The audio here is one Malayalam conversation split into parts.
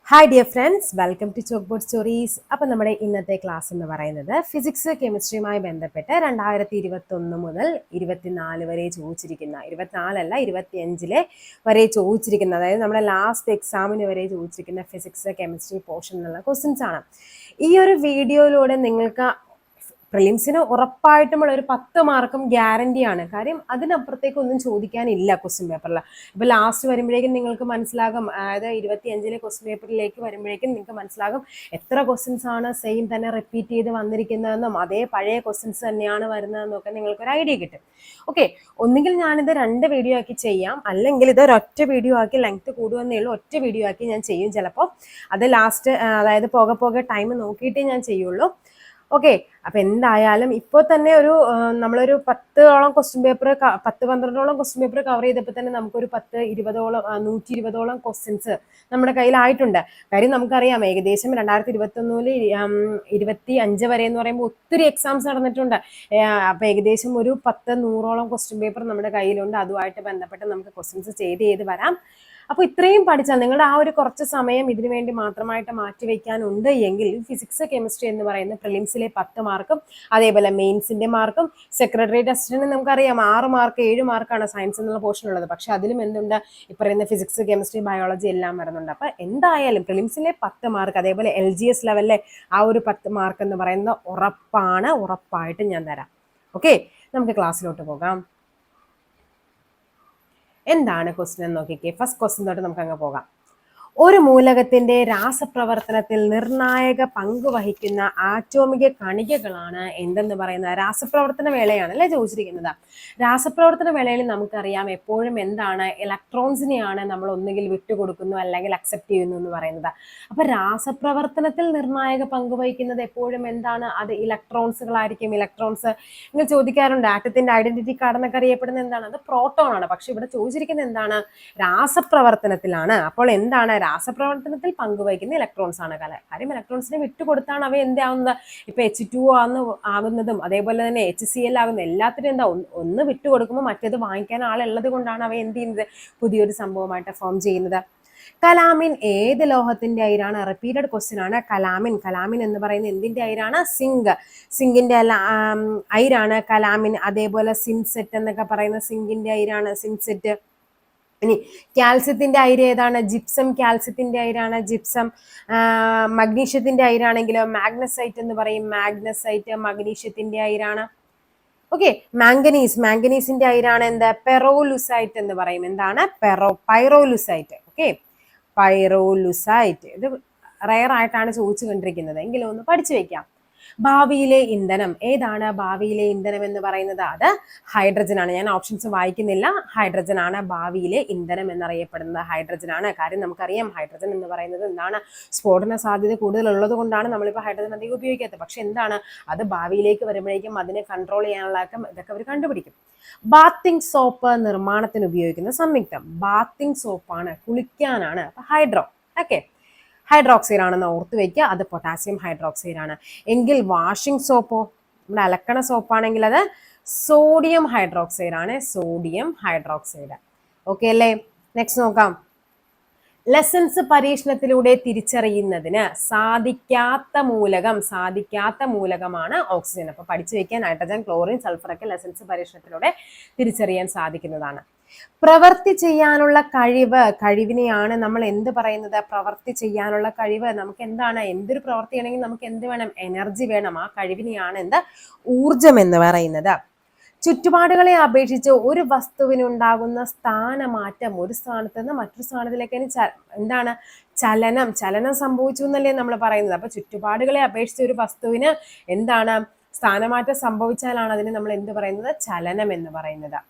Hi dear friends, welcome to chalkboard stories. അപ്പം നമ്മുടെ ഇന്നത്തെ ക്ലാസ് എന്ന് പറയുന്നത് ഫിസിക്സ് കെമിസ്ട്രിയുമായി ബന്ധപ്പെട്ട് 2021 മുതൽ 24 വരെ ചോദിച്ചിരിക്കുന്ന 24 25 വരെ ചോദിച്ചിരിക്കുന്ന, അതായത് നമ്മുടെ ലാസ്റ്റ് എക്സാമിന് വരെ ചോദിച്ചിരിക്കുന്ന ഫിസിക്സ് കെമിസ്ട്രി പോർഷൻ എന്നുള്ള ക്വസ്റ്റ്യൻസ് ആണ്. ഈ ഒരു വീഡിയോയിലൂടെ നിങ്ങൾക്ക് പ്രിലിംസിന് ഉറപ്പായിട്ടുമുള്ള ഒരു 10 മാർക്കും ഗ്യാരണ്ടിയാണ്. കാര്യം അതിനപ്പുറത്തേക്ക് ഒന്നും ചോദിക്കാനില്ല ക്വസ്റ്റ്യൻ പേപ്പറിൽ. ഇപ്പൊ ലാസ്റ്റ് വരുമ്പോഴേക്കും നിങ്ങൾക്ക് മനസ്സിലാകും, അതായത് 25 ക്വസ്റ്റ്യൻ പേപ്പറിലേക്ക് വരുമ്പോഴേക്കും നിങ്ങൾക്ക് മനസ്സിലാകും എത്ര ക്വസ്റ്റ്യൻസ് ആണ് സെയിം തന്നെ റിപ്പീറ്റ് ചെയ്ത് വന്നിരിക്കുന്നതെന്നും അതേ പഴയ ക്വസ്റ്റ്യൻസ് തന്നെയാണ് വരുന്നതെന്നൊക്കെ നിങ്ങൾക്കൊരു ഐഡിയ കിട്ടും. ഓക്കെ, ഒന്നുകിൽ ഞാനിത് 2 വീഡിയോ ആക്കി ചെയ്യാം, അല്ലെങ്കിൽ ഇത് ഒരൊറ്റ വീഡിയോ ആക്കി, ലെങ്ത് കൂടുവെന്നേ ഉള്ളൂ, ഒറ്റ വീഡിയോ ആക്കി ഞാൻ ചെയ്യും ചിലപ്പോൾ. അത് ലാസ്റ്റ്, അതായത് പോകെ ടൈം നോക്കിയിട്ടേ ഞാൻ ചെയ്യുള്ളൂ. ഓക്കെ, അപ്പൊ എന്തായാലും ഇപ്പോൾ തന്നെ നമ്മളൊരു 10ഓളം ക്വസ്റ്റ്യൻ പേപ്പർ, 10-12ഓളം ക്വസ്റ്റ്യൻ പേപ്പർ കവർ ചെയ്തപ്പോൾ തന്നെ നമുക്കൊരു 10-20ഓളം 120ഓളം ക്വസ്റ്റ്യൻസ് നമ്മുടെ കയ്യിലായിട്ടുണ്ട്. കാര്യം നമുക്കറിയാം, ഏകദേശം 2021 25 വരെ എന്ന് പറയുമ്പോൾ ഒത്തിരി എക്സാംസ് നടന്നിട്ടുണ്ട്. അപ്പൊ ഏകദേശം ഒരു 10-100ഓളം ക്വസ്റ്റ്യൻ പേപ്പർ നമ്മുടെ കയ്യിലുണ്ട്. അതുമായിട്ട് ബന്ധപ്പെട്ട് നമുക്ക് ക്വസ്റ്റ്യൻസ് ചെയ്ത് വരാം. അപ്പോൾ ഇത്രയും പഠിച്ചാൽ നിങ്ങളുടെ ആ ഒരു കുറച്ച് സമയം ഇതിനു വേണ്ടി മാത്രമായിട്ട് മാറ്റിവെക്കാനുണ്ട് എങ്കിൽ ഫിസിക്സ് കെമിസ്ട്രി എന്ന് പറയുന്ന പ്രിലിംസിലെ 10 മാർക്കും അതേപോലെ മെയിൻസിന്റെ മാർക്കും സെക്രട്ടറിയേറ്റ് അസിസ്റ്റന്റിന് നമുക്കറിയാം 6 മാർക്ക് 7 മാർക്കാണ് സയൻസ് എന്നുള്ള പോർഷൻ ഉള്ളത്. പക്ഷെ അതിലും എന്തുണ്ട്, ഈ പറയുന്ന ഫിസിക്സ് കെമിസ്ട്രി ബയോളജി എല്ലാം വരുന്നുണ്ട്. അപ്പൊ എന്തായാലും പ്രിലിംസിലെ 10 മാർക്ക്, അതേപോലെ LGS ലെവലിലെ ആ ഒരു 10 മാർക്ക് എന്ന് പറയുന്നത് ഉറപ്പായിട്ടും ഞാൻ തരാം. ഓക്കെ, നമുക്ക് ക്ലാസ്സിലോട്ട് പോകാം. എന്താണ് ക്വസ്റ്റ്യൻ എന്ന് നോക്കിക്കേ. ഫസ്റ്റ് ക്വസ്റ്റ്യൻ തൊട്ട് നമുക്ക് അങ്ങ് പോകാം. ഒരു മൂലകത്തിന്റെ രാസപ്രവർത്തനത്തിൽ നിർണായക പങ്ക് വഹിക്കുന്ന ആറ്റോമിക കണികകളാണ് എന്തെന്ന് പറയുന്നത്. രാസപ്രവർത്തന വേളയാണ് അല്ലെ ചോദിച്ചിരിക്കുന്നത്. രാസപ്രവർത്തന വേളയിൽ നമുക്കറിയാം എപ്പോഴും എന്താണ്, ഇലക്ട്രോൺസിനെയാണ് നമ്മൾ ഒന്നുകിൽ വിട്ടുകൊടുക്കുന്നു അല്ലെങ്കിൽ അക്സെപ്റ്റ് ചെയ്യുന്നു എന്ന് പറയുന്നത്. അപ്പൊ രാസപ്രവർത്തനത്തിൽ നിർണായക പങ്ക് വഹിക്കുന്നത് എപ്പോഴും എന്താണ്, അത് ഇലക്ട്രോൺസുകളായിരിക്കും. ഇലക്ട്രോൺസ് ഇങ്ങനെ ചോദിക്കാറുണ്ട്. ആറ്റത്തിന്റെ ഐഡന്റിറ്റി കാർഡ് എന്നൊക്കെ അറിയപ്പെടുന്നത് എന്താണ്, അത് പ്രോട്ടോൺ ആണ്. പക്ഷെ ഇവിടെ ചോദിച്ചിരിക്കുന്നത് എന്താണ്, രാസപ്രവർത്തനത്തിലാണ്. അപ്പോൾ എന്താണ്, രാസപ്രവർത്തനത്തിൽ പങ്കുവഹിക്കുന്ന ഇലക്ട്രോൺസ് ആണ്. കാര്യം ഇലക്ട്രോൺസിനെ വിട്ടുകൊടുത്താണ് അവ എന്താവുന്നത്. ഇപ്പൊ H2O ആകുന്നതും അതേപോലെ തന്നെ HCl ആകുന്ന എല്ലാത്തിനും എന്താ, ഒന്ന് വിട്ടുകൊടുക്കുമ്പോൾ മറ്റേത് വാങ്ങിക്കാൻ ആളുള്ളത് കൊണ്ടാണ് അവ എന്ത് ചെയ്യുന്നത്, പുതിയൊരു സംഭവമായിട്ട് ഫോം ചെയ്യുന്നത്. കലാമിൻ ഏത് ലോഹത്തിന്റെ അയിരാണ്? റിപ്പീറ്റഡ് ക്വസ്റ്റ്യൻ ആണ്. കലാമിൻ എന്ന് പറയുന്നത് എന്തിന്റെ അയിരാണ്? സിങ്കിന്റെ അയിരാണ് കലാമിൻ. അതേപോലെ സിൻസെറ്റ് എന്നൊക്കെ പറയുന്ന സിങ്കിന്റെ അയിരാണ് സിൻസെറ്റ്. ഇനി കാൽസ്യത്തിന്റെ അയിര് ഏതാണ്? ജിപ്സം. കാൽസ്യത്തിന്റെ അയിരാണ് ജിപ്സം. മഗ്നീഷ്യത്തിന്റെ അയിരാണെങ്കിലോ മാഗ്നസൈറ്റ് എന്ന് പറയും. മാഗ്നസൈറ്റ് മഗ്നീഷ്യത്തിന്റെ അയിരാണ്. ഓക്കെ, മാംഗനീസിന്റെ അയിരാണ് എന്ത്? പെറോലുസൈറ്റ് എന്ന് പറയും. എന്താണ്? പൈറോലുസൈറ്റ്. ഓക്കെ, പൈറോലുസൈറ്റ്. ഇത് റയർ ആയിട്ടാണ് ചോദിച്ചു കണ്ടിരിക്കുന്നത്, എങ്കിലും ഒന്ന് പഠിച്ചു വെക്കാം. ഭാവിയിലെ ഇന്ധനം ഏതാണ്? ഭാവിയിലെ ഇന്ധനം എന്ന് പറയുന്നത് അത് ഹൈഡ്രജൻ ആണ്. ഞാൻ ഓപ്ഷൻസ് വായിക്കുന്നില്ല. ഹൈഡ്രജൻ ആണ് ഭാവിയിലെ ഇന്ധനം എന്നറിയപ്പെടുന്നത്. ഹൈഡ്രജൻ ആണ്. കാര്യം നമുക്കറിയാം ഹൈഡ്രജൻ എന്ന് പറയുന്നത് എന്താണ്, സ്ഫോടന സാധ്യത കൂടുതലുള്ളത് കൊണ്ടാണ് നമ്മളിപ്പോൾ ഹൈഡ്രജൻ അധികം ഉപയോഗിക്കാത്തത്. പക്ഷെ എന്താണ്, അത് ഭാവിയിലേക്ക് വരുമ്പോഴേക്കും അതിനെ കൺട്രോൾ ചെയ്യാനുള്ള ഇതൊക്കെ അവർ കണ്ടുപിടിക്കും. ബാത്തിങ് സോപ്പ് നിർമ്മാണത്തിന് ഉപയോഗിക്കുന്ന സംയുക്തം. ബാത്തിങ് സോപ്പാണ്, കുളിക്കാനാണ്. അപ്പൊ ഹൈഡ്രോ. ഓക്കെ, ഹൈഡ്രോക്സൈഡ് ആണെന്ന് ഓർത്ത് വെക്കുക, അത് പൊട്ടാസ്യം ഹൈഡ്രോക്സൈഡ് ആണ്. എങ്കിൽ വാഷിംഗ് സോപ്പോ, നമ്മുടെ അലക്കണ സോപ്പാണെങ്കിൽ അത് സോഡിയം ഹൈഡ്രോക്സൈഡ് ആണ്. Sodium hydroxide. ഓക്കെ അല്ലേ? നെക്സ്റ്റ് നോക്കാം. ലെസൺസ് പരീക്ഷണത്തിലൂടെ തിരിച്ചറിയുന്നതിന് സാധിക്കാത്ത മൂലകമാണ് ഓക്സിജൻ. അപ്പൊ പഠിച്ചു വെക്കാൻ നൈട്രജൻ, ക്ലോറിൻ, സൾഫർ ഒക്കെ ലെസൺസ് പരീക്ഷണത്തിലൂടെ തിരിച്ചറിയാൻ സാധിക്കുന്നതാണ്. പ്രവൃത്തി ചെയ്യാനുള്ള കഴിവിനെയാണ് നമ്മൾ എന്ത് പറയുന്നത്? പ്രവൃത്തി ചെയ്യാനുള്ള കഴിവ്. നമുക്ക് എന്താണ്, എന്തൊരു പ്രവൃത്തിയാണെങ്കിൽ നമുക്ക് എന്ത് വേണം? എനർജി വേണം. ആ കഴിവിനെയാണ് എന്ത്? ഊർജം എന്ന് പറയുന്നത്. ചുറ്റുപാടുകളെ അപേക്ഷിച്ച് ഒരു വസ്തുവിനുണ്ടാകുന്ന സ്ഥാനമാറ്റം, ഒരു സ്ഥാനത്ത് നിന്ന് മറ്റൊരു സ്ഥാനത്തിലേക്ക് എന്താണ്, ചലനം സംഭവിച്ചു എന്നല്ലേ നമ്മൾ പറയുന്നത്. അപ്പൊ ചുറ്റുപാടുകളെ അപേക്ഷിച്ച് ഒരു വസ്തുവിന് എന്താണ്, സ്ഥാനമാറ്റം സംഭവിച്ചാലാണ് അതിന് നമ്മൾ എന്ത് പറയുന്നത്? ചലനം എന്ന് പറയുന്നത്.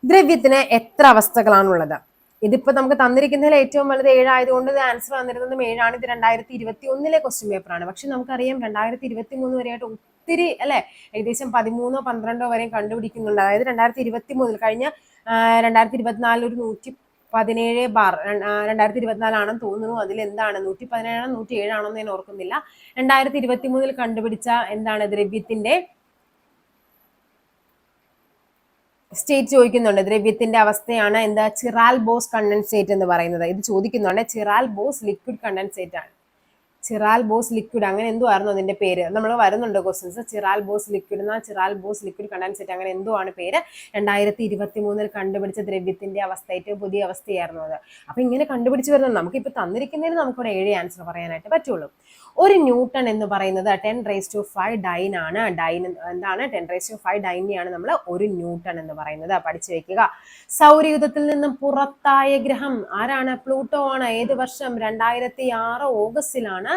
ദ്രവ്യത്തിന് എത്ര അവസ്ഥകളാണുള്ളത്? ഇതിപ്പോ നമുക്ക് തന്നിരിക്കുന്നതിൽ ഏറ്റവും വലുത് 7 ആയതുകൊണ്ട് ഇത് ആൻസർ വന്നിരുന്നതും 7 ആണ്. ഇത് 2021 ക്വസ്റ്റ്യൻ പേപ്പറാണ്. പക്ഷെ നമുക്കറിയാം 2023 വരെയായിട്ട് ഒത്തിരി അല്ലെ, ഏകദേശം 13 12 വരെയും കണ്ടുപിടിക്കുന്നുണ്ട്. അതായത് 2023 കഴിഞ്ഞ 2024 ഒരു 117 ബാർ 2024 ആണെന്ന് തോന്നുന്നു. അതിൽ എന്താണ് 117 ആണോ 107 ആണോ എന്ന് ഞാൻ ഓർക്കുന്നില്ല. 2023 കണ്ടുപിടിച്ച എന്താണ് ദ്രവ്യത്തിന്റെ സ്റ്റേറ്റ് ചോദിക്കുന്നുണ്ട്. ദ്രവ്യത്തിന്റെ അവസ്ഥയാണ് എന്താ? ചിറാൽ ബോസ് കണ്ടൻസേറ്റ് എന്ന് പറയുന്നത്. ഇത് ചോദിക്കുന്നുണ്ട്. ചിറാൽ ബോസ് ലിക്വിഡ് കണ്ടൻസേറ്റ് ആണ്. ചിറാൽ ബോസ് ലിക്വിഡ് അങ്ങനെ എന്തോ ആയിരുന്നു അതിന്റെ പേര്. നമ്മൾ വരുന്നുണ്ട് ക്വസ്റ്റ്യൻസ്. ചിറാൽ ബോസ് ലിക്വിഡ് എന്ന ചിറാൽ ബോസ് ലിക്വിഡ് കണ്ടൻസേറ്റ് അങ്ങനെ എന്തോ ആണ് പേര്. 2023 കണ്ടുപിടിച്ച ദ്രവ്യത്തിന്റെ അവസ്ഥ, ഏറ്റവും പുതിയ അവസ്ഥയായിരുന്നു അത്. അപ്പൊ ഇങ്ങനെ കണ്ടുപിടിച്ച് വരുന്നത് നമുക്ക് ഇപ്പൊ തന്നിരിക്കുന്നതിന് നമുക്കിവിടെ 7 ആൻസർ പറയാനായിട്ട് പറ്റുള്ളൂ. ഒരു ന്യൂട്ടൺ എന്ന് പറയുന്നത് 10⁵ ഡൈൻ ആണ്. ഡൈൻ എന്താണ്? 10⁵ ഡൈനെയാണ് നമ്മൾ ഒരു ന്യൂട്ടൺ എന്ന് പറയുന്നത്. പഠിച്ചു വെക്കുക. സൗരയൂഥത്തിൽ നിന്നും പുറത്തായ ഗ്രഹം ആരാണ്? പ്ലൂട്ടോ ആണ്. ഏത് വർഷം? 2006 ഓഗസ്റ്റിലാണ്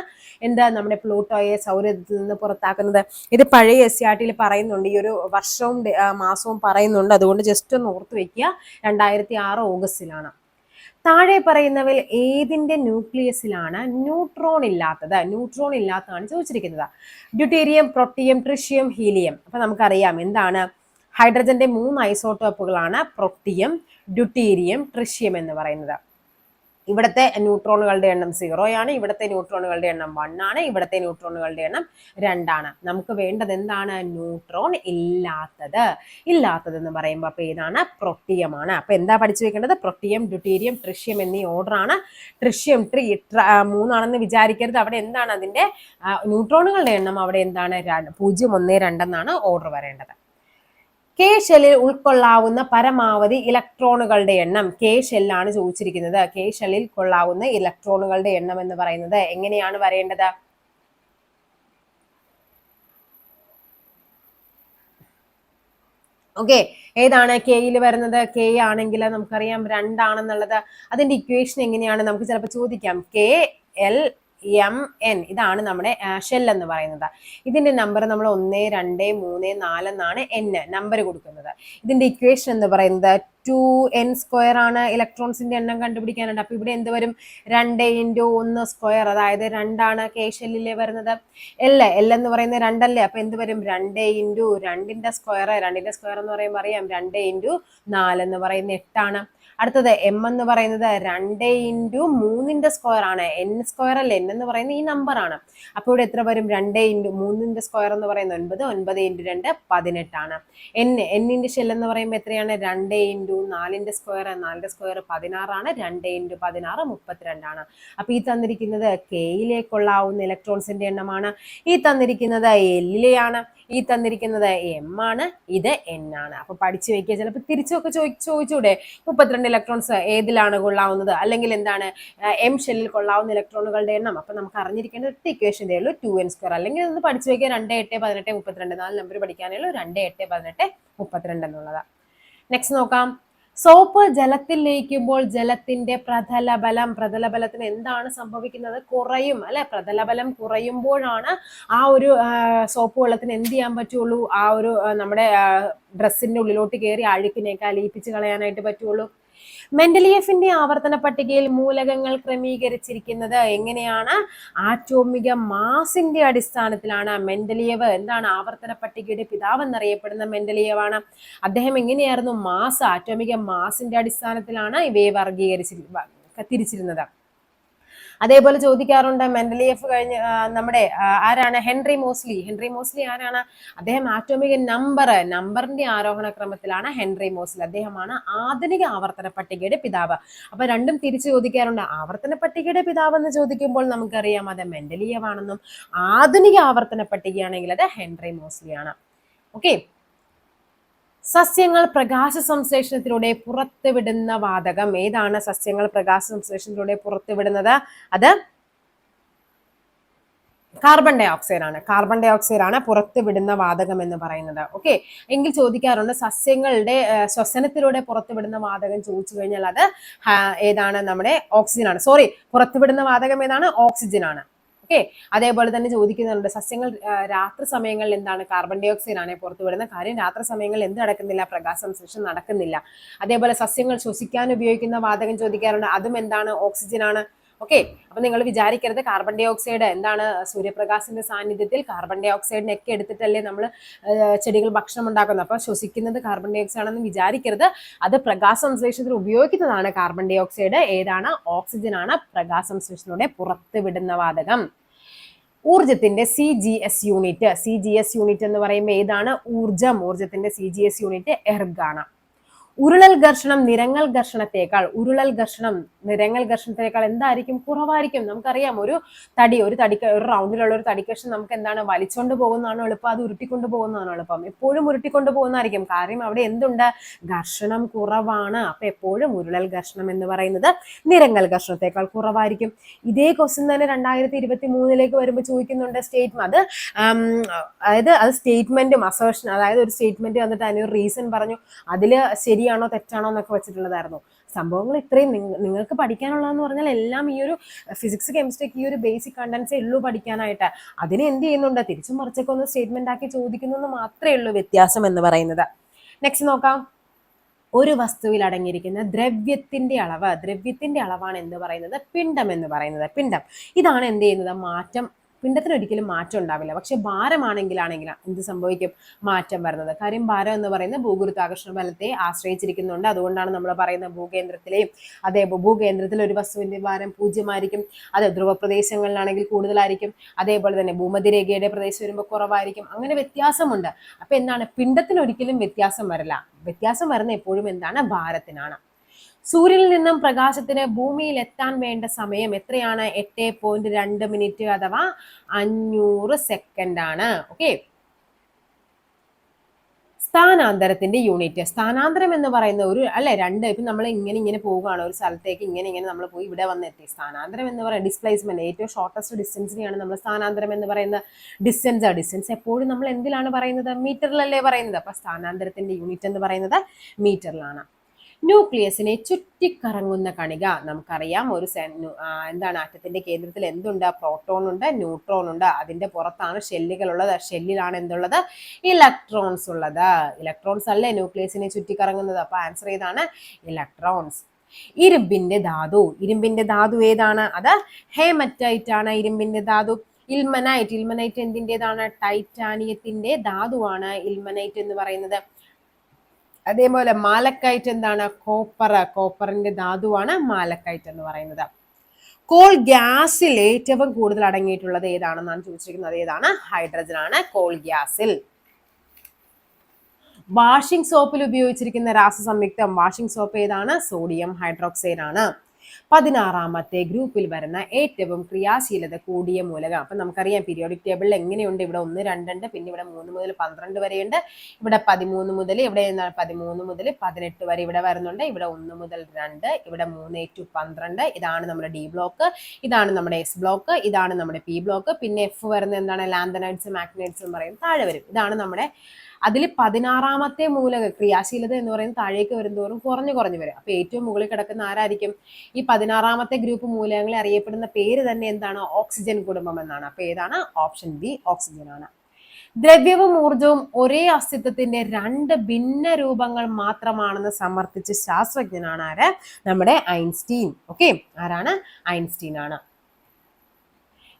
എന്താ നമ്മുടെ പ്ലൂട്ടോയെ സൗരയൂഥത്തിൽ നിന്ന് പുറത്താക്കുന്നത്. ഇത് പഴയ SCRT പറയുന്നുണ്ട്. ഈ ഒരു വർഷവും മാസവും പറയുന്നുണ്ട്. അതുകൊണ്ട് ജസ്റ്റ് ഒന്ന് ഓർത്ത് വെക്കുക. 2006 ഓഗസ്റ്റിലാണ്. താഴെ പറയുന്നവയിൽ ഏതിന്റെ ന്യൂക്ലിയസിലാണ് ന്യൂട്രോൺ ഇല്ലാത്തത്? ന്യൂട്രോൺ ഇല്ലാത്തതാണ് ചോദിച്ചിരിക്കുന്നത്. Deuterium, protium, tritium, helium. അപ്പൊ നമുക്കറിയാം എന്താണ്? ഹൈഡ്രജന്റെ 3 ഐസോട്ടോപ്പുകളാണ് പ്രൊട്ടിയം, ഡ്യൂട്ടീരിയം, ട്രിഷ്യം എന്ന് പറയുന്നത്. ഇവിടുത്തെ ന്യൂട്രോണുകളുടെ എണ്ണം 0 ആണ്. ഇവിടുത്തെ ന്യൂട്രോണുകളുടെ എണ്ണം 1 ആണ്. ഇവിടുത്തെ ന്യൂട്രോണുകളുടെ എണ്ണം 2 ആണ്. നമുക്ക് വേണ്ടത് എന്താണ്? ന്യൂട്രോൺ ഇല്ലാത്തത്. ഇല്ലാത്തത് എന്ന് പറയുമ്പോൾ അപ്പൊ ഏതാണ്? പ്രൊട്ടിയം ആണ്. അപ്പൊ എന്താ പഠിച്ചു വെക്കേണ്ടത്? പ്രൊട്ടിയം, ഡ്യൂട്ടീരിയം, ട്രിഷ്യം എന്നീ ഓർഡർ ആണ്. ട്രിഷ്യം 3 ആണെന്ന് വിചാരിക്കരുത്. അവിടെ എന്താണ്? അതിന്റെ ന്യൂട്രോണുകളുടെ എണ്ണം അവിടെ എന്താണ്? 0, 1, 2 എന്നാണ് ഓർഡർ വരേണ്ടത്. കെ ഷെല്ലിൽ ഉൾക്കൊള്ളാവുന്ന പരമാവധി ഇലക്ട്രോണുകളുടെ എണ്ണം. കെ ഷെല്ലാണ് ചോദിച്ചിരിക്കുന്നത്. കെ ഷെല്ലിൽ കൊള്ളാവുന്ന ഇലക്ട്രോണുകളുടെ എണ്ണം എന്ന് പറയുന്നത് എങ്ങനെയാണ് വരേണ്ടത്? ഓക്കെ, ഏതാണ് കെയിൽ വരുന്നത്? കെ ആണെങ്കിൽ നമുക്കറിയാം 2 ആണെന്നുള്ളത്. അതിന്റെ ഇക്വേഷൻ എങ്ങനെയാണ്? നമുക്ക് ചിലപ്പോൾ ചോദിക്കാം. KLMN ഇതാണ് നമ്മുടെ ഷെൽ എന്ന് പറയുന്നത്. ഇതിന്റെ നമ്പർ നമ്മൾ 1, 2, 3, 4 എന്നാണ് നമ്പർ കൊടുക്കുന്നത്. ഇതിന്റെ ഇക്വേഷൻ എന്ന് പറയുന്നത് 2n² ആണ്. ഇലക്ട്രോൺസിന്റെ എണ്ണം കണ്ടുപിടിക്കാനുണ്ട്. അപ്പൊ ഇവിടെ എന്ത് വരും? 2 × 1², അതായത് 2 ആണ് കെ ഷെല്ലിലെ വരുന്നത്. എൽ എന്ന് പറയുന്നത് 2 അല്ലേ? അപ്പൊ എന്ത് വരും? 2 × 2ന്റെ സ്ക്വയർ. 2ന്റെ സ്ക്വയർ എന്ന് പറയുമ്പോൾ അറിയാം 2 × 4 എന്ന് പറയുന്നത് 8 ആണ്. അടുത്തത് എം എന്ന് പറയുന്നത് 2 × 3ന്റെ സ്ക്വയർ ആണ്. n² അല്ലേ? n എന്ന് പറയുന്നത് ഈ നമ്പർ ആണ്. അപ്പൊ ഇവിടെ എത്ര വരും? 2 × 3ന്റെ സ്ക്വയർ എന്ന് പറയുന്നത് 9. 9 × 2 18 ആണ്. ന്റെ ഷെൽ എന്ന് പറയുമ്പോൾ എത്രയാണ്? 2 × 4ന്റെ സ്ക്വയർ. 4ന്റെ സ്ക്വയർ 16 ആണ്. 2 × 16 32 ആണ്. അപ്പൊ ഈ തന്നിരിക്കുന്നത് കെയിലേക്കുള്ളാവുന്ന ഇലക്ട്രോൺസിന്റെ എണ്ണമാണ്. ഈ തന്നിരിക്കുന്നത് എല്ലിലെയാണ്. ഈ തന്നിരിക്കുന്നത് എം ആണ്. ഇത് എൻ ആണ്. അപ്പൊ പഠിച്ചു വെക്കുക. ചിലപ്പോൾ തിരിച്ചൊക്കെ ചോദിച്ചൂടെ? 32 ഇലക്ട്രോൺസ് ഏതിലാണ് കൊള്ളാവുന്നത്? അല്ലെങ്കിൽ എന്താണ് എം ഷെല്ലിൽ കൊള്ളാവുന്ന ഇലക്ട്രോണുകളുടെ എണ്ണം? അപ്പൊ നമുക്ക് അറിഞ്ഞിരിക്കേണ്ട ഒറ്റ ഇക്വേഷൻ്റെ ഉള്ളൂ 2n². അല്ലെങ്കിൽ ഒന്ന് പഠിച്ചു വെക്കുക. 2, 8, 18, 32 4 നമ്പർ പഠിക്കാനേ ഉള്ളൂ. 2, 8, 18, 32 എന്നുള്ളത്. നെക്സ്റ്റ് നോക്കാം. സോപ്പ് ജലത്തിൽ ലയിക്കുമ്പോൾ ജലത്തിന്റെ പ്രതലബലത്തിന് എന്താണ് സംഭവിക്കുന്നത്? കുറയും അല്ലെ? പ്രതലബലം കുറയുമ്പോഴാണ് ആ ഒരു സോപ്പ് വെള്ളത്തിന് എന്ത് ചെയ്യാൻ പറ്റുള്ളൂ? ആ ഒരു നമ്മുടെ ഡ്രസ്സിന്റെ ഉള്ളിലോട്ട് കയറി അഴുക്കിനേക്കാൾ ലയിപ്പിച്ച് കളയാനായിട്ട് പറ്റുള്ളൂ. മെൻഡലിയേഫിന്റെ ആവർത്തന പട്ടികയിൽ മൂലകങ്ങൾ ക്രമീകരിച്ചിരിക്കുന്നത് എങ്ങനെയാണ്? ആറ്റോമിക മാസിന്റെ അടിസ്ഥാനത്തിലാണ്. മെൻഡലിയേവ് എന്താണ്? ആവർത്തന പട്ടികയുടെ പിതാവ് എന്നറിയപ്പെടുന്ന മെൻഡലിയേവാണ്. അദ്ദേഹം എങ്ങനെയായിരുന്നു? ആറ്റോമിക മാസിന്റെ അടിസ്ഥാനത്തിലാണ് ഇവയെ തിരിച്ചിരുന്നത്. അതേപോലെ ചോദിക്കാറുണ്ട് മെൻഡലിയേഫ് കഴിഞ്ഞ് നമ്മുടെ ആരാണ്? ഹെൻറി മോസ്ലി ആരാണ്? അദ്ദേഹം ആറ്റോമിക നമ്പറിന്റെ ആരോഹണ ക്രമത്തിലാണ് ഹെൻറി മോസ്ലി. അദ്ദേഹമാണ് ആധുനിക ആവർത്തന പട്ടികയുടെ പിതാവ്. അപ്പൊ രണ്ടും തിരിച്ചു ചോദിക്കാറുണ്ട്. ആവർത്തന പട്ടികയുടെ പിതാവ് എന്ന് ചോദിക്കുമ്പോൾ നമുക്കറിയാം അത് മെൻഡലിയേവ് ആണെന്നും, ആധുനിക ആവർത്തന പട്ടികയാണെങ്കിൽ അത് ഹെൻറി മോസ്ലിയാണ്. ഓക്കെ, സസ്യങ്ങൾ പ്രകാശ സംശ്ലേഷണത്തിലൂടെ പുറത്തുവിടുന്ന വാതകം ഏതാണ്? സസ്യങ്ങൾ പ്രകാശ സംശ്ലേഷണത്തിലൂടെ പുറത്തുവിടുന്നത് അത് കാർബൺ ഡൈ ഓക്സൈഡ് ആണ് പുറത്തുവിടുന്ന വാതകം എന്ന് പറയുന്നത്. ഓക്കെ, എങ്കിൽ ചോദിക്കാറുണ്ട് സസ്യങ്ങളുടെ ശ്വസനത്തിലൂടെ പുറത്തുവിടുന്ന വാതകം ചോദിച്ചു കഴിഞ്ഞാൽ അത് ഏതാണ്? നമ്മുടെ ഓക്സിജൻ ആണ്. പുറത്തുവിടുന്ന വാതകം ഏതാണ്? ഓക്സിജൻ ആണ്. ഓക്കെ, അതേപോലെ തന്നെ ചോദിക്കുന്നുണ്ട് സസ്യങ്ങൾ രാത്രി സമയങ്ങളിൽ എന്താണ്? കാർബൺ ഡൈ ഓക്സൈഡ് ആണ് പുറത്തുവിടുന്ന. കാര്യം രാത്രി സമയങ്ങളിൽ എന്ത് നടക്കുന്നില്ല? പ്രകാശ സംശ്ലേഷണം നടക്കുന്നില്ല. അതേപോലെ സസ്യങ്ങൾ ശ്വസിക്കാൻ ഉപയോഗിക്കുന്ന വാതകം ചോദിക്കാറുണ്ട്. അതും എന്താണ്? ഓക്സിജൻ ആണ്. ഓക്കെ, അപ്പൊ നിങ്ങൾ വിചാരിക്കരുത് കാർബൺ ഡൈ ഓക്സൈഡ് എന്താണ്? സൂര്യപ്രകാശത്തിന്റെ സാന്നിധ്യത്തിൽ കാർബൺ ഡൈ ഓക്സൈഡിനൊക്കെ എടുത്തിട്ടല്ലേ നമ്മൾ ചെടികൾ ഭക്ഷണം ഉണ്ടാക്കുന്നത്. അപ്പൊ ശ്വസിക്കുന്നത് കാർബൺ ഡൈ ഓക്സൈഡ് ആണെന്ന് വിചാരിക്കരുത്. അത് പ്രകാശ സംശ്ലേഷണത്തിൽ ഉപയോഗിക്കുന്നതാണ് കാർബൺ ഡൈ ഓക്സൈഡ്. ഏതാണ്? ഓക്സിജൻ ആണ് പ്രകാശ സംശ്ലേഷണത്തിലൂടെ പുറത്തുവിടുന്ന വാതകം. ഊർജത്തിന്റെ CGS യൂണിറ്റ് എന്ന് പറയുമ്പോൾ ഏതാണ്? ഊർജത്തിന്റെ CGS യൂണിറ്റ് എർഗ് ആണ്. ഉരുളൽ ഘർഷണം നിരങ്ങൽ ഘർഷണത്തേക്കാൾ, ഉരുളൽ ഘർഷണം നിരങ്ങൽ ഘർഷണത്തേക്കാൾ എന്തായിരിക്കും? കുറവായിരിക്കും. നമുക്കറിയാം ഒരു ഒരു റൗണ്ടിലുള്ള ഒരു തടിക്കഷ്ണം നമുക്ക് എന്താണ് വലിച്ചുകൊണ്ട് പോകുന്നതാണോ എളുപ്പം, അത് ഉരുട്ടിക്കൊണ്ട് പോകുന്നതാണോ എളുപ്പം? എപ്പോഴും ഉരുട്ടിക്കൊണ്ട് പോകുന്നതായിരിക്കും. കാര്യം അവിടെ എന്തുണ്ട്? ഘർഷണം കുറവാണ്. അപ്പൊ എപ്പോഴും ഉരുളൽ ഘർഷണം എന്ന് പറയുന്നത് നിരങ്ങൽ ഘർഷണത്തേക്കാൾ കുറവായിരിക്കും. ഇതേ ക്വസ്റ്റ്യൻ തന്നെ 2023 വരുമ്പോൾ ചോദിക്കുന്നുണ്ട് സ്റ്റേറ്റ്മെന്റ്. അതായത് അത് സ്റ്റേറ്റ്മെന്റും അസേർഷൻ, അതായത് ഒരു സ്റ്റേറ്റ്മെന്റ് വന്നിട്ട് അതിനൊരു റീസൺ പറഞ്ഞു, അതില് ശരിയാണോ തെറ്റാണോ എന്നൊക്കെ വെച്ചിട്ടുള്ളതായിരുന്നു. സംഭവങ്ങൾ ഇത്രയും നിങ്ങൾക്ക് പഠിക്കാനുള്ളതെന്ന് പറഞ്ഞാൽ എല്ലാം ഈ ഒരു ഫിസിക്സ് കെമിസ്ട്രിക്ക് ഈ ഒരു ബേസിക് കണ്ടൻസേ ഉള്ളൂ പഠിക്കാനായിട്ട്. അതിന് എന്ത് ചെയ്യുന്നുണ്ട്? തിരിച്ചും മറിച്ചൊക്കെ ഒന്ന് സ്റ്റേറ്റ്മെന്റ് ആക്കി ചോദിക്കുന്നു മാത്രമേ ഉള്ളൂ വ്യത്യാസം എന്ന് പറയുന്നത്. നെക്സ്റ്റ് നോക്കാം. ഒരു വസ്തുവിൽ അടങ്ങിയിരിക്കുന്ന ദ്രവ്യത്തിന്റെ അളവാണ് എന്ന് പറയുന്നത് പിണ്ഡം എന്ന് പറയുന്നത്. പിണ്ഡം ഇതാണ് എന്ത് ചെയ്യുന്നത്? മാറ്റം. പിണ്ഡത്തിന് ഒരിക്കലും മാറ്റം ഉണ്ടാവില്ല. പക്ഷെ ഭാരമാണെങ്കിലാണ് എന്ത് സംഭവിക്കും? മാറ്റം വരുന്നത്. കാര്യം ഭാരം എന്ന് പറയുന്നത് ഭൂഗുരുത്വാകർഷണ ബലത്തെ ആശ്രയിച്ചിരിക്കുന്നുണ്ട്. അതുകൊണ്ടാണ് നമ്മൾ പറയുന്ന ഭൂകേന്ദ്രത്തിൽ ഒരു വസ്തുവിന്റെ ഭാരം 0 ആയിരിക്കും. അത് ധ്രുവ പ്രദേശങ്ങളിലാണെങ്കിൽ കൂടുതലായിരിക്കും. അതേപോലെ തന്നെ ഭൂമധ്യരേഖയുടെ പ്രദേശം വരുമ്പോൾ കുറവായിരിക്കും. അങ്ങനെ വ്യത്യാസമുണ്ട്. അപ്പൊ എന്താണ്? പിണ്ഡത്തിന് ഒരിക്കലും വ്യത്യാസം വരില്ല. വ്യത്യാസം വരുന്ന എപ്പോഴും എന്താണ്? ഭാരത്തിനാണ്. സൂര്യനിൽ നിന്നും പ്രകാശത്തിന് ഭൂമിയിൽ എത്താൻ വേണ്ട സമയം എത്രയാണ്? 8.2 മിനിറ്റ് അഥവാ 500 സെക്കൻഡ് ആണ്. ഓക്കെ. സ്ഥാനാന്തരത്തിന്റെ യൂണിറ്റ്. സ്ഥാനാന്തരം എന്ന് പറയുന്ന ഇപ്പൊ നമ്മൾ ഇങ്ങനെ പോവുകയാണ് ഒരു സ്ഥലത്തേക്ക്, ഇങ്ങനെ നമ്മൾ പോയി ഇവിടെ വന്നെത്തി. സ്ഥാനാന്തരം എന്ന് പറയുന്നത് ഡിസ്പ്ലേസ്മെന്റ്, ഏറ്റവും ഷോർട്ടസ്റ്റ് ഡിസ്റ്റൻസിനെയാണ് നമ്മൾ സ്ഥാനാന്തരം എന്ന് പറയുന്ന ഡിസ്റ്റൻസ് എപ്പോഴും നമ്മൾ എന്തിലാണ് പറയുന്നത്? മീറ്ററിലല്ലേ പറയുന്നത്. അപ്പൊ സ്ഥാനാന്തരത്തിന്റെ യൂണിറ്റ് എന്ന് പറയുന്നത് മീറ്ററിലാണ്. ന്യൂക്ലിയസിനെ ചുറ്റിക്കറങ്ങുന്ന കണിക. നമുക്കറിയാം എന്താണ്? ആറ്റത്തിന്റെ കേന്ദ്രത്തിൽ എന്തുണ്ട്? പ്രോട്ടോൺ ഉണ്ട്, ന്യൂട്രോൺ ഉണ്ട്. അതിന്റെ പുറത്താണ് ഷെല്ലുകൾ ഉള്ളത്. ഷെല്ലിലാണ് എന്തുള്ളത്? ഇലക്ട്രോൺസ് ഉള്ളത്. ഇലക്ട്രോൺസ് അല്ലേ ന്യൂക്ലിയസിനെ ചുറ്റിക്കറങ്ങുന്നത്. അപ്പൊ ആൻസർ ഏതാണ്? ഇലക്ട്രോൺസ്. ഇരുമ്പിന്റെ ധാതു ഏതാണ്? അത് ഹേമറ്റൈറ്റ് ആണ് ഇരുമ്പിന്റെ ധാതു. ഇൽമനൈറ്റ് എന്തിൻ്റെതാണ്? ടൈറ്റാനിയത്തിന്റെ ധാതുവാണ് ഇൽമനൈറ്റ് എന്ന് പറയുന്നത്. അതേപോലെ മാലക്കൈറ്റ് എന്താണ്? കോപ്പറിന്റെ ധാതുവാണ് മാലക്കൈറ്റ് എന്ന് പറയുന്നത്. കോൾ ഗ്യാസിൽ ഏറ്റവും കൂടുതൽ അടങ്ങിയിട്ടുള്ളത് ഏതാണെന്നാണ് ചോദിച്ചിരിക്കുന്നത്. ഏതാണ്? ഹൈഡ്രജൻ ആണ് കോൾ ഗ്യാസിൽ. വാഷിംഗ് സോപ്പിൽ ഉപയോഗിച്ചിരിക്കുന്ന രാസസംയുക്തം. വാഷിംഗ് സോപ്പ് ഏതാണ്? സോഡിയം ഹൈഡ്രോക്സൈഡ് ആണ്. 16ാമത്തെ ഗ്രൂപ്പിൽ വരുന്ന ഏറ്റവും ക്രിയാശീലത കൂടിയ മൂലകം. അപ്പൊ നമുക്കറിയാം പീരിയോഡിക് ടേബിളിൽ എങ്ങനെയുണ്ട്? ഇവിടെ 1, 2 ഉണ്ട്. പിന്നെ ഇവിടെ 3 മുതൽ 12 വരെയുണ്ട്. ഇവിടെ 13 മുതൽ 18 വരെ ഇവിടെ വരുന്നുണ്ട്. ഇവിടെ 1 മുതൽ 2, ഇവിടെ 3 to 12. ഇതാണ് നമ്മുടെ ഡി ബ്ലോക്ക്, ഇതാണ് നമ്മുടെ എസ് ബ്ലോക്ക്, ഇതാണ് നമ്മുടെ പി ബ്ലോക്ക്. പിന്നെ എഫ് വരുന്ന എന്താണ്? ലാന്തനൈഡ്സും ആക്ടിനൈഡ്സും പറയും, താഴെ വരും. ഇതാണ് നമ്മുടെ അതിൽ 16ാമത്തെ മൂലക ക്രിയാശീലത എന്ന് പറയുന്നത് താഴേക്ക് വരുന്നതോറും കുറഞ്ഞു വരും. അപ്പൊ ഏറ്റവും മുകളിൽ കിടക്കുന്ന ആരായിരിക്കും? ഈ 16ാമത്തെ ഗ്രൂപ്പ് മൂലകങ്ങളെ അറിയപ്പെടുന്ന പേര് തന്നെ എന്താണ്? ഓക്സിജൻ കുടുംബം എന്നാണ്. അപ്പൊ ഏതാണ്? ഓപ്ഷൻ ബി ഓക്സിജൻ ആണ്. ദ്രവ്യവും ഊർജവും ഒരേ അസ്തിത്വത്തിന്റെ 2 ഭിന്ന രൂപങ്ങൾ മാത്രമാണെന്ന് സമർത്ഥിച്ച ശാസ്ത്രജ്ഞനാണ് ആര്? നമ്മുടെ ഐൻസ്റ്റീൻ. ഓക്കെ, ആരാണ്? ഐൻസ്റ്റീൻ ആണ്.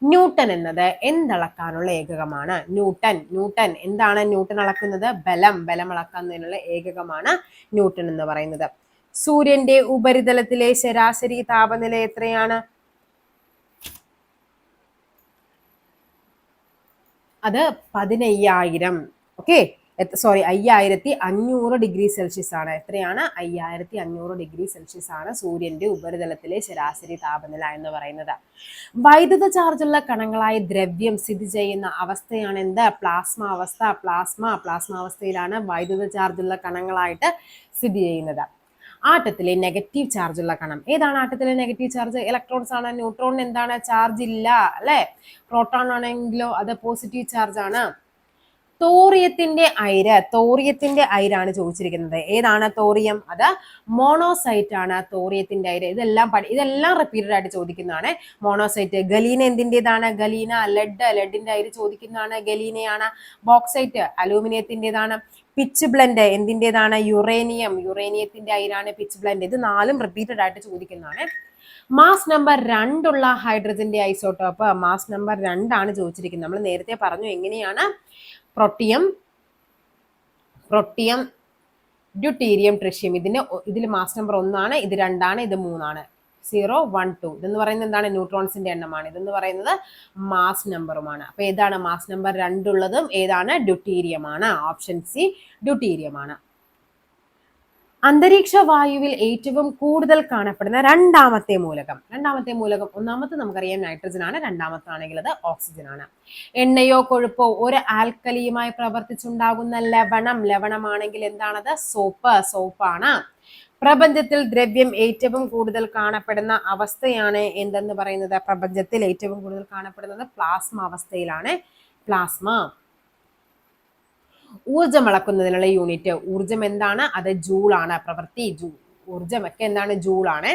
ന്യൂട്ടൺ എന്നത് എന്തളക്കാനുള്ള ഏകകമാണ്? ന്യൂട്ടൺ എന്താണ്? ന്യൂട്ടൺ അളക്കുന്നത് ബലം അളക്കുന്നതിനുള്ള ഏകകമാണ് ന്യൂട്ടൺ എന്ന് പറയുന്നത്. സൂര്യന്റെ ഉപരിതലത്തിലെ ശരാശരി താപനില എത്രയാണ്? അത് 15,000. ഓക്കെ, 5500 ഡിഗ്രി സെൽഷ്യസ് ആണ്. എത്രയാണ്? 5500 ഡിഗ്രി സെൽഷ്യസ് ആണ് സൂര്യന്റെ ഉപരിതലത്തിലെ ശരാശരി താപനില എന്ന് പറയുന്നത്. വൈദ്യുത ചാർജുള്ള കണങ്ങളായ ദ്രവ്യം സ്ഥിതി ചെയ്യുന്ന അവസ്ഥയാണ് എന്ത്? പ്ലാസ്മ അവസ്ഥ. പ്ലാസ്മ അവസ്ഥയിലാണ് വൈദ്യുത ചാർജുള്ള കണങ്ങളായിട്ട് സ്ഥിതി ചെയ്യുന്നത്. ആറ്റത്തിലെ നെഗറ്റീവ് ചാർജുള്ള കണം ഏതാണ്? ആറ്റത്തിലെ നെഗറ്റീവ് ചാർജ് ഇലക്ട്രോൺസ് ആണ്. ന്യൂട്രോണിന് എന്താണ്? ചാർജ് ഇല്ല അല്ലെ. പ്രോട്ടോൺ ആണെങ്കിലോ അത് പോസിറ്റീവ് ചാർജ് ആണ്. തോറിയത്തിന്റെ അയിരാണ് ചോദിച്ചിരിക്കുന്നത്. ഏതാണ് തോറിയം? അത് മോണോസൈറ്റ് ആണ് തോറിയത്തിന്റെ അയിര്. ഇതെല്ലാം റിപ്പീറ്റഡ് ആയിട്ട് ചോദിക്കുന്നതാണ്. മോണോസൈറ്റ്. ഗലീന എന്തിൻ്റെതാണ്? ഗലീന. ലെഡിന്റെ അയിര് ചോദിക്കുന്നതാണ്, ഗലീനയാണ്. ബോക്സൈറ്റ് അലൂമിനിയത്തിൻ്റെതാണ്. പിച്ച് ബ്ലെൻഡ് എന്തിൻ്റെതാണ്? യുറേനിയത്തിന്റെ അയിരാണ് പിച്ച് ബ്ലെൻഡ്. ഇത് 4ഉം റിപ്പീറ്റഡ് ആയിട്ട് ചോദിക്കുന്നതാണ്. മാസ് നമ്പർ 2 ഉള്ള ഹൈഡ്രജന്റെ ഐസോട്ടോപ്പ്. മാസ് നമ്പർ 2 ആണ് ചോദിച്ചിരിക്കുന്നത്. നമ്മൾ നേരത്തെ പറഞ്ഞു എങ്ങനെയാണ്? Protium, deuterium, tritium. ഇതിൽ മാസ് നമ്പർ 1 ആണ്, ഇത് 2 ആണ്, ഇത് 3 ആണ്. 0, 1, 2. ഇതെന്ന് പറയുന്നത് എന്താണ്? ന്യൂട്രോൺസിന്റെ എണ്ണമാണ്. ഇതെന്ന് പറയുന്നത് മാസ് നമ്പറുമാണ്. അപ്പൊ ഏതാണ് മാസ് നമ്പർ 2 ഉള്ളതും? ഏതാണ്? ഡ്യൂട്ടീരിയം ആണ്. ഓപ്ഷൻ സി ഡ്യൂട്ടീരിയം ആണ്. അന്തരീക്ഷ വായുവിൽ ഏറ്റവും കൂടുതൽ കാണപ്പെടുന്ന രണ്ടാമത്തെ മൂലകം ഒന്നാമത്തെ നമുക്കറിയാം നൈട്രജൻ ആണ്, രണ്ടാമത്തെ ആണെങ്കിൽ അത് ഓക്സിജൻ ആണ്. എണ്ണയോ കൊഴുപ്പോ ഒരു ആൽക്കലിയുമായി പ്രവർത്തിച്ചുണ്ടാകുന്ന ലവണമാണെങ്കിൽ എന്താണത്? സോപ്പാണ്. പ്രപഞ്ചത്തിൽ ദ്രവ്യം ഏറ്റവും കൂടുതൽ കാണപ്പെടുന്ന അവസ്ഥയാണ് എന്തെന്ന് പറയുന്നത്? പ്രപഞ്ചത്തിൽ ഏറ്റവും കൂടുതൽ കാണപ്പെടുന്നത് പ്ലാസ്മ അവസ്ഥയിലാണ്. പ്ലാസ്മ. ഊർജം അളക്കുന്നതിനുള്ള യൂണിറ്റ്, ഊർജം എന്താണ്? അത് ജൂൾ ആണ്. പ്രവൃത്തി ഊർജമൊക്കെ എന്താണ്? ജൂൾ ആണ്.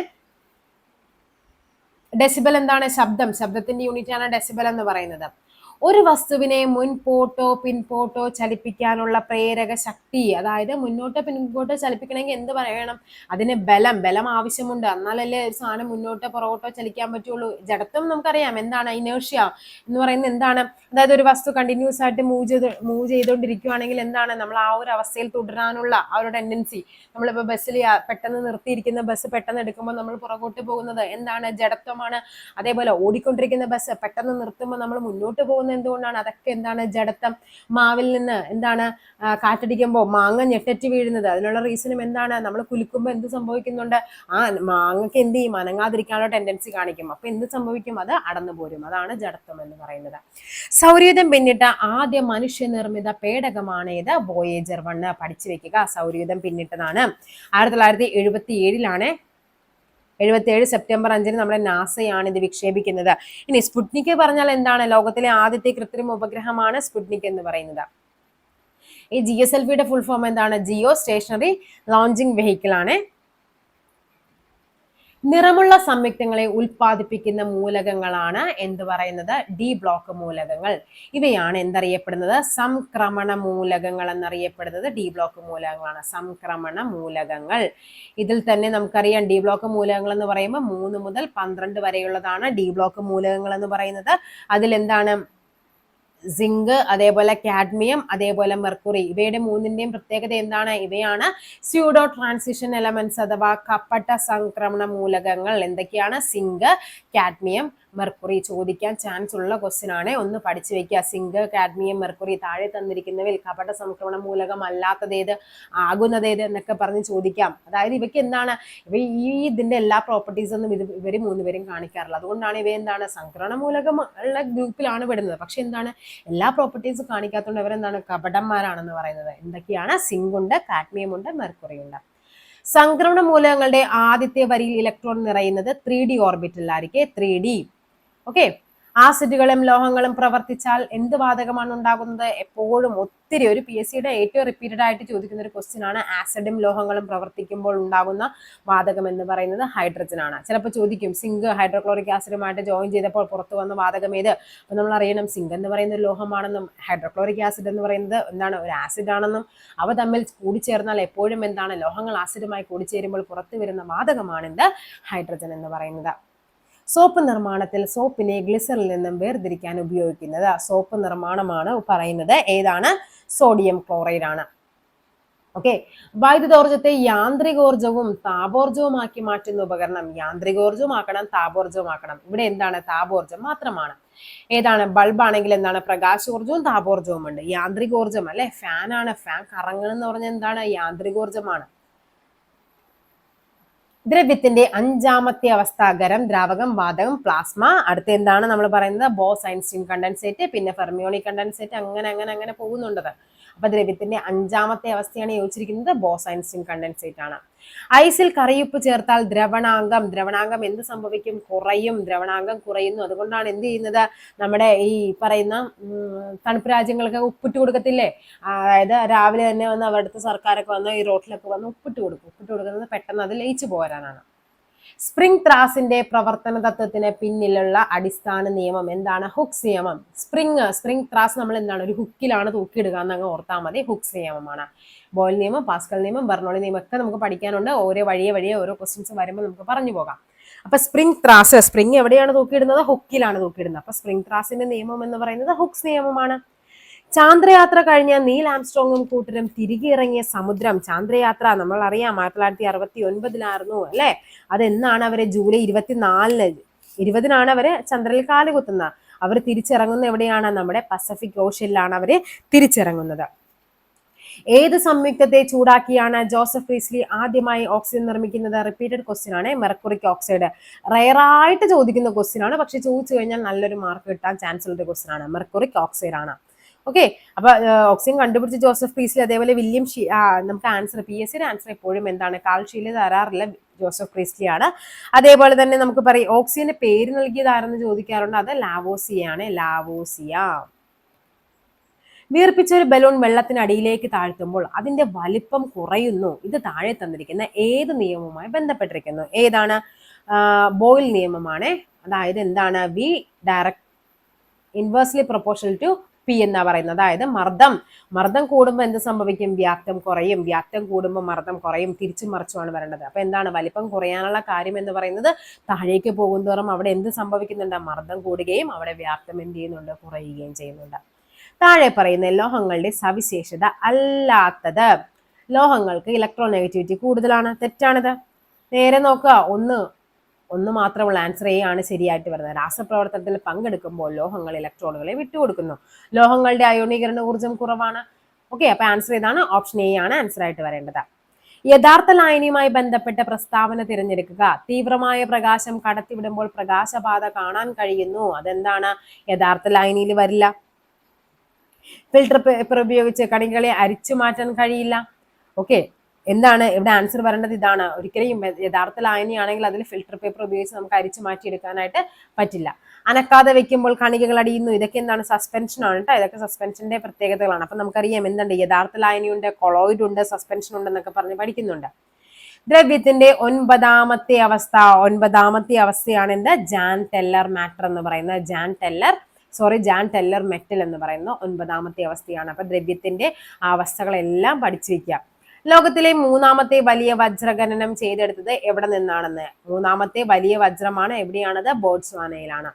ഡെസിബൽ എന്താണ്? ശബ്ദത്തിന്റെ യൂണിറ്റ് ആണ് ഡെസിബൽ എന്ന് പറയുന്നത്. ഒരു വസ്തുവിനെ മുൻപോട്ടോ പിൻപോട്ടോ ചലിപ്പിക്കാനുള്ള പ്രേരക ശക്തി, അതായത് മുന്നോട്ടോ പിൻപോട്ടോ ചലിപ്പിക്കണമെങ്കിൽ എന്ത് പറയണം? അതിന് ബലം ആവശ്യമുണ്ട്. എന്നാലല്ലേ ഒരു സാധനം മുന്നോട്ടോ പുറകോട്ടോ ചലിക്കാൻ പറ്റുള്ളൂ. ജഡത്വം നമുക്കറിയാം എന്താണ്? ഇനേർഷ്യ എന്ന് പറയുന്നത് എന്താണ്? അതായത് ഒരു വസ്തു കണ്ടിന്യൂസ് ആയിട്ട് മൂവ് ചെയ്തുകൊണ്ടിരിക്കുകയാണെങ്കിൽ എന്താണ്? നമ്മൾ ആ ഒരു അവസ്ഥയിൽ തുടരാനുള്ള ആ ഒരു ടെൻഡൻസി. നമ്മളിപ്പോൾ ബസ്സിൽ പെട്ടെന്ന് നിർത്തിയിരിക്കുന്ന ബസ് പെട്ടെന്ന് എടുക്കുമ്പോൾ നമ്മൾ പുറകോട്ട് പോകുന്നത് എന്താണ്? ജഡത്വമാണ്. അതേപോലെ ഓടിക്കൊണ്ടിരിക്കുന്ന ബസ് പെട്ടെന്ന് നിർത്തുമ്പോൾ നമ്മൾ മുന്നോട്ട് പോകുന്നത് എന്തുകൊണ്ടാണ്? അതൊക്കെ എന്താണ്? ജഡത്വം. മാവിൽ നിന്ന് എന്താണ് കാറ്റടിക്കുമ്പോൾ മാങ്ങ ഞെട്ടറ്റ് വീഴുന്നത്, അതിനുള്ള റീസണും എന്താണ്? നമ്മൾ കുലുക്കുമ്പോൾ എന്ത് സംഭവിക്കുന്നുണ്ട്? ആ മാങ്ങക്ക് എന്ത് ചെയ്യും? അനങ്ങാതിരിക്കാനുള്ള ടെൻഡൻസി കാണിക്കും. അപ്പൊ എന്ത് സംഭവിക്കും? അത് അടന്നു പോരും. അതാണ് ജഡത്വം എന്ന് പറയുന്നത്. സൗരയൂഥം പിന്നിട്ട ആദ്യ മനുഷ്യനിർമ്മിത പേടകമാണ് ഇത്? വോയേജർ 1. പഠിച്ചു വെക്കുക. സൗരയൂഥം പിന്നിട്ടതാണ് 1977 77 സെപ്റ്റംബർ 5 നമ്മുടെ നാസയാണ് ഇത് വിക്ഷേപിക്കുന്നത്. ഇനി സ്പുട്നിക് പറഞ്ഞാൽ എന്താണ്? ലോകത്തിലെ ആദ്യത്തെ കൃത്രിമ ഉപഗ്രഹമാണ് സ്പുട്നിക് എന്ന് പറയുന്നത്. ഈ GSLVയുടെ ഫുൾ ഫോം എന്താണ്? ജിയോ സ്റ്റേഷനറി ലോഞ്ചിങ് വെഹിക്കിൾ ആണ്. നിറമുള്ള സംയുക്തങ്ങളെ ഉൽപ്പാദിപ്പിക്കുന്ന മൂലകങ്ങളാണ് എന്ത് പറയുന്നത്? ഡി ബ്ലോക്ക് മൂലകങ്ങൾ. ഇവയാണ് എന്തറിയപ്പെടുന്നത്? സംക്രമണ മൂലകങ്ങൾ എന്നറിയപ്പെടുന്നത്. ഡി ബ്ലോക്ക് മൂലകങ്ങളാണ് സംക്രമണ മൂലകങ്ങൾ. ഇതിൽ തന്നെ നമുക്കറിയാം ഡി ബ്ലോക്ക് മൂലകങ്ങൾ എന്ന് പറയുമ്പോൾ 3 മുതൽ 12 വരെയുള്ളതാണ് ഡി ബ്ലോക്ക് മൂലകങ്ങൾ എന്ന് പറയുന്നത്. അതിലെന്താണ്? സിങ്ക്, അതേപോലെ കാഡ്മിയം, അതേപോലെ മെർക്കുറി. ഇവയുടെ മൂന്നിന്റെയും പ്രത്യേകത എന്താണ്? ഇവയാണ് സ്യൂഡോ ട്രാൻസിഷൻ എലമെന്റ്സ് അഥവാ കപട സംക്രമണ മൂലകങ്ങൾ. എന്തൊക്കെയാണ്? Zinc, cadmium, mercury. ചോദിക്കാൻ ചാൻസ് ഉള്ള ക്വസ്റ്റ്യൻ ആണ്. ഒന്ന് പഠിച്ചു വെക്കുക. Zinc, cadmium, mercury. താഴെ തന്നിരിക്കുന്നവയിൽ കപട സംക്രമണ മൂലകം അല്ലാത്തതേത്, ആകുന്നതേത് എന്നൊക്കെ പറഞ്ഞ് ചോദിക്കാം. അതായത് ഇവയ്ക്ക് എന്താണ്? ഇതിന്റെ എല്ലാ പ്രോപ്പർട്ടീസ് ഒന്നും ഇവർ 3 പേരും കാണിക്കാറില്ല. അതുകൊണ്ടാണ് ഇവ എന്താണ്? സംക്രമണ മൂലകം ഉള്ള ഗ്രൂപ്പിലാണ് വിടുന്നത്. പക്ഷെ എന്താണ്? എല്ലാ പ്രോപ്പർട്ടീസും കാണിക്കാത്തതുകൊണ്ട് ഇവരെന്താണ്? കപടന്മാരാണെന്ന് പറയുന്നത്. എന്തൊക്കെയാണ്? സിങ്ക് ഉണ്ട്, കാഡ്മിയം ഉണ്ട്, മെർക്കുറി ഉണ്ട്. സംക്രമണ മൂലകങ്ങളുടെ ആദ്യത്തെ വരിയിൽ ഇലക്ട്രോൺ നിറയുന്നത് 3D ഓർബിറ്റലിലായിരിക്കും. 3D. ഓക്കെ. ആസിഡുകളും ലോഹങ്ങളും പ്രവർത്തിച്ചാൽ എന്ത് വാതകമാണ് ഉണ്ടാകുന്നത്? എപ്പോഴും ഒത്തിരി ഒരു PSCയുടെ ഏറ്റവും റിപ്പീറ്റഡ് ആയിട്ട് ചോദിക്കുന്ന ഒരു ക്വസ്റ്റ്യൻ ആണ്. ആസിഡും ലോഹങ്ങളും പ്രവർത്തിക്കുമ്പോൾ ഉണ്ടാകുന്ന വാതകം എന്ന് പറയുന്നത് ഹൈഡ്രജൻ ആണ്. ചിലപ്പോൾ ചോദിക്കും സിങ്ക് ഹൈഡ്രോക്ലോറിക് ആസിഡുമായിട്ട് ജോയിൻ ചെയ്തപ്പോൾ പുറത്തു വന്ന വാതകം ഏത്? അപ്പൊ നമ്മൾ അറിയണം സിങ്ക് എന്ന് പറയുന്നത് ഒരു ലോഹമാണെന്നും ഹൈഡ്രോക്ലോറിക് ആസിഡ് എന്ന് പറയുന്നത് എന്താണ്? ഒരു ആസിഡ് ആണെന്നും. അവ തമ്മിൽ കൂടിച്ചേർന്നാൽ എപ്പോഴും എന്താണ്? ലോഹങ്ങൾ ആസിഡുമായി കൂടിച്ചേരുമ്പോൾ പുറത്തു വരുന്ന വാതകമാണ് എന്ത്? ഹൈഡ്രജൻ എന്ന് പറയുന്നത്. സോപ്പ് നിർമ്മാണത്തിൽ സോപ്പിനെ ഗ്ലിസറിൽ നിന്നും വേർതിരിക്കാൻ ഉപയോഗിക്കുന്നത് സോപ്പ് നിർമ്മാണമാണ് പറയുന്നത്. ഏതാണ്? സോഡിയം ക്ലോറൈഡ് ആണ്. ഓക്കെ. വൈദ്യുതോർജ്ജത്തെ യാന്ത്രികോർജ്ജവും താപോർജ്ജവുമാക്കി മാറ്റുന്ന ഉപകരണം. യാന്ത്രികോർജ്ജവുമാക്കണം, താപോർജ്ജവുമാക്കണം. ഇവിടെ എന്താണ്? താപോർജ്ജം മാത്രമാണ്. ഏതാണ്? ബൾബ് ആണെങ്കിൽ എന്താണ്? പ്രകാശോർജ്ജവും താപോർജ്ജവും ഉണ്ട്. യാന്ത്രികോർജ്ജം അല്ലെ? ഫാൻ ആണ്. ഫാൻ കറങ്ങണമെന്ന് പറഞ്ഞാൽ എന്താണ്? യാന്ത്രികോർജ്ജമാണ്. ദ്രവ്യത്തിന്റെ 5ാമത്തെ അവസ്ഥ ഖരം, ദ്രാവകം, വാതകം, പ്ലാസ്മ. അടുത്ത എന്താണ് നമ്മൾ പറയുന്നത്? ബോസ്-ഐൻസ്റ്റീൻ കണ്ടൻസേറ്റ്, പിന്നെ ഫെർമിയോണി കണ്ടൻസേറ്റ്, അങ്ങനെ പോകുന്നുണ്ടത്. അപ്പൊ ദ്രവ്യത്തിന്റെ 5ാമത്തെ അവസ്ഥയാണ് യോജിച്ചിരിക്കുന്നത് ബോസ്-ഐൻസ്റ്റീൻ കണ്ടൻസേറ്റ് ആണ്. ഐസിൽ കറിയുപ്പ് ചേർത്താൽ ദ്രവണാങ്കം എന്ത് സംഭവിക്കും? കുറയും. ദ്രവണാങ്കം കുറയുന്നു. അതുകൊണ്ടാണ് എന്ത് ചെയ്യുന്നത്? നമ്മുടെ ഈ പറയുന്ന തണുപ്പ് രാജ്യങ്ങൾക്ക് ഉപ്പിട്ട് കൊടുക്കത്തില്ലേ? അതായത് രാവിലെ തന്നെ വന്ന് അവരുടെ സർക്കാരൊക്കെ വന്ന് ഈ റോട്ടിലൊക്കെ വന്ന് ഉപ്പിട്ട് കൊടുക്കുന്നത് പെട്ടെന്ന് അത് ലയിച്ചു പോരാനാണ്. സ്പ്രിംഗ് ത്രാസിന്റെ പ്രവർത്തന തത്വത്തിന് പിന്നിലുള്ള അടിസ്ഥാന നിയമം എന്താണ്? ഹുക്സ് നിയമം. സ്പ്രിംഗ് ത്രാസ് നമ്മൾ എന്താണ്? ഒരു ഹുക്കിലാണ് തൂക്കിയിടുക എന്നങ്ങ് ഓർത്താൽ മതി. ഹുക്സ് നിയമമാണ്. ബോയിൽ നിയമം, പാസ്കൽ നിയമം, ബെർണോളി നിയമം ഒക്കെ നമുക്ക് പഠിക്കാനുണ്ട്. ഓരോ വഴിയെ ഓരോ ക്വസ്റ്റ്യൻസ് വരുമ്പോൾ നമുക്ക് പറഞ്ഞു പോകാം. അപ്പൊ സ്പ്രിംഗ് എവിടെയാണ് തൂക്കിയിടുന്നത്? ഹുക്കിലാണ് തൂക്കിയിടുന്നത്. അപ്പൊ സ്പ്രിംഗ് ത്രാസിന്റെ നിയമം എന്ന് പറയുന്നത് ഹുക്സ് നിയമമാണ്. ചാന്ദ്രയാത്ര കഴിഞ്ഞ നീൽ ആംസ്ട്രോങ്ങും കൂട്ടരും തിരികെ ഇറങ്ങിയ സമുദ്രം. ചാന്ദ്രയാത്ര നമ്മൾ അറിയാം 1969 അല്ലെ? അതെന്നാണ്? അവര് ജൂലൈ 20 അവര് ചന്ദ്രനിൽ കാലുകുത്തുന്നത്. അവർ തിരിച്ചിറങ്ങുന്ന എവിടെയാണ്? നമ്മുടെ പസഫിക് ഓഷ്യനിലാണ് അവര് തിരിച്ചിറങ്ങുന്നത്. ഏത് സംയുക്തത്തെ ചൂടാക്കിയാണ് ജോസഫ് പ്രീസ്ലി ആദ്യമായി ഓക്സിജൻ നിർമ്മിക്കുന്നത്? റിപ്പീറ്റഡ് ക്വസ്റ്റ്യൻ ആണ്. Mercuric oxide. റയറായിട്ട് ചോദിക്കുന്ന ക്വസ്റ്റ്യൻ ആണ്, പക്ഷെ ചോദിച്ചു കഴിഞ്ഞാൽ നല്ലൊരു മാർക്ക് കിട്ടാൻ ചാൻസ് ഉള്ള ഒരു ക്വസ്റ്റ്യൻ ആണ്. മെർക്കുറിക് ഓക്സൈഡ് ആണ്. ഓക്കെ, അപ്പൊ ഓക്സിജൻ കണ്ടുപിടിച്ച ജോസഫ് പ്രീസ്ലി, അതേപോലെ വില്യം നമുക്ക് ആൻസർ PSCയുടെ ആൻസർ എപ്പോഴും എന്താണ്? കാൾ ഷീല് തരാറില്ല, ജോസഫ് പ്രീസ്ലി ആണ്. അതേപോലെ തന്നെ നമുക്ക് പറയും ഓക്സിജന് പേര് നൽകിയത് ആരെന്ന് ചോദിക്കാറുണ്ട്. അത് ലാവോസിയ ആണ്. ലാവോസിയ. വീർപ്പിച്ച ഒരു ബലൂൺ വെള്ളത്തിനടിയിലേക്ക് താഴ്ത്തുമ്പോൾ അതിന്റെ വലിപ്പം കുറയുന്നു. ഇത് താഴെ തന്നിരിക്കുന്ന ഏത് നിയമവുമായി ബന്ധപ്പെട്ടിരിക്കുന്നു? ഏതാണ്? ബോയിൽ നിയമമാണ്. അതായത് എന്താണ്? V direct inversely proportional to P എന്നാ പറയുന്നത്. അതായത് മർദ്ദം കൂടുമ്പോൾ എന്ത് സംഭവിക്കും? വ്യാപ്തം കുറയും. വ്യാപ്തം കൂടുമ്പോൾ മർദ്ദം കുറയും. തിരിച്ചു മറിച്ചുമാണ് വരേണ്ടത്. അപ്പൊ എന്താണ്? വലിപ്പം കുറയാനുള്ള കാര്യം എന്ന് പറയുന്നത് താഴേക്ക് പോകുന്തോറും അവിടെ എന്ത് സംഭവിക്കുന്നുണ്ട്? മർദ്ദം കൂടുകയും അവിടെ വ്യാപ്തം എന്ത് ചെയ്യുന്നുണ്ട്? കുറയുകയും ചെയ്യുന്നുണ്ട്. താഴെ പറയുന്ന ലോഹങ്ങളുടെ സവിശേഷത അല്ലാത്തത്. ലോഹങ്ങൾക്ക് ഇലക്ട്രോനെഗറ്റിവിറ്റി കൂടുതലാണ്. തെറ്റാണിത്. നേരെ നോക്കുക. ഒന്ന് മാത്രമുള്ള ആൻസർ എ ആണ് ശരിയായിട്ട് വരുന്നത്. രാസപ്രവർത്തനത്തിൽ പങ്കെടുക്കുമ്പോൾ ലോഹങ്ങൾ ഇലക്ട്രോണുകളെ വിട്ടുകൊടുക്കുന്നു. ലോഹങ്ങളുടെ അയോണീകരണ ഊർജ്ജം കുറവാണ്. ഓക്കെ, അപ്പൊ ആൻസർ ഏതാണ്? ഓപ്ഷൻ എ ആണ് ആൻസർ ആയിട്ട് വരേണ്ടത്. യഥാർത്ഥ ലായനിയുമായി ബന്ധപ്പെട്ട പ്രസ്താവന തിരഞ്ഞെടുക്കുക. തീവ്രമായ പ്രകാശം കടത്തിവിടുമ്പോൾ പ്രകാശപാത കാണാൻ കഴിയുന്നു. അതെന്താണ്? യഥാർത്ഥ ലായനിയിൽ വരില്ല. ഫിൽട്ടർ പേപ്പർ ഉപയോഗിച്ച് കണികളെ അരിച്ചു മാറ്റാൻ കഴിയില്ല. ഓക്കെ, എന്താണ് ഇവിടെ ആൻസർ വരേണ്ടത്? ഇതാണ്. ഒരിക്കലും യഥാർത്ഥ ലായനിയാണെങ്കിൽ അതിൽ ഫിൽട്ടർ പേപ്പർ ഉപയോഗിച്ച് നമുക്ക് അരിച്ചു മാറ്റിയെടുക്കാനായിട്ട് പറ്റില്ല. അനക്കാതെ വെക്കുമ്പോൾ കണികകൾ അടിയുന്നു. ഇതൊക്കെ എന്താണ്? സസ്പെൻഷൻ ആണ് കേട്ടോ. ഇതൊക്കെ സസ്പെൻഷന്റെ പ്രത്യേകതകളാണ്. അപ്പൊ നമുക്കറിയാം എന്തുണ്ട്? യഥാർത്ഥ ലായനിയുണ്ട്, കൊളോയിഡ് ഉണ്ട്, സസ്പെൻഷൻ ഉണ്ട് എന്നൊക്കെ പറഞ്ഞ് പഠിക്കുന്നുണ്ട്. ദ്രവ്യത്തിന്റെ ഒൻപതാമത്തെ അവസ്ഥയാണ് എന്ത്? ജാൻ ടെല്ലർ മാറ്റർ എന്ന് പറയുന്നത്. ജാൻ ടെല്ലർ മെറ്റൽ എന്ന് പറയുന്ന 9ാമത്തെ അവസ്ഥയാണ്. അപ്പൊ ദ്രവ്യത്തിന്റെ അവസ്ഥകളെല്ലാം പഠിച്ചു വെക്കുക. ലോകത്തിലെ 3ാമത്തെ വലിയ വജ്രഖനനം ചെയ്തെടുത്തത് എവിടെ നിന്നാണെന്ന്? 3ാമത്തെ വലിയ വജ്രമാണ്. എവിടെയാണത്? ബോട്സ്വാനയിലാണ്.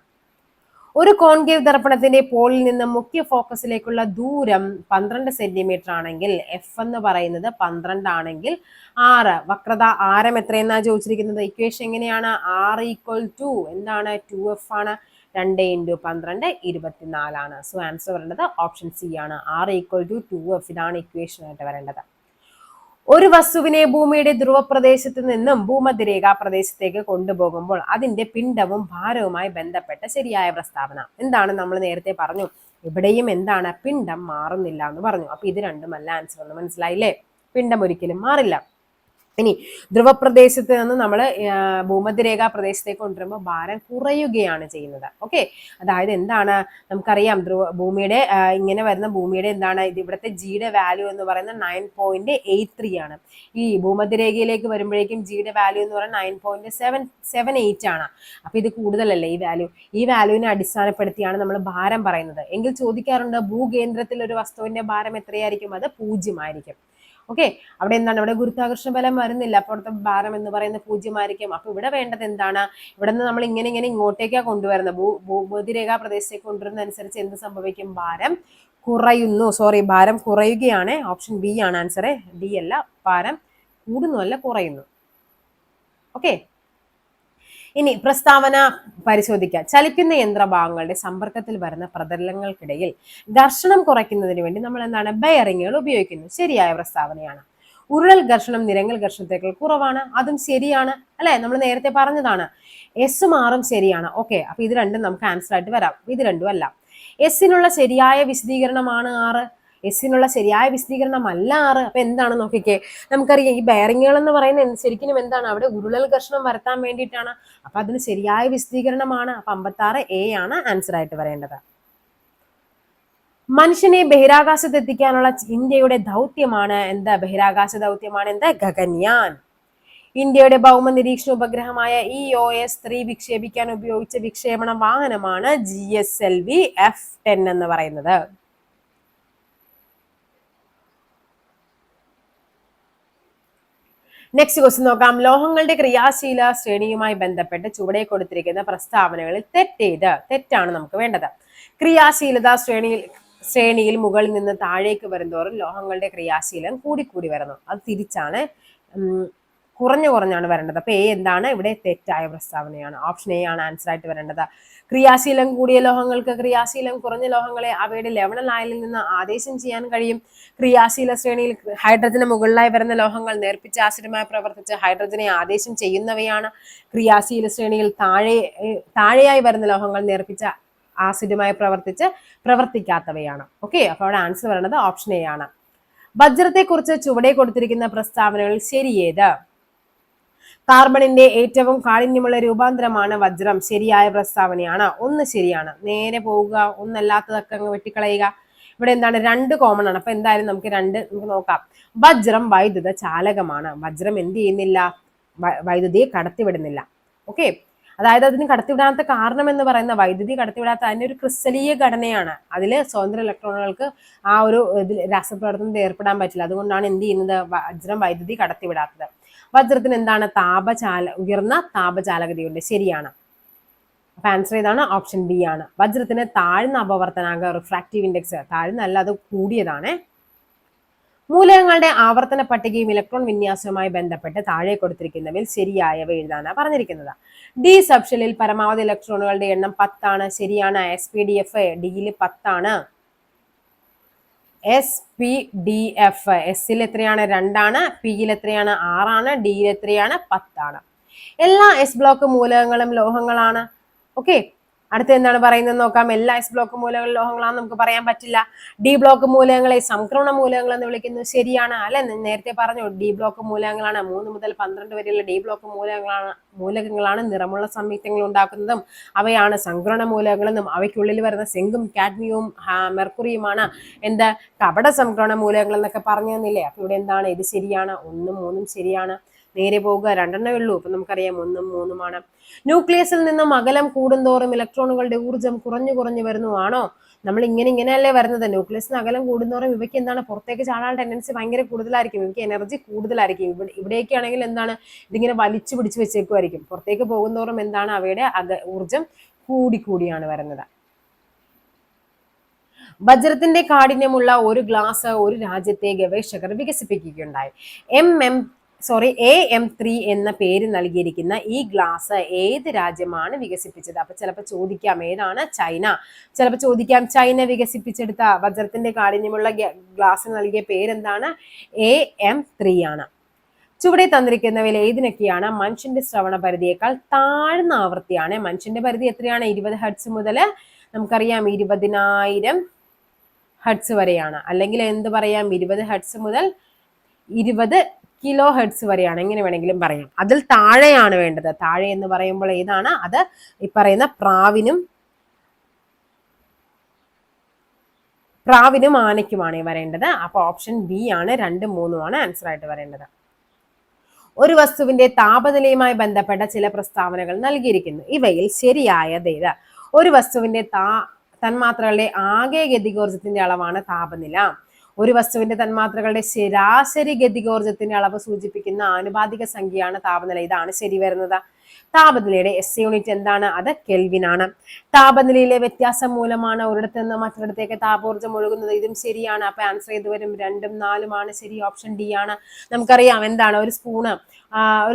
ഒരു കോൺകേവ് ദർപ്പണത്തിന്റെ പോളിൽ നിന്ന് മുഖ്യ ഫോക്കസിലേക്കുള്ള ദൂരം 12 സെന്റിമീറ്റർ ആണെങ്കിൽ എഫ് എന്ന് പറയുന്നത് 12 ആണെങ്കിൽ 6 വക്രത ആരം എത്രയെന്നാ ചോദിച്ചിരിക്കുന്നത്? ഇക്വേഷൻ എങ്ങനെയാണ്? R = എന്താണ്? 2F ആണ്. 2 × 12 24 ആണ്. സോ ആൻസർ വരേണ്ടത് ഓപ്ഷൻ സി ആണ്. R = 2F. ഇതാണ് ഇക്വേഷൻ ആയിട്ട് വരേണ്ടത്. ഒരു വസ്തുവിനെ ഭൂമിയുടെ ധ്രുവപ്രദേശത്ത് നിന്നും ഭൂമധ്യരേഖാ പ്രദേശത്തേക്ക് കൊണ്ടുപോകുമ്പോൾ അതിന്റെ പിണ്ഡവും ഭാരവുമായി ബന്ധപ്പെട്ട ശരിയായ പ്രസ്താവന എന്താണ്? നമ്മൾ നേരത്തെ പറഞ്ഞു, ഇവിടെയും എന്താണ്? പിണ്ഡം മാറുന്നില്ല എന്ന് പറഞ്ഞു. അപ്പൊ ഇത് രണ്ടുമല്ല ആൻസർ എന്ന് മനസ്സിലായില്ലേ? പിണ്ഡം ഒരിക്കലും മാറില്ല. ഇനി ധ്രുവപ്രദേശത്ത് നിന്ന് നമ്മൾ ഭൂമധ്യരേഖാ പ്രദേശത്തേക്ക് കൊണ്ടുവരുമ്പോൾ ഭാരം കുറയുകയാണ് ചെയ്യുന്നത്. ഓക്കെ, അതായത് എന്താണ്? നമുക്കറിയാം ഭൂമിയുടെ ഇങ്ങനെ വരുന്ന ഭൂമിയുടെ എന്താണ് ഇത്? ഇവിടുത്തെ ജിയുടെ വാല്യൂ എന്ന് പറയുന്നത് 9.83 ആണ്. ഈ ഭൂമധ്യരേഖയിലേക്ക് വരുമ്പോഴേക്കും ജിയുടെ വാല്യൂ എന്ന് പറയുന്നത് 9.78 ആണ്. അപ്പൊ ഇത് കൂടുതലല്ലേ ഈ വാല്യൂ? ഈ വാല്യൂവിനെ അടിസ്ഥാനപ്പെടുത്തിയാണ് നമ്മൾ ഭാരം പറയുന്നത്. എങ്കിൽ ചോദിക്കാറുണ്ട് ഭൂകേന്ദ്രത്തിൽ ഒരു വസ്തുവിന്റെ ഭാരം എത്രയായിരിക്കും? അത് 0 ആയിരിക്കും. ഓക്കെ, അവിടെ എന്താണ്? ഇവിടെ ഗുരുത്വാകർഷണ ബലം വരുന്നില്ല. അപ്പോൾ അവിടുത്തെ ഭാരം എന്ന് പറയുന്നത് 0 ആയിരിക്കും. അപ്പൊ ഇവിടെ വേണ്ടത് എന്താണ്? ഇവിടെ നിന്ന് നമ്മൾ ഇങ്ങനെ ഇങ്ങോട്ടേക്കാണ് കൊണ്ടുവരുന്നത്. ഭൂമധ്യരേഖാ പ്രദേശത്തേക്ക് കൊണ്ടുവരുന്ന അനുസരിച്ച് എന്ത് സംഭവിക്കും? ഭാരം കുറയുകയാണ്. ഓപ്ഷൻ ബി ആണ് ആൻസർ. ഡി അല്ല. ഭാരം കൂടുന്നു അല്ല, കുറയുന്നു. ഓക്കെ, ഇനി പ്രസ്താവന പരിശോധിക്കാം. ചലിക്കുന്ന യന്ത്രഭാഗങ്ങളുടെ സമ്പർക്കത്തിൽ വരുന്ന പ്രതലങ്ങൾക്കിടയിൽ ഘർഷണം കുറയ്ക്കുന്നതിന് വേണ്ടി നമ്മൾ എന്താണ്? ബെയറിങ്ങുകൾ ഉപയോഗിക്കുന്നു. ശരിയായ പ്രസ്താവനയാണ്. ഉരുളൽ ഘർഷണം നിരങ്ങൽ ഘർഷണത്തേക്കാൾ കുറവാണ്. അതും ശരിയാണ് അല്ലെ? നമ്മൾ നേരത്തെ പറഞ്ഞതാണ്. എസും ആറും ശരിയാണ്. ഓക്കെ, അപ്പൊ ഇത് രണ്ടും നമുക്ക് ആൻസർ ആയിട്ട് വരാം. ഇത് രണ്ടും അല്ല. എസിനുള്ള ശരിയായ വിശദീകരണമാണ് 6. എസിനുള്ള ശരിയായ വിശദീകരണമല്ല 6. അപ്പൊ എന്താണ്? നോക്കിക്കേ, നമുക്കറിയാം ഈ ബെയറിങ്ങുകൾ എന്ന് പറയുന്നത് ശരിക്കും എന്താണ്? അവിടെ ഉരുളൽ ഘർഷണം വരുത്താൻ വേണ്ടിയിട്ടാണ്. അപ്പൊ അതിന് ശരിയായ വിശദീകരണമാണ്. അപ്പൊ 56A ആണ് ആൻസർ ആയിട്ട് വരേണ്ടത്. മനുഷ്യനെ ബഹിരാകാശത്ത് എത്തിക്കാനുള്ള ഇന്ത്യയുടെ ദൗത്യമാണ് എന്ത്? ബഹിരാകാശ ദൗത്യമാണ് എന്ത്? ഗഗൻയാൻ. ഇന്ത്യയുടെ ഭൗമ നിരീക്ഷണ ഉപഗ്രഹമായ EOS-3 വിക്ഷേപിക്കാൻ ഉപയോഗിച്ച വിക്ഷേപണ വാഹനമാണ് GSLV F10 എന്ന് പറയുന്നത്. നെക്സ്റ്റ് ക്വസ്റ്റ്യൻ നോക്കാം. ലോഹങ്ങളുടെ ക്രിയാശീല ശ്രേണിയുമായി ബന്ധപ്പെട്ട് ചുവടെ കൊടുത്തിരിക്കുന്ന പ്രസ്താവനകളിൽ തെറ്റാണ് നമുക്ക് വേണ്ടത്. ക്രിയാശീലത ശ്രേണിയിൽ മുകളിൽ നിന്ന് താഴേക്ക് വരുന്തോറും ലോഹങ്ങളുടെ ക്രിയാശീലം കൂടിക്കൂടി വരുന്നു. അത് തിരിച്ചാണ്. കുറഞ്ഞു കുറഞ്ഞാണ് വരേണ്ടത്. അപ്പൊ എ എന്താണ് ഇവിടെ തെറ്റായ പ്രസ്താവനയാണ്. ഓപ്ഷൻ എ ആണ് ആൻസർ ആയിട്ട് വരേണ്ടത്. ക്രിയാശീലം കൂടിയ ലോഹങ്ങൾക്ക് ക്രിയാശീലം കുറഞ്ഞ ലോഹങ്ങളെ അവയുടെ ലവണ ലായനിൽ നിന്ന് ആദേശം ചെയ്യാൻ കഴിയും. ക്രിയാശീല ശ്രേണിയിൽ ഹൈഡ്രജന് മുകളിലായി വരുന്ന ലോഹങ്ങൾ നേർപ്പിച്ച ആസിഡുമായി പ്രവർത്തിച്ച് ഹൈഡ്രജനെ ആദേശം ചെയ്യുന്നവയാണ്. ക്രിയാശീല ശ്രേണിയിൽ താഴെയായി വരുന്ന ലോഹങ്ങൾ നേർപ്പിച്ച ആസിഡുമായി പ്രവർത്തിക്കാത്തവയാണ്. ഓക്കെ, അപ്പൊ അവിടെ ആൻസർ വരുന്നത് ഓപ്ഷൻ എ ആണ്. വജ്രത്തെ കുറിച്ച് ചുവടെ കൊടുത്തിരിക്കുന്ന പ്രസ്താവനകളിൽ ശരിയേത്? കാർബണിന്റെ ഏറ്റവും കാഠിന്യമുള്ള രൂപാന്തരമാണ് വജ്രം. ശരിയായ പ്രസ്താവനയാണ്. ഒന്ന് ശരിയാണ്. നേരെ പോവുക, ഒന്നല്ലാത്തതൊക്കെ അങ്ങ് വെട്ടിക്കളയുക. ഇവിടെ എന്താണ്? രണ്ട് കോമൺ ആണ്. അപ്പൊ എന്തായാലും നമുക്ക് നോക്കാം. വജ്രം വൈദ്യുത ചാലകമാണ്. വജ്രം എന്ത് ചെയ്യുന്നില്ല? വൈദ്യുതിയെ കടത്തിവിടുന്നില്ല. ഓക്കെ, അതായത് അതിന് കടത്തിവിടാത്ത കാരണം എന്ന് പറയുന്ന വൈദ്യുതി കടത്തിവിടാത്ത അതിന്റെ ഒരു ക്രിസ്റ്റലീയ ഘടനയാണ്. അതില് സ്വതന്ത്ര ഇലക്ട്രോണുകൾക്ക് ആ ഒരു രാസപ്രവർത്തനത്തിൽ ഏർപ്പെടാൻ പറ്റില്ല. അതുകൊണ്ടാണ് എന്ത് ചെയ്യുന്നത്? വജ്രം വൈദ്യുതി കടത്തിവിടാത്തത്. വജ്രത്തിന് എന്താണ്? ഉയർന്ന താപചാലകതയുണ്ട്. ശരിയാണ്. അപ്പൊ ആൻസർ ഏതാണ്? ഓപ്ഷൻ ബി ആണ്. വജ്രത്തിന് താഴ്ന്ന അപവർത്തനാങ്ക റിഫ്രാക്റ്റീവ് ഇൻഡെക്സ് താഴ്ന്നല്ല, അത് കൂടിയതാണ്. മൂലകങ്ങളുടെ ആവർത്തന പട്ടികയും ഇലക്ട്രോൺ വിന്യാസവുമായി ബന്ധപ്പെട്ട് താഴെ കൊടുത്തിരിക്കുന്നവയിൽ ശരിയായവ എഴുതാനാണ് പറഞ്ഞിരിക്കുന്നത്. ഡി സബ്ഷെല്ലിൽ പരമാവധി ഇലക്ട്രോണുകളുടെ എണ്ണം 10 ആണ്. ശരിയാണ്. SPDF ഡിയിൽ 10 ആണ്. SPDF എസിൽ എത്രയാണ്? 2 ആണ്. പിയിൽ എത്രയാണ്? 6 ആണ്. ഡിയിൽ എത്രയാണ്? 10 ആണ്. എല്ലാ എസ് ബ്ലോക്ക് മൂലകങ്ങളും ലോഹങ്ങളാണ്. ഓക്കെ, അടുത്ത എന്താണ് പറയുന്നത് നോക്കാം. എല്ലാ എസ് ബ്ലോക്ക് മൂലകങ്ങൾ ലോഹങ്ങളാണെന്ന് നമുക്ക് പറയാൻ പറ്റില്ല. ഡി ബ്ലോക്ക് മൂലകങ്ങളെ സംക്രമണ മൂലകങ്ങൾ എന്ന് വിളിക്കുന്നു. ശരിയാണ് അല്ലെ? നേരത്തെ പറഞ്ഞു ഡി ബ്ലോക്ക് മൂലകങ്ങളാണ്. 3 മുതൽ 12 വരെയുള്ള ഡി ബ്ലോക്ക് മൂലകങ്ങളാണ് നിറമുള്ള സംയുക്തങ്ങൾ ഉണ്ടാക്കുന്നതും അവയാണ് സംക്രമണ മൂലകങ്ങളെന്നും അവയ്ക്കുള്ളിൽ വരുന്ന സെങ്കും കാഡ്മിയവും മെർക്കുറിയുമാണ് എന്ത് കപട സംക്രമണ മൂലകങ്ങൾ എന്നൊക്കെ പറഞ്ഞു തന്നില്ലേ? അപ്പൊ ഇവിടെ എന്താണ്? ഇത് ശരിയാണ്. 1ഉം 3ഉം ശരിയാണ്. നേരെ പോവുക, 2 ഉള്ളൂ. അപ്പൊ നമുക്കറിയാം 1ഉം 3ഉമാണ്. ന്യൂക്ലിയസിൽ നിന്നും അകലം കൂടുന്തോറും ഇലക്ട്രോണുകളുടെ ഊർജ്ജം കുറഞ്ഞു വരുന്നു ആണോ? നമ്മൾ ഇങ്ങനെയല്ലേ വരുന്നത്. ന്യൂക്ലിയസിന് അകലം കൂടുന്തോറും ഇവയ്ക്ക് എന്താണ്? പുറത്തേക്ക് ചാടാൻ ടെൻഡൻസി ഭയങ്കര കൂടുതലായിരിക്കും. ഇവയ്ക്ക് എനർജി കൂടുതലായിരിക്കും. ഇവിടേക്ക് ആണെങ്കിൽ എന്താണ്? ഇതിങ്ങനെ വലിച്ചു പിടിച്ചു വെച്ചേക്കുമായിരിക്കും. പുറത്തേക്ക് പോകുന്തോറും എന്താണ്? അവയുടെ ഊർജ്ജം കൂടിയാണ് വരുന്നത്. വജ്രത്തിന്റെ കാഠിന്യമുള്ള ഒരു ഗ്ലാസ് ഒരു രാജ്യത്തെ ഗവേഷകർ വികസിപ്പിക്കുകയുണ്ടായി. AM3 എന്ന പേര് നൽകിയിരിക്കുന്ന ഈ ഗ്ലാസ് ഏത് രാജ്യമാണ് വികസിപ്പിച്ചത്? അപ്പൊ ചിലപ്പോൾ ചോദിക്കാം ഏതാണ്? ചൈന. ചിലപ്പോൾ ചോദിക്കാം ചൈന വികസിപ്പിച്ചെടുത്ത വജ്രത്തിന്റെ കാഠിന്യമുള്ള ഗ്ലാസ് നൽകിയ പേരെന്താണ്? AM3 ആണ്. ചുവടെ തന്നിരിക്കുന്നവയിൽ ഏതിനൊക്കെയാണ് മനുഷ്യന്റെ ശ്രവണ പരിധിയേക്കാൾ താഴ്ന്ന ആവൃത്തിയാണ്? മനുഷ്യന്റെ പരിധി എത്രയാണ്? 20 ഹെർട്സ് മുതൽ നമുക്കറിയാം 20,000 ഹെർട്സ് വരെയാണ്. അല്ലെങ്കിൽ എന്ത് പറയാം? 20 ഹെർട്സ് മുതൽ 20 കിലോ ഹെർട്സ് വരെയാണ്. എങ്ങനെ വേണമെങ്കിലും പറയാം. അതിൽ താഴെയാണ് വേണ്ടത്. താഴെ എന്ന് പറയുമ്പോൾ ഏതാണ്? അത് ഈ പറയുന്ന പ്രാവിനും ആനയ്ക്കുമാണ് വരേണ്ടത്. അപ്പൊ ഓപ്ഷൻ ബി ആണ്. 2, 3 ആണ് ആൻസർ ആയിട്ട് വരേണ്ടത്. ഒരു വസ്തുവിന്റെ താപനിലയുമായി ബന്ധപ്പെട്ട ചില പ്രസ്താവനകൾ നൽകിയിരിക്കുന്നു. ഇവയിൽ ശരിയായതേത്? ഒരു വസ്തുവിന്റെ തന്മാത്രകളുടെ ആകെ ഗതികോർജത്തിന്റെ അളവാണ് താപനില. ഒരു വസ്തുവിന്റെ തന്മാത്രകളുടെ ശരാശരി ഗതികോർജത്തിന്റെ അളവ് സൂചിപ്പിക്കുന്ന ആനുപാതിക സംഖ്യയാണ് താപനില. ഇതാണ് ശരി വരുന്നത്. താപനിലയുടെ SI യൂണിറ്റ് എന്താണ്? അത് കെൽവിൻ ആണ്. താപനിലയിലെ വ്യത്യാസം മൂലമാണ് ഒരിടത്ത് നിന്ന് മറ്റൊരിടത്തേക്ക് താപോർജ്ജം ഒഴുകുന്നത്. ഇതും ശരിയാണ്. അപ്പൊ ആൻസർ ചെയ്ത് വരും 2ഉം 4ഉം ആണ് ശരി. ഓപ്ഷൻ ഡി ആണ്. നമുക്കറിയാം എന്താണ്? ഒരു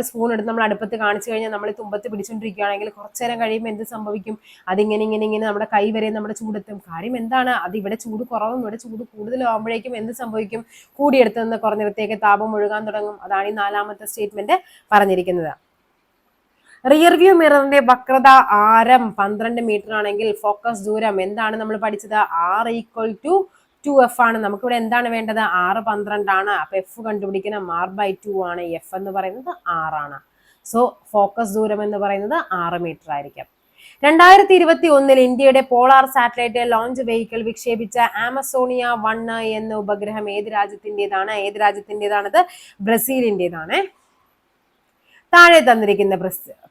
സ്പൂൺ എടുത്ത് നമ്മൾ അടുപ്പത്ത് കാണിച്ചു കഴിഞ്ഞാൽ നമ്മൾ തുമ്പത്ത് പിടിച്ചോണ്ടിരിക്കുകയാണെങ്കിൽ കുറച്ചു നേരം കഴിയുമ്പോൾ എന്ത് സംഭവിക്കും? അതിങ്ങനെ നമ്മുടെ കൈ വരെ നമ്മുടെ ചൂടെത്തും. കാര്യം എന്താണ്? അത് ഇവിടെ ചൂട് കുറവും ഇവിടെ ചൂട് കൂടുതലാകുമ്പോഴേക്കും എന്ത് സംഭവിക്കും? കൂടിയെടുത്ത് നിന്ന് കുറഞ്ഞിടത്തേക്ക് താപം ഒഴുകാൻ തുടങ്ങും. അതാണ് ഈ 4ാമത്തെ സ്റ്റേറ്റ്മെന്റ് പറഞ്ഞിരിക്കുന്നത്. റിയർ വ്യൂ മിററിന്റെ വക്രത ആരം 12 മീറ്റർ ആണെങ്കിൽ ഫോക്കസ് ദൂരം എന്താണ് നമ്മൾ പഠിച്ചത്? R = 2F ആണ്. നമുക്കിവിടെ എന്താണ് വേണ്ടത്? R 12 ആണ്. അപ്പൊ F കണ്ടുപിടിക്കണം. R/2 ആണ്. F എന്ന് പറയുന്നത് 6 ആണ്. സോ ഫോക്കസ് ദൂരം എന്ന് പറയുന്നത് 6 മീറ്റർ ആയിരിക്കും. 2021 ഇന്ത്യയുടെ പോളാർ സാറ്റലൈറ്റ് ലോഞ്ച് വെഹിക്കിൾ വിക്ഷേപിച്ച ആമസോണിയ 1 എന്ന ഉപഗ്രഹം ഏത് രാജ്യത്തിൻ്റെതാണത്? ബ്രസീലിൻ്റെതാണ്. താഴെ തന്നിരിക്കുന്ന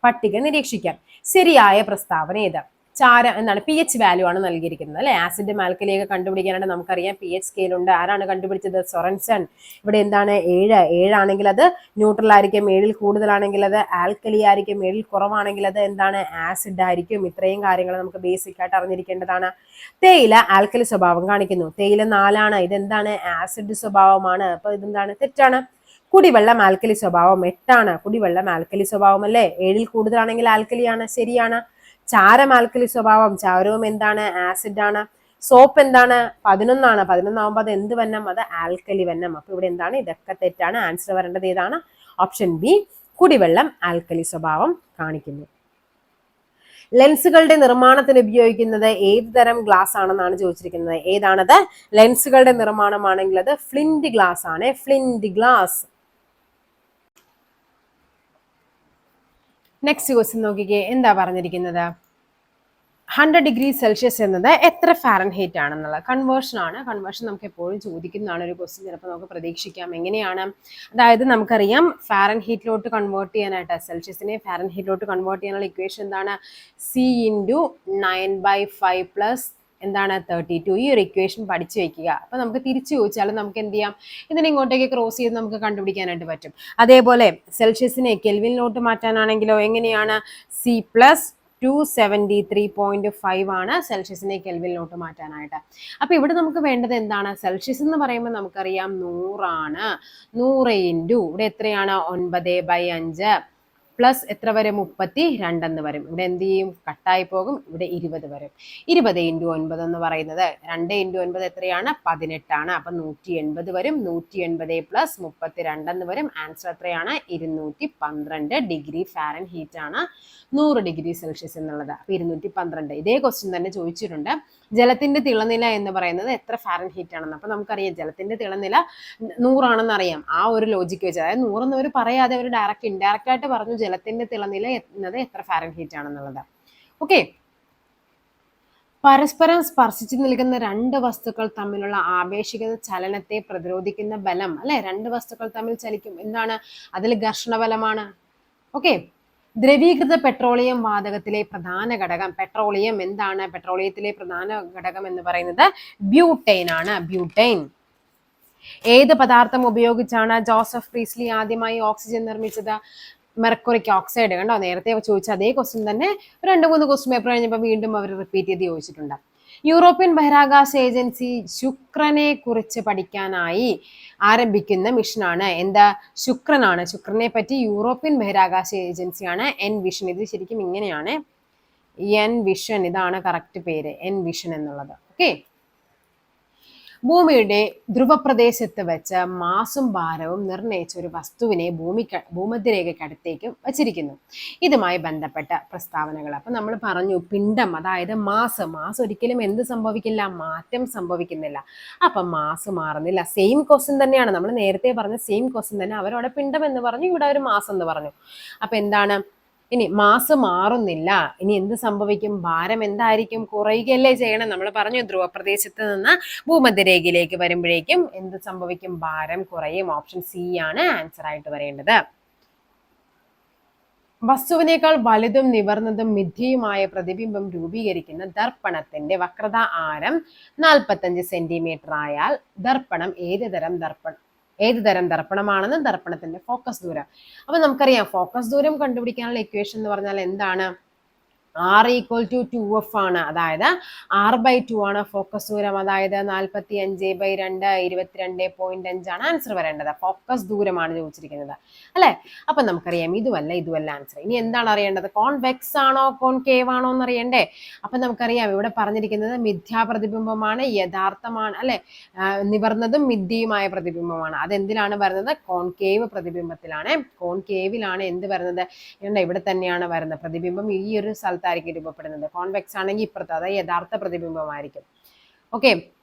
പട്ടിക നിരീക്ഷിക്കാം. ശരിയായ പ്രസ്താവന ഏത്? എന്താണ്? pH വാല്യൂ ആണ് നൽകിയിരിക്കുന്നത് അല്ലെ? ആസിഡ് ആൽക്കലിയൊക്കെ കണ്ടുപിടിക്കാനായിട്ട് നമുക്കറിയാം pH സ്കെയിൽ ഉണ്ട്. ആരാണ് കണ്ടുപിടിച്ചത്? സൊറൻസൺ. ഇവിടെ എന്താണ്? 7 ആണെങ്കിൽ അത് ന്യൂട്രൽ ആയിരിക്കും. 7ൽ കൂടുതലാണെങ്കിൽ അത് ആൽക്കലി ആയിരിക്കും. 7ൽ കുറവാണെങ്കിൽ അത് എന്താണ്? ആസിഡ് ആയിരിക്കും. ഇത്രയും കാര്യങ്ങൾ നമുക്ക് ബേസിക് ആയിട്ട് അറിഞ്ഞിരിക്കേണ്ടതാണ്. തേയില ആൽക്കലി സ്വഭാവം കാണിക്കുന്നു. തേയില 4 ആണ്. ഇതെന്താണ്? ആസിഡ് സ്വഭാവമാണ്. അപ്പൊ ഇതെന്താണ്? തെറ്റാണ്. കുടിവെള്ളം ആൽക്കലി സ്വഭാവം 8ആണ്. കുടിവെള്ളം ആൽക്കലി സ്വഭാവം അല്ലേ? 7ൽ കൂടുതലാണെങ്കിൽ ആൽക്കലിയാണ്, ശരിയാണ്. ചാരം ആൽക്കലി സ്വഭാവം, ചാരവും എന്താണ്? ആസിഡ് ആണ്. സോപ്പ് എന്താണ്? 11ആണ്. 11 അത് എന്ത് വന്നം? അത് ആൽക്കലി വന്നം. അപ്പൊ ഇവിടെ എന്താണ്? ഇതൊക്കെ തെറ്റാണ്. ആൻസർ വരേണ്ടത് ഏതാണ്? ഓപ്ഷൻ ബി, കുടിവെള്ളം ആൽക്കലി സ്വഭാവം കാണിക്കുന്നു. ലെൻസുകളുടെ നിർമ്മാണത്തിന് ഉപയോഗിക്കുന്നത് ഏത് തരം ഗ്ലാസ് ആണെന്നാണ് ചോദിച്ചിരിക്കുന്നത്. ഏതാണത്? ലെൻസുകളുടെ നിർമ്മാണമാണെങ്കിൽ അത് ഫ്ലിന്റ് ഗ്ലാസ് ആണ്. Flint glass. നെക്സ്റ്റ് ക്വസ്റ്റ്യൻ നോക്കിക്കേ, എന്താ പറഞ്ഞിരിക്കുന്നത്? 100°C എന്നത് എത്ര ഫാരൻഹീറ്റ് ആണെന്നുള്ളത് കൺവേർഷൻ ആണ്. കൺവേർഷൻ നമുക്ക് എപ്പോഴും ചോദിക്കുന്നതാണ് ഒരു ക്വസ്റ്റ്യൻ. ചിലപ്പോൾ നമുക്ക് പ്രതീക്ഷിക്കാം. എങ്ങനെയാണ്? അതായത് നമുക്കറിയാം ഫാരൻഹീറ്റിലോട്ട് കൺവേർട്ട് ചെയ്യാനായിട്ട്, സെൽഷ്യസിനെ ഫാരൻഹീറ്റിലോട്ട് കൺവേർട്ട് ചെയ്യാനുള്ള ഇക്വേഷൻ എന്താണ്? C × 9/5 പ്ലസ് എന്താണ്? 32. ഈ ഒരു ഇക്വേഷൻ പഠിച്ചു വെക്കുക. അപ്പൊ നമുക്ക് തിരിച്ചു ചോദിച്ചാലും നമുക്ക് എന്ത് ചെയ്യാം? ഇതിനെ ഇങ്ങോട്ടേക്ക് ക്രോസ് ചെയ്ത് നമുക്ക് കണ്ടുപിടിക്കാനായിട്ട് പറ്റും. അതേപോലെ സെൽഷ്യസിനെ കെൽവിനിലോട്ട് മാറ്റാനാണെങ്കിലോ എങ്ങനെയാണ്? C + 273.5 ആണ് സെൽഷ്യസിനെ കെൽവിനിലോട്ട് മാറ്റാനായിട്ട്. അപ്പൊ ഇവിടെ നമുക്ക് വേണ്ടത് എന്താണ്? സെൽഷ്യസ് എന്ന് പറയുമ്പോൾ നമുക്കറിയാം 100 ആണ്. 100 × ഇവിടെ എത്രയാണ്? 9/5 പ്ലസ് എത്ര വരും? 32 എന്ന് വരും. ഇവിടെ എന്ത് ചെയ്യും? കട്ടായി പോകും. ഇവിടെ 20 വരും. 20 × 9 എന്ന് പറയുന്നത് 2 × 9 എത്രയാണ്? 18 ആണ്. അപ്പൊ 180 വരും. 180 പ്ലസ് 32 എന്ന് വരും. ആൻസർ എത്രയാണ്? 212 ഫാരൻഹീറ്റ് ആണ് 100°C എന്നുള്ളത്. അപ്പൊ 212. ഇതേ ക്വസ്റ്റ്യൻ തന്നെ ചോദിച്ചിട്ടുണ്ട്. ജലത്തിന്റെ തിളനില എന്ന് പറയുന്നത് എത്ര ഫാരൻഹീറ്റ് ആണെന്ന്. അപ്പൊ നമുക്കറിയാം ജലത്തിന്റെ തിളനില 100 ആണെന്ന് അറിയാം. ആ ഒരു ലോജിക്ക് വെച്ച്, അതായത് 100 എന്ന് അവർ പറയാതെ അവർ ഇൻഡയറക്റ്റ് ആയിട്ട് പറഞ്ഞു ജലത്തിന്റെ തിളനില എന്നത് എത്ര ഫാരൻഹീറ്റ് ആണെന്നുള്ളത്. ഓക്കെ. പരസ്പരം സ്പർശിച്ചു നിൽക്കുന്ന രണ്ട് വസ്തുക്കൾ തമ്മിലുള്ള ആപേക്ഷിക ചലനത്തെ പ്രതിരോധിക്കുന്ന ബലം അല്ലെ? രണ്ട് വസ്തുക്കൾ തമ്മിൽ ചലിക്കും. എന്താണ്? അതിൽ ഘർഷണ ബലമാണ്. ഓക്കെ. ദ്രവീകൃത പെട്രോളിയം വാതകത്തിലെ പ്രധാന ഘടകം, പെട്രോളിയം എന്താണ്? പെട്രോളിയത്തിലെ പ്രധാന ഘടകം എന്ന് പറയുന്നത് ബ്യൂട്ടൈൻ ആണ്. ബ്യൂട്ടൈൻ. ഏത് പദാർത്ഥം ഉപയോഗിച്ചാണ് ജോസഫ് പ്രീസ്ലി ആദ്യമായി ഓക്സിജൻ നിർമ്മിച്ചത്? Mercuric oxide. കണ്ടോ? നേരത്തെ ചോദിച്ച അതേ ക്വസ്റ്റ്യൻ തന്നെ 2-3 ക്വസ്റ്റ്യൻ പേപ്പർ കഴിഞ്ഞപ്പോൾ വീണ്ടും അവർ റിപ്പീറ്റ് ചെയ്ത് ചോദിച്ചിട്ടുണ്ട്. യൂറോപ്യൻ ബഹിരാകാശ ഏജൻസി ശുക്രനെ കുറിച്ച് പഠിക്കാനായി ആരംഭിക്കുന്ന മിഷനാണ് എന്താ? ശുക്രനാണ്. ശുക്രനെ പറ്റി യൂറോപ്യൻ ബഹിരാകാശ ഏജൻസിയാണ് എൻ വിഷൻ. ഇത് ശരിക്കും ഇങ്ങനെയാണ്, എൻ വിഷൻ. ഇതാണ് കറക്റ്റ് പേര്, എൻ വിഷൻ എന്നുള്ളത്. ഓക്കെ. ഭൂമിയുടെ ധ്രുവപ്രദേശത്ത് വെച്ച് മാസും ഭാരവും നിർണയിച്ച ഒരു വസ്തുവിനെ ഭൂമധ്യരേഖയ്ക്കടുത്തേക്ക് വച്ചിരിക്കുന്നു. ഇതുമായി ബന്ധപ്പെട്ട പ്രസ്താവനകൾ. അപ്പൊ നമ്മൾ പറഞ്ഞു പിണ്ഡം, അതായത് മാസ് ഒരിക്കലും എന്ത് സംഭവിക്കില്ല? മാറ്റം സംഭവിക്കുന്നില്ല. അപ്പൊ മാസ് മാറുന്നില്ല. സെയിം ക്വസ്റ്റ്യൻ തന്നെയാണ്, നമ്മൾ നേരത്തെ പറഞ്ഞ സെയിം ക്വസ്റ്റ്യൻ തന്നെ. അവരവിടെ പിണ്ഡം എന്ന് പറഞ്ഞു, ഇവിടെ ഒരു മാസ് എന്ന് പറഞ്ഞു. അപ്പൊ എന്താണ്? ഇനി മാസ് മാറുന്നില്ല. ഇനി എന്ത് സംഭവിക്കും? ഭാരം എന്തായിരിക്കും? കുറയുകയല്ലേ ചെയ്യണം. നമ്മൾ പറഞ്ഞു ധ്രുവപ്രദേശത്ത് നിന്ന് ഭൂമധ്യരേഖയിലേക്ക് വരുമ്പോഴേക്കും എന്ത് സംഭവിക്കും? ഭാരം കുറയും. ഓപ്ഷൻ സി ആണ് ആൻസർ ആയിട്ട് വരേണ്ടത്. വസ്തുവിനേക്കാൾ വലുതും നിവർന്നതും മിഥ്യയുമായ പ്രതിബിംബം രൂപീകരിക്കുന്ന ദർപ്പണത്തിന്റെ വക്രത ആരം 45 സെന്റിമീറ്റർ ആയാൽ ദർപ്പണം ഏത് തരം ദർപ്പണമാണെന്ന് ദർപ്പണത്തിന്റെ ഫോക്കസ് ദൂരം. അപ്പൊ നമുക്കറിയാം ഫോക്കസ് ദൂരം കണ്ടുപിടിക്കാനുള്ള ഇക്വേഷൻ എന്ന് പറഞ്ഞാൽ എന്താണ്? R = 2f ആണ്. അതായത് R/2 ആണ് ഫോക്കസ് ദൂരം. അതായത് 45/2 22.5 ആണ് ആൻസർ വരേണ്ടത്. ഫോക്കസ് ദൂരമാണ് ചോദിച്ചിരിക്കുന്നത് അല്ലെ? അപ്പൊ നമുക്കറിയാം ഇതുമല്ല ആൻസർ. ഇനി എന്താണ് അറിയേണ്ടത്? കോൺവെക്സ് ആണോ കോൺകേവ് ആണോ എന്ന് അറിയണ്ടേ? അപ്പൊ നമുക്കറിയാം ഇവിടെ പറഞ്ഞിരിക്കുന്നത് മിഥ്യാപ്രതിബിംബമാണ്, യഥാർത്ഥമാണ് അല്ലെ? നിവർന്നതും മിഥ്യയുമായ പ്രതിബിംബമാണ്. അതെന്തിലാണ് വരുന്നത്? കോൺകേവ് പ്രതിബിംബത്തിലാണ്. കോൺകേവിലാണ് എന്ത് വരുന്നത്? ഇവിടെ തന്നെയാണ് വരുന്നത്. പ്രതിബിംബം ഈ ഒരു സ്ഥലത്തായിരിക്കും രൂപപ്പെടുന്നത്. കോൺവെക്സ് ആണെങ്കിൽ ഇപ്പുറത്ത്, അതായത് യഥാർത്ഥ പ്രതിബിംബമായിരിക്കും. ഓക്കെ.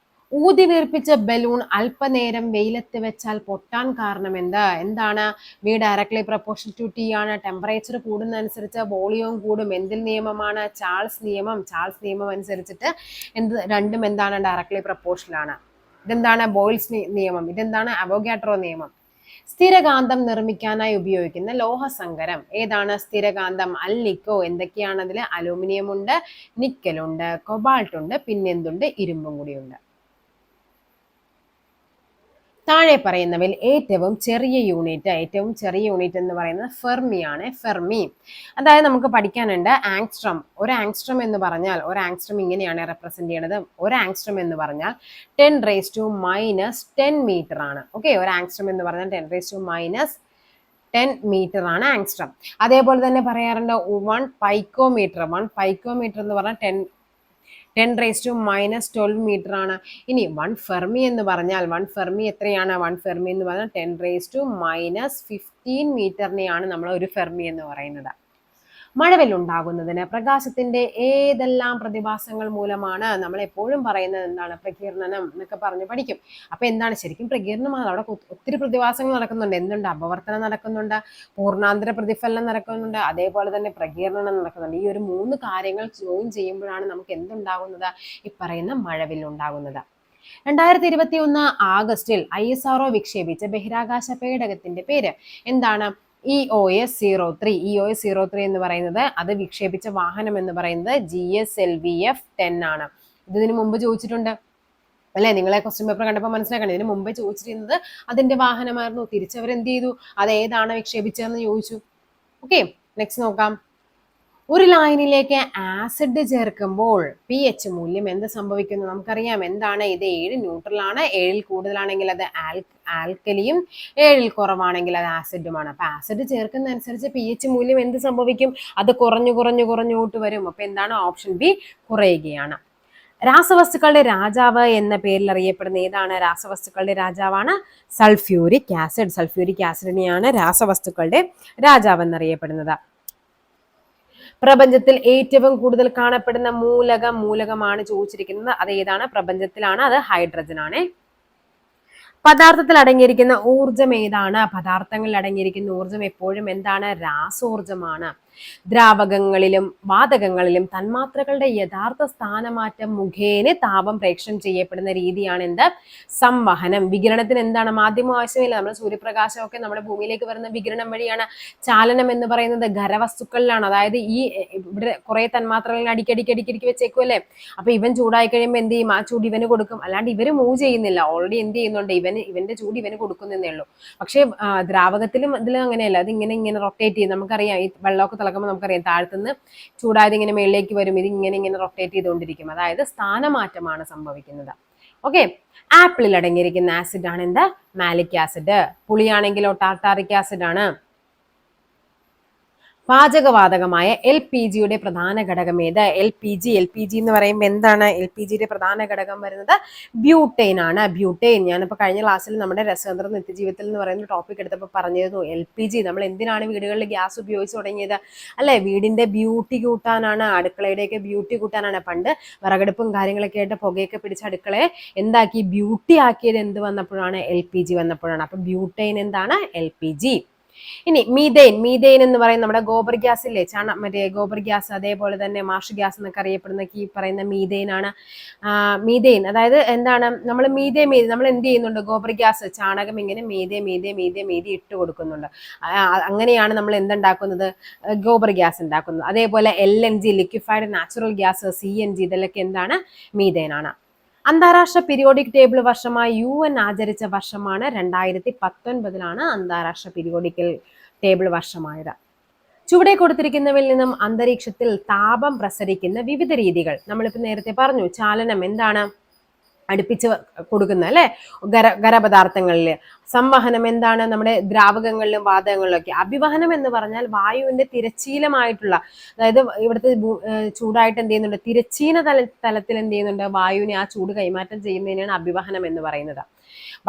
ഊതി വീർപ്പിച്ച ബലൂൺ അല്പനേരം വെയിലത്ത് വെച്ചാൽ പൊട്ടാൻ കാരണം എന്താണ്? V directly proportional to T ആണ്. ടെമ്പറേച്ചർ കൂടുന്നതനുസരിച്ച് വോളിയം കൂടും. എന്തിൽ നിയമമാണ്? ചാൾസ് നിയമം. ചാൾസ് നിയമം അനുസരിച്ചിട്ട് രണ്ടും എന്താണ്? ഡയറക്ട്ലി പ്രൊപ്പോർഷണൽ ആണ്. ഇതെന്താണ്? ബോയിൽസ് നിയമം. ഇതെന്താണ്? അവോഗാഡ്രോ നിയമം. സ്ഥിരകാന്തം നിർമ്മിക്കാനായി ഉപയോഗിക്കുന്ന ലോഹസങ്കരം ഏതാണ്? സ്ഥിരകാന്തം അൽനിക്കോ. എന്തൊക്കെയാണ് അതിൽ? അലൂമിനിയം ഉണ്ട്, നിക്കലുണ്ട്, കൊബാൾട്ട് ഉണ്ട്, പിന്നെന്തുണ്ട്? ഇരുമ്പും കൂടി ഉണ്ട്. താഴെ പറയുന്നവയിൽ ഏറ്റവും ചെറിയ യൂണിറ്റ് എന്ന് പറയുന്നത് ഫെർമിയാണ്. ഫെർമി അതായത് നമുക്ക് പഠിക്കാനുണ്ട് ആങ്സ്ട്രം. ഒരു ആങ്സ്ട്രം എന്ന് പറഞ്ഞാൽ ഒരു ആങ്സ്ട്രം ഇങ്ങനെയാണ് റെപ്രസെന്റ് ചെയ്യുന്നത്. ഒരു ആങ്സ്ട്രം എന്ന് പറഞ്ഞാൽ 10⁻⁻10 മീറ്റർ ആണ്. ഓക്കെ, ഒരു ആങ്സ്ട്രം എന്ന് പറഞ്ഞാൽ 10⁻10 മീറ്റർ ആണ് ആങ്സ്ട്രം. അതേപോലെ തന്നെ പറയാറുണ്ട് 1 പൈക്കോമീറ്റർ. 1 പൈക്കോമീറ്റർ എന്ന് പറഞ്ഞാൽ 10⁻12 മീറ്റർ ആണ്. ഇനി 1 ഫെർമി എന്ന് പറഞ്ഞാൽ 1 ഫെർമി എത്രയാണ്? 1 ഫെർമി എന്ന് പറഞ്ഞാൽ 10⁻15 മീറ്ററിനെയാണ് നമ്മൾ ഒരു ഫെർമി എന്ന് പറയുന്നത്. മഴവില്ലുണ്ടാകുന്നതിന് പ്രകാശത്തിന്റെ ഏതെല്ലാം പ്രതിഭാസങ്ങൾ മൂലമാണ്? നമ്മൾ എപ്പോഴും പറയുന്നത് എന്താണ്? പ്രകീർണനം എന്നൊക്കെ പറഞ്ഞ് പഠിക്കും. അപ്പൊ എന്താണ് ശരിക്കും പ്രകീർണമാണ്? അവിടെ ഒത്തിരി പ്രതിഭാസങ്ങൾ നടക്കുന്നുണ്ട്. എന്തുണ്ട്? അപവർത്തനം നടക്കുന്നുണ്ട്, പൂർണ്ണാന്തര പ്രതിഫലനം നടക്കുന്നുണ്ട്, അതേപോലെ തന്നെ പ്രകീർണനം നടക്കുന്നുണ്ട്. ഈ ഒരു 3 കാര്യങ്ങൾ ജോയിൻ ചെയ്യുമ്പോഴാണ് നമുക്ക് എന്തുണ്ടാകുന്നത്? ഈ പറയുന്ന മഴവില്ലുണ്ടാകുന്നത്. 2021 ആഗസ്റ്റിൽ ISRO വിക്ഷേപിച്ച ബഹിരാകാശ പേടകത്തിന്റെ പേര് എന്താണ്? EOS-03. EOS-03 എന്ന് പറയുന്നത് അത് വിക്ഷേപിച്ച വാഹനം എന്ന് പറയുന്നത് GSLV-10 ആണ്. ഇതിനു മുമ്പ് ചോദിച്ചിട്ടുണ്ട് അല്ലെ? നിങ്ങളെ ക്വസ്റ്റ്യൻ പേപ്പർ കണ്ടപ്പോൾ മനസ്സിലാക്കണം. ഇതിന് മുമ്പേ ചോദിച്ചിരുന്നത് അതിന്റെ വാഹനമായിരുന്നു. തിരിച്ചവർ എന്ത് ചെയ്തു? അത് ഏതാണ് വിക്ഷേപിച്ചതെന്ന് ചോദിച്ചു. ഓക്കെ, നെക്സ്റ്റ് നോക്കാം. ഒരു ലായനിലേക്ക് ആസിഡ് ചേർക്കുമ്പോൾ pH മൂല്യം എന്ത് സംഭവിക്കുന്നു? നമുക്കറിയാം എന്താണ് ഇത്? 7 ന്യൂട്രൽ ആണ്. 7ൽ കൂടുതലാണെങ്കിൽ അത് ആൽക്കലിയും 7ൽ കുറവാണെങ്കിൽ അത് ആസിഡുമാണ്. അപ്പൊ ആസിഡ് ചേർക്കുന്ന അനുസരിച്ച് pH മൂല്യം എന്ത് സംഭവിക്കും? അത് കുറഞ്ഞോട്ട് വരും. അപ്പൊ എന്താണ്? ഓപ്ഷൻ ബി കുറയുകയാണ്. രാസവസ്തുക്കളുടെ രാജാവ് എന്ന പേരിൽ അറിയപ്പെടുന്ന ഏതാണ്? രാസവസ്തുക്കളുടെ രാജാവാണ് സൾഫ്യൂരിക് ആസിഡ്. സൾഫ്യൂരിക് ആസിഡിനെയാണ് രാസവസ്തുക്കളുടെ രാജാവ് എന്നറിയപ്പെടുന്നത്. പ്രപഞ്ചത്തിൽ ഏറ്റവും കൂടുതൽ കാണപ്പെടുന്ന മൂലകമാണ് ചോദിച്ചിരിക്കുന്നത്. അത് ഏതാണ്? പ്രപഞ്ചത്തിലാണ്. അത് ഹൈഡ്രജൻ ആണ്. പദാർത്ഥത്തിൽ അടങ്ങിയിരിക്കുന്ന ഊർജം ഏതാണ്? പദാർത്ഥങ്ങളിൽ അടങ്ങിയിരിക്കുന്ന ഊർജം എപ്പോഴും എന്താണ്? രാസോർജമാണ്. ദ്രാവകങ്ങളിലും വാതകങ്ങളിലും തന്മാത്രകളുടെ യഥാർത്ഥ സ്ഥാനമാറ്റം മുഖേന താപം പ്രേക്ഷണം ചെയ്യപ്പെടുന്ന രീതിയാണ് എന്ത്? സംവഹനം. വികിരണത്തിന് എന്താണ്? മാധ്യമം ആവശ്യമില്ല. നമ്മൾ സൂര്യപ്രകാശമൊക്കെ നമ്മുടെ ഭൂമിയിലേക്ക് വരുന്ന വികിരണം വഴിയാണ്. ചാലനം എന്ന് പറയുന്നത് ഖരവസ്തുക്കളിലാണ്. അതായത് ഈ ഇവിടെ കുറെ തന്മാത്രകൾ അടിക്കടിക്ക് വെച്ചേക്കുമല്ലേ? അപ്പൊ ഇവൻ ചൂടായി കഴിയുമ്പോൾ എന്ത് ചെയ്യും? ആ ചൂട് ഇവന് കൊടുക്കും. അല്ലാണ്ട് ഇവര് മൂവ് ചെയ്യുന്നില്ല. ഓൾറെഡി എന്ത് ചെയ്യുന്നുണ്ട്? ഇവന്റെ ചൂട് ഇവന് കൊടുക്കുന്നേ ഉള്ളൂ. പക്ഷെ ദ്രാവകത്തിലും ഇതിലും അങ്ങനെയല്ല. അത് ഇങ്ങനെ റൊട്ടേറ്റ് ചെയ്യും. നമുക്കറിയാം ഈ വെള്ളമൊക്കെ തിളക്കുമ്പോൾ നമുക്കറിയാം താഴത്തുനിന്ന് ചൂടായത് ഇങ്ങനെ മേളിലേക്ക് വരും. ഇത് ഇങ്ങനെ റൊട്ടേറ്റ് ചെയ്തുകൊണ്ടിരിക്കും. അതായത് സ്ഥാനമാറ്റമാണ് സംഭവിക്കുന്നത്. ഓക്കെ, ആപ്പിളിൽ അടങ്ങിയിരിക്കുന്ന ആസിഡ് ആണ് എന്ത്? Malic acid. പുളിയാണെങ്കിലോ ടാർട്ടാറിക് ആസിഡ് ആണ്. പാചകവാതകമായ LPGയുടെ പ്രധാന ഘടകം ഏത്? LPG എന്ന് പറയുമ്പോൾ എന്താണ്? LPGയുടെ പ്രധാന ഘടകം വരുന്നത് ബ്യൂട്ടൈൻ ആണ്. ബ്യൂട്ടൈൻ ഞാനിപ്പോൾ കഴിഞ്ഞ ക്ലാസ്സിൽ നമ്മുടെ രസതന്ത്ര നിത്യജീവിതത്തിൽ എന്ന് പറയുന്ന ടോപ്പിക് എടുത്തപ്പോൾ പറഞ്ഞിരുന്നു. LPG നമ്മൾ എന്തിനാണ് വീടുകളിൽ ഗ്യാസ് ഉപയോഗിച്ച് തുടങ്ങിയത്? അല്ലെ, വീടിന്റെ ബ്യൂട്ടി കൂട്ടാനാണ്, അടുക്കളയുടെയൊക്കെ ബ്യൂട്ടി കൂട്ടാനാണ്. പണ്ട് വിറകടുപ്പും കാര്യങ്ങളൊക്കെ ആയിട്ട് പുകയൊക്കെ പിടിച്ച അടുക്കളയെ എന്താക്കി? ബ്യൂട്ടി ആക്കിയത് എന്ത് വന്നപ്പോഴാണ്? LPG വന്നപ്പോഴാണ്. അപ്പൊ ബ്യൂട്ടൈൻ എന്താണ്? LPG. ഇനി മീതെയിൻ എന്ന് പറയുന്ന നമ്മുടെ ഗോബർ ഗ്യാസ് ഇല്ലേ? മറ്റേ ഗോബർ ഗ്യാസ്, അതേപോലെ തന്നെ മാർഷ് ഗ്യാസ് എന്നൊക്കെ അറിയപ്പെടുന്ന ഈ പറയുന്ന മീതെയിൻ ആണ്. മീതെയിൻ അതായത് എന്താണ്? നമ്മൾ നമ്മൾ എന്ത് ചെയ്യുന്നുണ്ട്? ഗോബർ ഗ്യാസ്, ചാണകം ഇങ്ങനെ മീതെ ഇട്ട് കൊടുക്കുന്നുണ്ട്. അങ്ങനെയാണ് നമ്മൾ എന്തുണ്ടാക്കുന്നത്? ഗോബർ ഗ്യാസ് ഉണ്ടാക്കുന്നത്. അതേപോലെ LNG liquefied natural gas, CNG ഇതിലൊക്കെ എന്താണ്? മീതെയിൻ ആണ്. അന്താരാഷ്ട്ര പീരിയോഡിക് ടേബിൾ വർഷമായി UN ആചരിച്ച വർഷമാണ് 2019 അന്താരാഷ്ട്ര പീരിയോഡിക്കൽ ടേബിൾ വർഷമായത്. ചുവടെ കൊടുത്തിരിക്കുന്നവയിൽ നിന്നും അന്തരീക്ഷത്തിൽ താപം പ്രസരിക്കുന്ന വിവിധ രീതികൾ. നമ്മളിപ്പോൾ നേരത്തെ പറഞ്ഞു ചാലനം എന്താണ്? അടുപ്പിച്ച് കൊടുക്കുന്ന അല്ലെ ഖരപദാർത്ഥങ്ങളിൽ. സംവഹനം എന്താണ്? നമ്മുടെ ദ്രാവകങ്ങളിലും വാതകങ്ങളിലും ഒക്കെ. അഭിവഹനം എന്ന് പറഞ്ഞാൽ വായുവിന്റെ തിരശ്ചീനമായിട്ടുള്ള, അതായത് ഇവിടുത്തെ ചൂടായിട്ട് എന്ത് ചെയ്യുന്നുണ്ട്? തിരശ്ചീന തലത്തിൽ എന്ത് ചെയ്യുന്നുണ്ട്? വായുവിനെ ആ ചൂട് കൈമാറ്റം ചെയ്യുന്നതിനാണ് അഭിവഹനം എന്ന് പറയുന്നത്.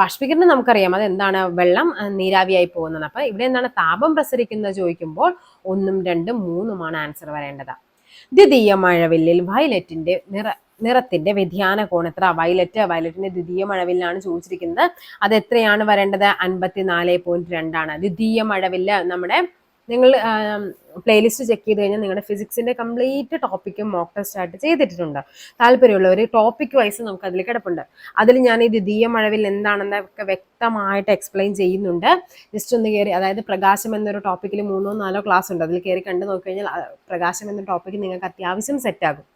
ബാഷ്പീകരണം നമുക്കറിയാം, അത് എന്താണ്? വെള്ളം നീരാവിയായി പോകുന്നത്. അപ്പൊ ഇവിടെ എന്താണ്? താപം പ്രസരിക്കുന്നത് ചോദിക്കുമ്പോൾ 1, 2, 3 ആൻസർ വരേണ്ടത്. ദ്വിതീയ മഴവില്ലിൽ വയലറ്റിന്റെ നിറത്തിന്റെ വ്യതിയാന കോൺ എത്ര? വയലറ്റിന്റെ ദ്വിതീയ മഴവില്ലാണ് ചോദിച്ചിരിക്കുന്നത്. അത് എത്രയാണ് വരേണ്ടത്? 54.2 ദ്വിതീയ മഴവില്ല്. നമ്മുടെ നിങ്ങൾ പ്ലേലിസ്റ്റ് ചെക്ക് ചെയ്ത് കഴിഞ്ഞാൽ നിങ്ങളുടെ ഫിസിക്സിന്റെ കംപ്ലീറ്റ് ടോപ്പിക്കും മോക്ക് ടെസ്റ്റ് ആയിട്ട് ചെയ്തിട്ടുണ്ട്. താല്പര്യമുള്ളവർ ടോപ്പിക് വൈസ് നമുക്ക് അതിൽ കിടപ്പുണ്ട്. അതിൽ ഞാൻ ഈ ദ്വിതീയ മഴവിൽ എന്താണെന്നൊക്കെ വ്യക്തമായിട്ട് എക്സ്പ്ലെയിൻ ചെയ്യുന്നുണ്ട്. ജസ്റ്റ് ഒന്ന് കയറി, അതായത് പ്രകാശം എന്നൊരു ടോപ്പിക്കിൽ 3 or 4 ക്ലാസ് ഉണ്ട്. അതിൽ കയറി കണ്ടു നോക്കി കഴിഞ്ഞാൽ പ്രകാശം എന്ന ടോപ്പിക്ക് നിങ്ങൾക്ക് അത്യാവശ്യം സെറ്റാകും.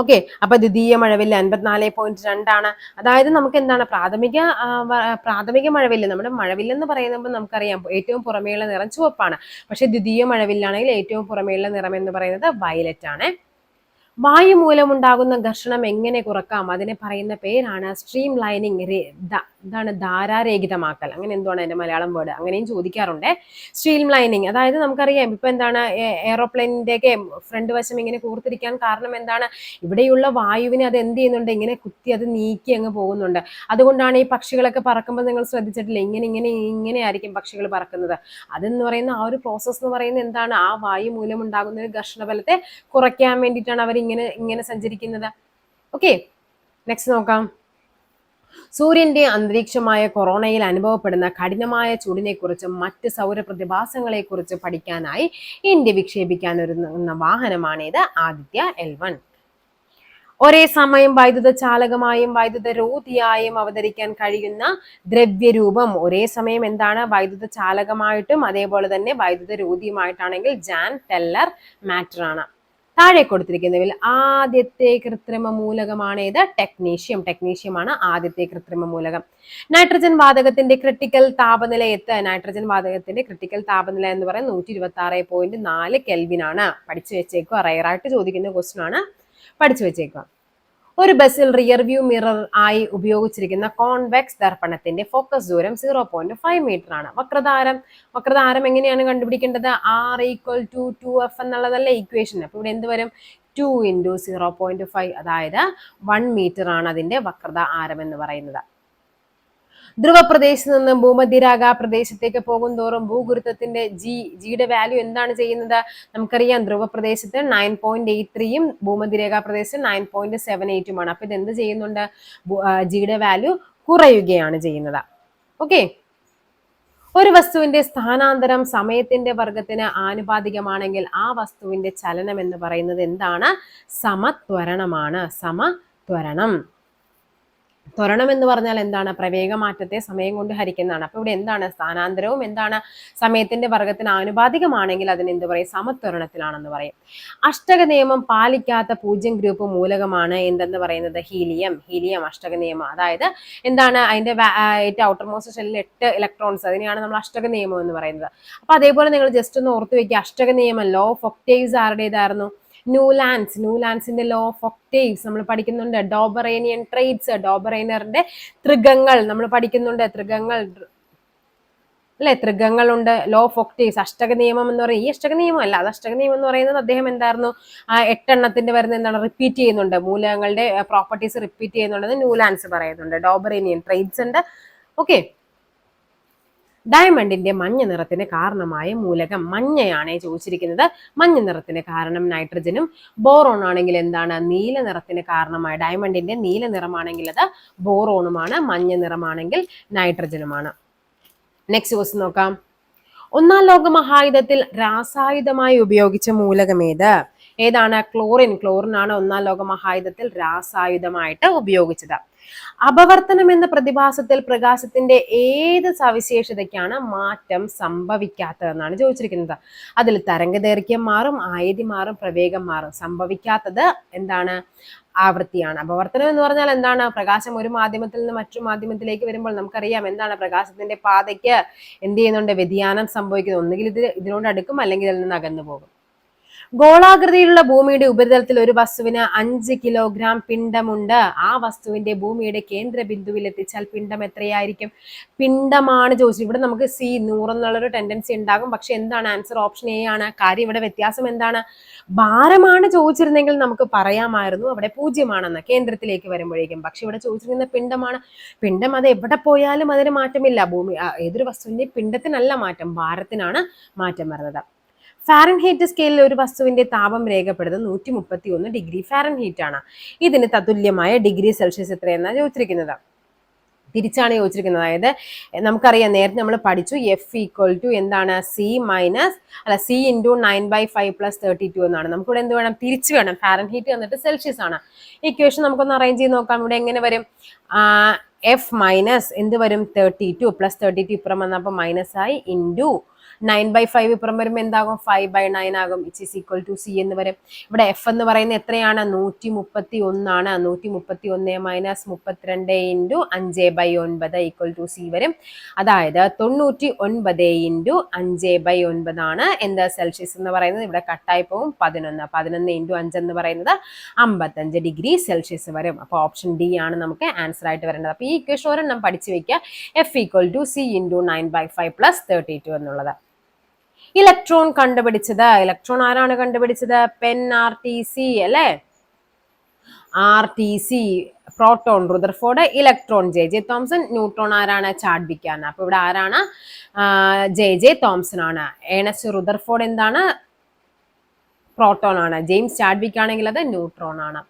ഓക്കെ, അപ്പൊ ദ്വിതീയ മഴവില്ല് 54.2 അതായത് നമുക്ക് എന്താണ് പ്രാഥമിക മഴവില്ല്, നമ്മുടെ മഴവില്ല് എന്ന് പറയുമ്പോൾ നമുക്കറിയാം ഏറ്റവും പുറമേയുള്ള നിറം ചുവപ്പാണ്. പക്ഷെ ദ്വിതീയ മഴവില്ലാണെങ്കിൽ ഏറ്റവും പുറമേയുള്ള നിറം എന്ന് പറയുന്നത് വയലറ്റ് ആണ്. വായു മൂലമുണ്ടാകുന്ന ഘർഷണം എങ്ങനെ കുറക്കാം? അതിനെ പറയുന്ന പേരാണ് സ്ട്രീം ലൈനിങ്. ഇതാണ് ധാരാരഹിതമാക്കൽ, അങ്ങനെ എന്താണ് അതിന്റെ മലയാളം വേർഡ്, അങ്ങനെയും ചോദിക്കാറുണ്ട്. സ്ട്രീം ലൈനിങ് അതായത് നമുക്കറിയാം ഇപ്പൊ എന്താണ് എയറോപ്ലെയിനിന്റെ ഒക്കെ ഫ്രണ്ട് വശം ഇങ്ങനെ കൂർത്തിരിക്കാൻ കാരണം എന്താണ്? ഇവിടെയുള്ള വായുവിനെ അത് എന്ത് ചെയ്യുന്നുണ്ട്? ഇങ്ങനെ കുത്തി അത് നീക്കി അങ്ങ് പോകുന്നുണ്ട്. അതുകൊണ്ടാണ് ഈ പക്ഷികളൊക്കെ പറക്കുമ്പോൾ നിങ്ങൾ ശ്രദ്ധിച്ചിട്ടില്ലേ, ഇങ്ങനെ ആയിരിക്കും പക്ഷികൾ പറക്കുന്നത്. അതെന്ന് പറയുന്ന ആ ഒരു പ്രോസസ്സ് എന്ന് പറയുന്നത് എന്താണ്? ആ വായു മൂലം ഉണ്ടാകുന്ന ഒരു ഘർഷണബലത്തെ കുറയ്ക്കാൻ വേണ്ടിയിട്ടാണ് അവർ ഇങ്ങനെ സഞ്ചരിക്കുന്നത്. ഓക്കെ, നെക്സ്റ്റ് നോക്കാം. സൂര്യന്റെ അന്തരീക്ഷമായ കൊറോണയിൽ അനുഭവപ്പെടുന്ന കഠിനമായ ചൂടിനെ കുറിച്ചും മറ്റ് സൗരപ്രതിഭാസങ്ങളെ കുറിച്ചും പഠിക്കാനായി ഇന്ത്യ വിക്ഷേപിക്കാൻ ഒരുങ്ങുന്ന വാഹനമാണിത്, ആദിത്യ L1. ഒരേ സമയം വൈദ്യുത ചാലകമായും വൈദ്യുത രോധിയായും അവതരിക്കാൻ കഴിയുന്ന ദ്രവ്യരൂപം. ഒരേ സമയം എന്താണ്? വൈദ്യുത ചാലകമായിട്ടും അതേപോലെ തന്നെ വൈദ്യുത രോധിയുമായിട്ടാണെങ്കിൽ ജാൻ, ടെല്ലർ, മാറ്റർ ആണ്. താഴെ കൊടുത്തിരിക്കുന്നതിൽ ആദ്യത്തെ കൃത്രിമ മൂലകമാണ് ഇത്? ടെക്നീഷ്യമാണ് ആദ്യത്തെ കൃത്രിമ മൂലകം. നൈട്രജൻ വാതകത്തിന്റെ ക്രിട്ടിക്കൽ താപനില നൈട്രജൻ വാതകത്തിന്റെ ക്രിട്ടിക്കൽ താപനില എന്ന് പറയുന്നത് 126.4 കെൽവിൻ ആണ്. പഠിച്ചു വെച്ചേക്കുക, റയറായിട്ട് ചോദിക്കുന്ന ക്വസ്റ്റ്യൻ ആണ്, പഠിച്ചു വെച്ചേക്കുക. ഒരു ബസ്സിൽ റിയർ വ്യൂ മിറർ ആയി ഉപയോഗിച്ചിരിക്കുന്ന കോൺവെക്സ് ദർപ്പണത്തിന്റെ ഫോക്കസ് ദൂരം 0.5 മീറ്റർ ആണ്. വക്രതാരം എങ്ങനെയാണ് കണ്ടുപിടിക്കേണ്ടത്? R=2f എന്നുള്ളതല്ല ഇക്വേഷൻ. അപ്പൊ ഇവിടെ എന്ത് വരും? 2 × 0.5 അതായത് 1 മീറ്റർ ആണ് അതിന്റെ വക്രത ആരം എന്ന് പറയുന്നത്. ധ്രുവപ്രദേശത്ത് നിന്ന് ഭൂമധ്യരേഖ പ്രദേശത്തേക്ക് പോകും തോറും ഭൂഗുരുത്വത്തിന്റെ ജിയുടെ വാല്യൂ എന്താണ് ചെയ്യുന്നത്? നമുക്കറിയാം ധ്രുവപ്രദേശത്ത് 9.83യും ഭൂമധ്യരേഖ പ്രദേശത്ത് 9.78ഉമാണ്. അപ്പൊ ഇത് എന്ത് ചെയ്യുന്നുണ്ട്? ജിയുടെ വാല്യൂ കുറയുകയാണ് ചെയ്യുന്നത്. ഓക്കെ, ഒരു വസ്തുവിന്റെ സ്ഥാനാന്തരം സമയത്തിന്റെ വർഗത്തിന് ആനുപാതികമാണെങ്കിൽ ആ വസ്തുവിന്റെ ചലനം എന്ന് പറയുന്നത് എന്താണ്? സമത്വരണമാണ്. സമത്വരണം. ത്വരണം എന്ന് പറഞ്ഞാൽ എന്താണ്? പ്രവേഗമാറ്റത്തെ സമയം കൊണ്ട് ഹരിക്കുന്നതാണ്. അപ്പൊ ഇവിടെ എന്താണ്? സ്ഥാനാന്തരവും എന്താണ്? സമയത്തിന്റെ വർഗത്തിന് ആനുപാതികമാണെങ്കിൽ അതിന് എന്ത് പറയും? സമത്വരണത്തിലാണെന്ന് പറയും. അഷ്ടക നിയമം പാലിക്കാത്ത 0 ഗ്രൂപ്പ് മൂലകമാണ് എന്തെന്ന് പറയുന്നത്? ഹീലിയം അഷ്ടക നിയമം. അതായത് എന്താണ്? അതിന്റെ ഏറ്റവും ഔട്ടർമോസ്റ്റ് ഷെല്ലിൽ 8 ഇലക്ട്രോൺസ്, അതിനെയാണ് നമ്മൾ അഷ്ടക നിയമം എന്ന് പറയുന്നത്. അപ്പൊ അതേപോലെ നിങ്ങൾ ജസ്റ്റ് ഒന്ന് ഓർത്ത് വെക്കുക, അഷ്ടക നിയമം ലോ ഓഫ് ഒക്ടേവ്സ് ആരുടേതായിരുന്നു? ന്യൂലാൻഡ്സിന്റെ ലോ ഓഫ് ഒക്ടേവ്സ് നമ്മൾ പഠിക്കുന്നുണ്ട്. ഡോബറേനിയൻ ട്രേറ്റ്സ്, ഡോബറൈനറിന്റെ ത്രികങ്ങൾ നമ്മൾ പഠിക്കുന്നുണ്ട്. ത്രികങ്ങളുണ്ട്. ലോ ഓഫ് ഒക്ടേവ്സ്, അഷ്ടക നിയമം എന്ന് പറയുന്നത് ഈ അഷ്ടക നിയമം അല്ല, അത് അഷ്ടക നിയമം എന്ന് പറയുന്നത് അദ്ദേഹം എന്തായിരുന്നു? 8 എണ്ണത്തിന്റെ വരുന്ന എന്താണ്? റിപ്പീറ്റ് ചെയ്യുന്നുണ്ട്, മൂലകങ്ങളുടെ പ്രോപ്പർട്ടീസ് റിപ്പീറ്റ് ചെയ്യുന്നുണ്ടെന്ന് ന്യൂലാൻഡ്സ് പറയുന്നുണ്ട്. ഡോബറേനിയൻ ട്രേറ്റ്സ് ഉണ്ട്. ഓക്കെ, ഡയമണ്ടിന്റെ മഞ്ഞ നിറത്തിന് കാരണമായ മൂലകം മഞ്ഞയാണ് ചോദിച്ചിരിക്കുന്നത്. മഞ്ഞ നിറത്തിന് കാരണം നൈട്രജനും. ബോറോൺ ആണെങ്കിൽ എന്താണ്? നീല നിറത്തിന് കാരണമായ ഡയമണ്ടിന്റെ നീല നിറമാണെങ്കിൽ അത് ബോറോണുമാണ്, മഞ്ഞ നിറമാണെങ്കിൽ നൈട്രജനുമാണ്. നെക്സ്റ്റ് ക്വസ്റ്റ്യൻ നോക്കാം. ഒന്നാം ലോക മഹായുദ്ധത്തിൽ രാസായുധമായി ഉപയോഗിച്ച മൂലകം ഏതാണ്? ക്ലോറിൻ ആണ് ഒന്നാം ലോക മഹായുദ്ധത്തിൽ രാസായുധമായിട്ട് ഉപയോഗിച്ചത്. അപവർത്തനം എന്ന പ്രതിഭാസത്തിൽ പ്രകാശത്തിന്റെ ഏത് സവിശേഷതയ്ക്കാണ് മാറ്റം സംഭവിക്കാത്തതെന്നാണ് ചോദിച്ചിരിക്കുന്നത്. അതിൽ തരംഗദൈർഘ്യം മാറും, ആയതി മാറും, പ്രവേഗം മാറും. സംഭവിക്കാത്തത് എന്താണ്? ആവൃത്തിയാണ്. അപവർത്തനം എന്ന് പറഞ്ഞാൽ എന്താണ്? പ്രകാശം ഒരു മാധ്യമത്തിൽ നിന്ന് മറ്റൊരു മാധ്യമത്തിലേക്ക് വരുമ്പോൾ നമുക്കറിയാം എന്താണ്? പ്രകാശത്തിന്റെ പാതയ്ക്ക് എന്ത് ചെയ്യുന്നുണ്ട്? വ്യതിയാനം സംഭവിക്കുന്നു. ഒന്നുകിൽ ഇതിനോട് അടുക്കും, അല്ലെങ്കിൽ ഇതിൽ നിന്ന് അകന്നു പോകും. ഗോളാകൃതിയിലുള്ള ഭൂമിയുടെ ഉപരിതലത്തിൽ ഒരു വസ്തുവിന് 5 കിലോഗ്രാം പിണ്ഡമുണ്ട്. ആ വസ്തുവിന്റെ ഭൂമിയുടെ കേന്ദ്ര ബിന്ദുവിൽ എത്തിച്ചാൽ പിണ്ഡം എത്രയായിരിക്കും? പിണ്ഡമാണ് ചോദിച്ചത്. ഇവിടെ നമുക്ക് 100 എന്നുള്ളൊരു ടെൻഡൻസി ഉണ്ടാകും. പക്ഷെ എന്താണ് ആൻസർ? ഓപ്ഷൻ എ ആണ്. കാര്യം ഇവിടെ വ്യത്യാസം എന്താണ്? ഭാരമാണ് ചോദിച്ചിരുന്നെങ്കിൽ നമുക്ക് പറയാമായിരുന്നു അവിടെ 0 കേന്ദ്രത്തിലേക്ക് വരുമ്പോഴേക്കും. പക്ഷെ ഇവിടെ ചോദിച്ചിരുന്ന പിണ്ഡമാണ്. പിണ്ഡം അത് എവിടെ പോയാലും അതിന് മാറ്റമില്ല. ഏതൊരു വസ്തുവിന്റെ പിണ്ഡത്തിനല്ല മാറ്റം, ഭാരത്തിനാണ് മാറ്റം വരുന്നത്. ഫാരൻഹീറ്റ് സ്കെയിലിൽ ഒരു വസ്തുവിന്റെ താപം രേഖപ്പെടുന്നത് 131 ഡിഗ്രി ഫാരൻഹീറ്റ് ആണ്. ഇതിന് തത്തുല്യമായ ഡിഗ്രി സെൽഷ്യസ് എത്രയെന്നാണ് ചോദിച്ചിരിക്കുന്നത്. തിരിച്ചാണ് ചോദിച്ചിരിക്കുന്നത്. അതായത് നമുക്കറിയാം, നേരത്തെ നമ്മൾ പഠിച്ചു F എന്താണ്? C × 9/5 + 32 എന്നാണ്. നമുക്കിവിടെ എന്ത് വേണം? തിരിച്ചു വേണം. ഫാരൻഹീറ്റ് എന്നിട്ട് സെൽഷ്യസ് ആണ്. ഇക്വേഷൻ നമുക്കൊന്ന് അറേഞ്ച് ചെയ്ത് നോക്കാം. ഇവിടെ എങ്ങനെ വരും? F എന്ത് വരും? 32 + 32 ഇപ്പുറം വന്നപ്പോൾ മൈനസ് ആയി, ഇൻറ്റു 9/5 ഇപ്പുറം വരുമ്പോൾ എന്താകും 5/9 ആകും. It is equal to C എന്ന് വരും. ഇവിടെ എഫ് എന്ന് പറയുന്നത് എത്രയാണ്? 131 ആണ്. 131 minus 32 into 5/9 equal to C വരും. അതായത് 99 ഇൻറ്റു 5/9 ആണ് എന്ത് സെൽഷ്യസ് എന്ന് പറയുന്നത്. ഇവിടെ കട്ടായി പോകും 11 ഇൻറ്റു 5 എന്ന് പറയുന്നത് 55 ഡിഗ്രി സെൽഷ്യസ് വരും. അപ്പോൾ ഓപ്ഷൻ ഡി ആണ് നമുക്ക് ആൻസർ ആയിട്ട് വരേണ്ടത്. അപ്പോൾ ഈ ഇക്വേഷൻ ഒരെണ്ണം പഠിച്ചു വെക്കുക. F equal to C into 9/5 plus 32 എന്നുള്ളത്. ഇലക്ട്രോൺ കണ്ടുപിടിച്ചത്, ഇലക്ട്രോൺ ആരാണ് കണ്ടുപിടിച്ചത്? പെൻ RTC അല്ലേ? RTC proton Rutherford, electron JJ Thomson, neutron ആരാണ്? ചാഡ്വിക് ആണ്. അപ്പൊ ഇവിടെ ആരാണ്? JJ തോംസൺ ആണ്. ഏണസ്റ്റ് റുദർഫോർഡ് എന്താണ്? പ്രോട്ടോൺ ആണ്. ജെയിംസ് ചാഡ്വിക് ആണെങ്കിൽ അത് ന്യൂട്രോൺ ആണ്.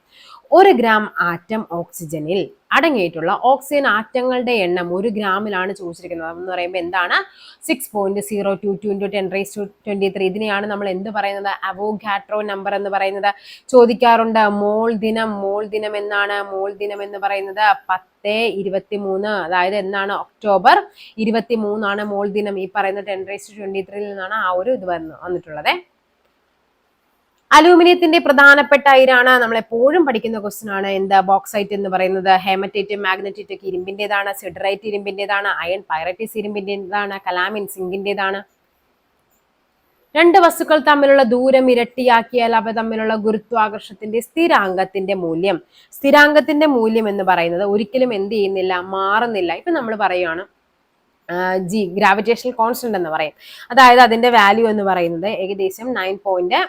1 ഗ്രാം ആറ്റം ഓക്സിജനിൽ അടങ്ങിയിട്ടുള്ള ഓക്സിജൻ ആറ്റങ്ങളുടെ എണ്ണം 1 ഗ്രാമിലാണ് ചോദിച്ചിരിക്കുന്നത്. എന്ന് പറയുമ്പോൾ എന്താണ്? 6.022 × 10⁻23. ഇതിനെയാണ് നമ്മൾ എന്ത് പറയുന്നത്? അവോഗാഡ്രോ നമ്പർ എന്ന് പറയുന്നത്. ചോദിക്കാറുണ്ട് മോൾ ദിനം. മോൾ ദിനം എന്നാണ്? മോൾ ദിനം എന്ന് പറയുന്നത് 10/23. അതായത് എന്നാണ്? ഒക്ടോബർ 23 ആണ് മോൾ ദിനം. ഈ പറയുന്ന 10⁻23 നിന്നാണ് ആ ഒരു ഇത് വന്നിട്ടുള്ളത്. അലൂമിനിയത്തിന്റെ പ്രധാനപ്പെട്ട അയിരാണ്. നമ്മൾ എപ്പോഴും പഠിക്കുന്ന ക്വസ്റ്റ്യൻ ആണ്. എന്താ? ബോക്സൈറ്റ് എന്ന് പറയുന്നത്. ഹേമറ്റൈറ്റ്, മാഗ്നറ്റൈറ്റ് ഒക്കെ ഇരുമ്പിന്റേതാണ്. സിഡറൈറ്റ് ഇരുമ്പിന്റേതാണ്. അയൺ പൈറൈറ്റിസ് ഇരുമ്പിന്റേതാണ്. കലാമിൻ സിങ്കിന്റേതാണ്. 2 വസ്തുക്കൾ തമ്മിലുള്ള ദൂരം ഇരട്ടിയാക്കിയാൽ അവ തമ്മിലുള്ള ഗുരുത്വാകർഷണത്തിന്റെ സ്ഥിരാങ്കത്തിന്റെ മൂല്യം. സ്ഥിരാങ്കത്തിന്റെ മൂല്യം എന്ന് പറയുന്നത് ഒരിക്കലും എന്ത് ചെയ്യുന്നില്ല? മാറുന്നില്ല. ഇപ്പൊ നമ്മൾ പറയുകയാണ് ജി ഗ്രാവിറ്റേഷണൽ കോൺസ്റ്റന്റ് എന്ന് പറയും. അതായത് അതിന്റെ വാല്യൂ എന്ന് പറയുന്നത് ഏകദേശം 9.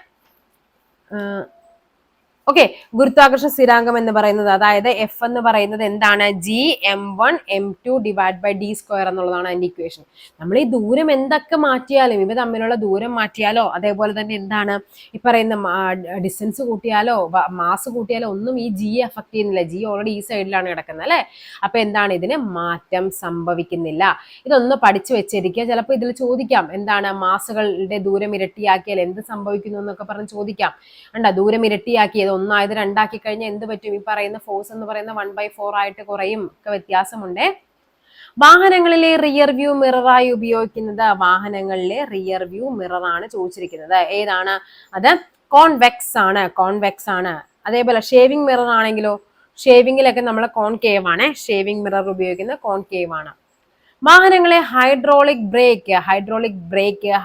ഓക്കെ, ഗുരുത്വാകർഷണ സ്ഥിരാങ്കം എന്ന് പറയുന്നത്, അതായത് എഫ് എന്ന് പറയുന്നത് എന്താണ്? Gm1m2 /d² എന്നുള്ളതാണ് അതിന്റെ ഇക്വേഷൻ. നമ്മൾ ഈ ദൂരം എന്തൊക്കെ മാറ്റിയാലും, ഇവ തമ്മിലുള്ള ദൂരം മാറ്റിയാലോ, അതേപോലെ തന്നെ എന്താണ് ഈ പറയുന്ന ഡിസ്റ്റൻസ് കൂട്ടിയാലോ മാസ് കൂട്ടിയാലോ ഒന്നും ഈ ജി എഫക്ട് ചെയ്യുന്നില്ല. ജി ഓൾറെഡി ഈ സൈഡിലാണ് കിടക്കുന്നത് അല്ലെ. അപ്പൊ എന്താണ്? ഇതിന് മാറ്റം സംഭവിക്കുന്നില്ല. ഇതൊന്ന് പഠിച്ചു വെച്ചിരിക്കുക. ചിലപ്പോൾ ഇതിൽ ചോദിക്കാം എന്താണ്? മാസുകളുടെ ദൂരം ഇരട്ടിയാക്കിയാൽ എന്ത് സംഭവിക്കുന്നു എന്നൊക്കെ പറഞ്ഞ് ചോദിക്കാം. കണ്ട, ദൂരം ഇരട്ടിയാക്കിയത് 1 ആയത് 2 ആക്കി കഴിഞ്ഞാൽ എന്ത് പറ്റും? ഈ പറയുന്ന ഫോഴ്സ് എന്ന് പറയുന്ന 1/4 ആയിട്ട് കുറയും. ഒക്കെ വ്യത്യാസമുണ്ട്. വാഹനങ്ങളിലെ റിയർ വ്യൂ മിററായി ഉപയോഗിക്കുന്നത്. വാഹനങ്ങളിലെ റിയർ വ്യൂ മിറർ ആണ് ചോദിച്ചിരിക്കുന്നത്. ഏതാണ് അത്? കോൺവെക്സ് ആണ്. കോൺവെക്സ് ആണ്. അതേപോലെ ഷേവിംഗ് മിറർ ആണെങ്കിലോ, ഷേവിംഗിലൊക്കെ നമ്മൾ കോൺകേവ് ആണ്. ഷേവിംഗ് മിറർ ഉപയോഗിക്കുന്നത് കോൺകേവ് ആണ്. വാഹനങ്ങളെ ഹൈഡ്രോളിക് ബ്രേക്ക്,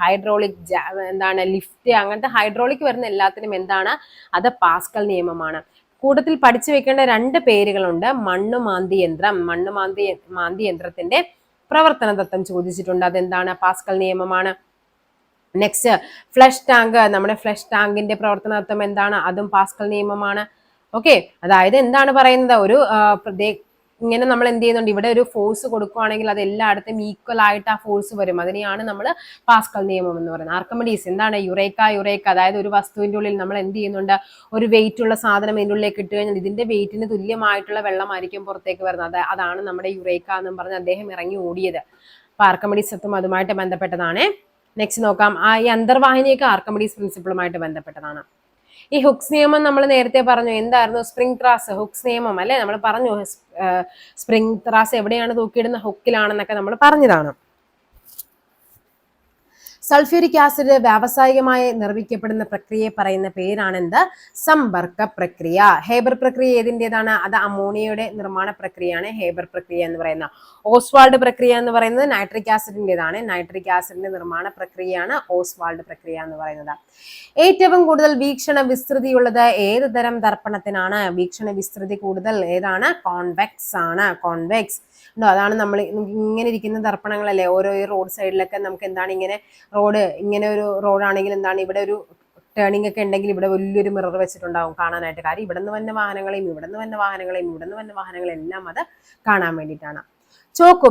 ഹൈഡ്രോളിക് എന്താണ്? ലിഫ്റ്റ്, അങ്ങനത്തെ ഹൈഡ്രോളിക് വരുന്ന എല്ലാത്തിനും എന്താണ്? അത് പാസ്കൽ നിയമമാണ്. കൂട്ടത്തിൽ പഠിച്ചു വെക്കേണ്ട 2 പേരുകളുണ്ട്. മണ്ണുമാന്തി യന്ത്രം. മാന്തി യന്ത്രത്തിന്റെ പ്രവർത്തന തത്വം ചോദിച്ചിട്ടുണ്ട്. അതെന്താണ്? പാസ്കൽ നിയമമാണ്. Next flush tank. നമ്മുടെ ഫ്ലഷ് ടാങ്കിന്റെ പ്രവർത്തന തത്വം എന്താണ്? അതും പാസ്കൽ നിയമമാണ്. ഓക്കെ, അതായത് എന്താണ് പറയുന്നത്? ഒരു ഇങ്ങനെ നമ്മൾ എന്ത് ചെയ്യുന്നുണ്ട്? ഇവിടെ ഒരു ഫോഴ്സ് കൊടുക്കുകയാണെങ്കിൽ അത് എല്ലായിടത്തും ഈക്വൽ ആയിട്ട് ആ ഫോഴ്സ് വരും. അതിനെയാണ് നമ്മൾ പാസ്കൽ നിയമം എന്ന് പറയുന്നത്. ആർക്കിമിഡീസ് എന്താണ്? യുറേക്ക. അതായത് ഒരു വസ്തുവിന്റെ ഉള്ളിൽ നമ്മൾ എന്ത് ചെയ്യുന്നുണ്ട്? ഒരു വെയിറ്റ് ഉള്ള സാധനം ഇതിൻ്റെ ഉള്ളിലേക്ക് ഇട്ട് കഴിഞ്ഞാൽ ഇതിന്റെ വെയിറ്റിന് തുല്യമായിട്ടുള്ള വെള്ളമായിരിക്കും പുറത്തേക്ക് വരുന്നത്. അതാണ് നമ്മുടെ യുറേക്ക എന്നും പറഞ്ഞ് അദ്ദേഹം ഇറങ്ങി ഓടിയത്. അപ്പൊ ആർക്കിമിഡീസ് തത്വം അതുമായിട്ട് ബന്ധപ്പെട്ടതാണ്. നെക്സ്റ്റ് നോക്കാം. ഈ അന്തർവാഹിനിയൊക്കെ ആർക്കിമിഡീസ് പ്രിൻസിപ്പിളുമായിട്ട് ബന്ധപ്പെട്ടതാണ്. ഈ ഹുക്സ് നിയമം നമ്മൾ നേരത്തെ പറഞ്ഞു. എന്തായിരുന്നു? സ്പ്രിംഗ് ത്രാസ്, ഹുക്സ് നിയമം അല്ലെ. നമ്മൾ പറഞ്ഞു സ്പ്രിംഗ് ത്രാസ് എവിടെയാണ് തൂക്കിയിടുന്ന? ഹുക്കിലാണെന്നൊക്കെ നമ്മൾ പറഞ്ഞതാണ്. സൾഫ്യൂരിക് ആസിഡ് വ്യാവസായികമായി നിർമ്മിക്കപ്പെടുന്ന പ്രക്രിയയെ പറയുന്ന പേരാണെന്ത്? സമ്പർക്ക പ്രക്രിയ. ഹേബർ പ്രക്രിയ ഏതിൻ്റെതാണ്? അത് അമോണിയയുടെ നിർമ്മാണ പ്രക്രിയയാണ് ഹേബർ പ്രക്രിയ എന്ന് പറയുന്നത്. ഓസ്വാൾഡ് പ്രക്രിയ എന്ന് പറയുന്നത് നൈട്രിക് ആസിഡിൻ്റെതാണ്. നൈട്രിക് ആസിഡിന്റെ നിർമ്മാണ പ്രക്രിയയാണ് ഓസ്വാൾഡ് പ്രക്രിയ എന്ന് പറയുന്നത്. ഏറ്റവും കൂടുതൽ വീക്ഷണ വിസ്തൃതിയുള്ളത് ഏത് തരം ദർപ്പണത്തിനാണ്? വീക്ഷണ വിസ്തൃതി കൂടുതൽ ഏതാണ്? കോൺവെക്സ് ആണ്. കോൺവെക്സ് അതാണ് നമ്മൾ ഇങ്ങനെ ഇരിക്കുന്ന ദർപ്പണങ്ങളല്ലേ. ഓരോ റോഡ് സൈഡിലൊക്കെ നമുക്ക് എന്താണ് ഇങ്ങനെ ഒരു റോഡാണെങ്കിൽ എന്താണ് ഇവിടെ ഒരു ടേണിംഗ് ഒക്കെ ഉണ്ടെങ്കിൽ ഇവിടെ വലിയൊരു മിറർ വെച്ചിട്ടുണ്ടാവും കാണാനായിട്ട്. കാര്യം ഇവിടെ നിന്ന് വന്ന വാഹനങ്ങളെയും ഇവിടെ നിന്ന് വന്ന വാഹനങ്ങളെയും എല്ലാം അത് കാണാൻ വേണ്ടിയിട്ടാണ്. ചോക്ക്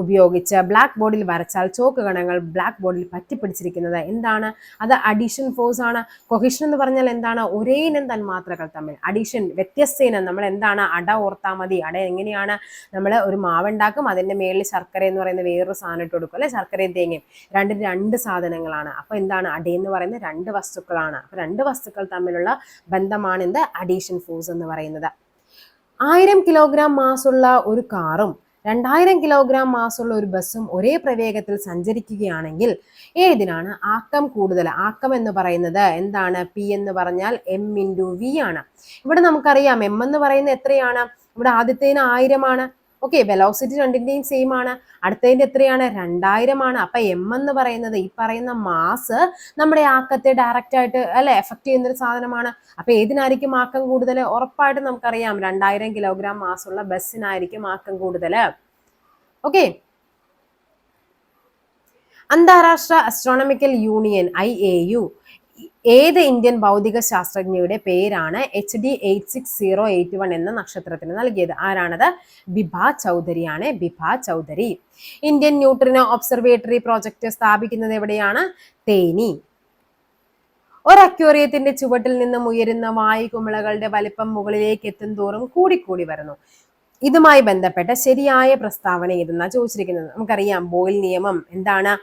ഉപയോഗിച്ച് ബ്ലാക്ക് ബോർഡിൽ വരച്ചാൽ ചോക്ക് കണങ്ങൾ ബ്ലാക്ക് ബോർഡിൽ പറ്റിപ്പിടിച്ചിരിക്കുന്നത് എന്താണ്? അത് അഡീഷൻ ഫോഴ്സ് ആണ്. കൊഹിഷൻ എന്ന് പറഞ്ഞാൽ എന്താണ്? ഒരേ ഇനം തന്മാത്രകൾ തമ്മിൽ. അഡീഷൻ വ്യത്യസ്ത നമ്മൾ എന്താണ്? അട ഓർത്താൽ മതി. അട എങ്ങനെയാണ്? നമ്മൾ ഒരു മാവുണ്ടാക്കും, അതിന്റെ മേളിൽ ശർക്കര എന്ന് പറയുന്ന വേറൊരു സാധനം ഇട്ട് കൊടുക്കും അല്ലെ. ശർക്കരയും തേങ്ങയും രണ്ട് സാധനങ്ങളാണ്. അപ്പൊ എന്താണ്? അടയെന്ന് പറയുന്നത് 2 വസ്തുക്കളാണ്. അപ്പൊ 2 വസ്തുക്കൾ തമ്മിലുള്ള ബന്ധമാണ് എന്ത്? അഡീഷൻ ഫോഴ്സ് എന്ന് പറയുന്നത്. 1000 കിലോഗ്രാം മാസുള്ള ഒരു കാറും 2000 കിലോഗ്രാം മാസുള്ള ഒരു ബസ്സും ഒരേ പ്രവേഗത്തിൽ സഞ്ചരിക്കുകയാണെങ്കിൽ ഏതിനാണ് ആക്കം കൂടുതൽ? ആക്കം എന്ന് പറയുന്നത് എന്താണ്? പി എന്ന് പറഞ്ഞാൽ എം ഇൻറ്റു വി ആണ്. ഇവിടെ നമുക്കറിയാം എം എന്ന് പറയുന്നത് എത്രയാണ്? ഇവിടെ ആദ്യത്തേന് 1000 ആണ്. ഓക്കെ, വെലോസിറ്റി രണ്ടിന്റെയും സെയിം ആണ്. അടുത്തതിന്റെ എത്രയാണ്? 2000 ആണ്. അപ്പൊ എം എന്ന് പറയുന്നത് ഈ പറയുന്ന മാസ് നമ്മുടെ ആക്കത്തെ ഡയറക്റ്റ് ആയിട്ട് അല്ലെ എഫക്ട് ചെയ്യുന്ന ഒരു സാധനമാണ്. അപ്പൊ ഏതിനായിരിക്കും ആക്കം കൂടുതൽ? ഉറപ്പായിട്ടും നമുക്കറിയാം 2000 കിലോഗ്രാം മാസുള്ള ബസ്സിനായിരിക്കും ആക്കം കൂടുതൽ. ഓക്കെ, അന്താരാഷ്ട്ര അസ്ട്രോണമിക്കൽ യൂണിയൻ IAU ഏത് ഇന്ത്യൻ ഭൗതിക ശാസ്ത്രജ്ഞയുടെ പേരാണ് HD 86081 എന്ന നക്ഷത്രത്തിന് നൽകിയത്? ആരാണത്? ബിഭ ചൗധരിയാണ്. Bibha Chowdhuri. Indian neutrino observatory project സ്ഥാപിക്കുന്നത് എവിടെയാണ്? തേനി. ഒരു അക്വേറിയത്തിന്റെ ചുവട്ടിൽ നിന്നും ഉയരുന്ന വായുകുമിളകളുടെ വലിപ്പം മുകളിലേക്ക് എത്തും തോറും കൂടിക്കൂടി വരുന്നു. ഇതുമായി ബന്ധപ്പെട്ട ശരിയായ പ്രസ്താവന ഏതെന്നാ ചോദിച്ചിരിക്കുന്നത്. നമുക്കറിയാം ബോയിൽ നിയമം എന്താണ്?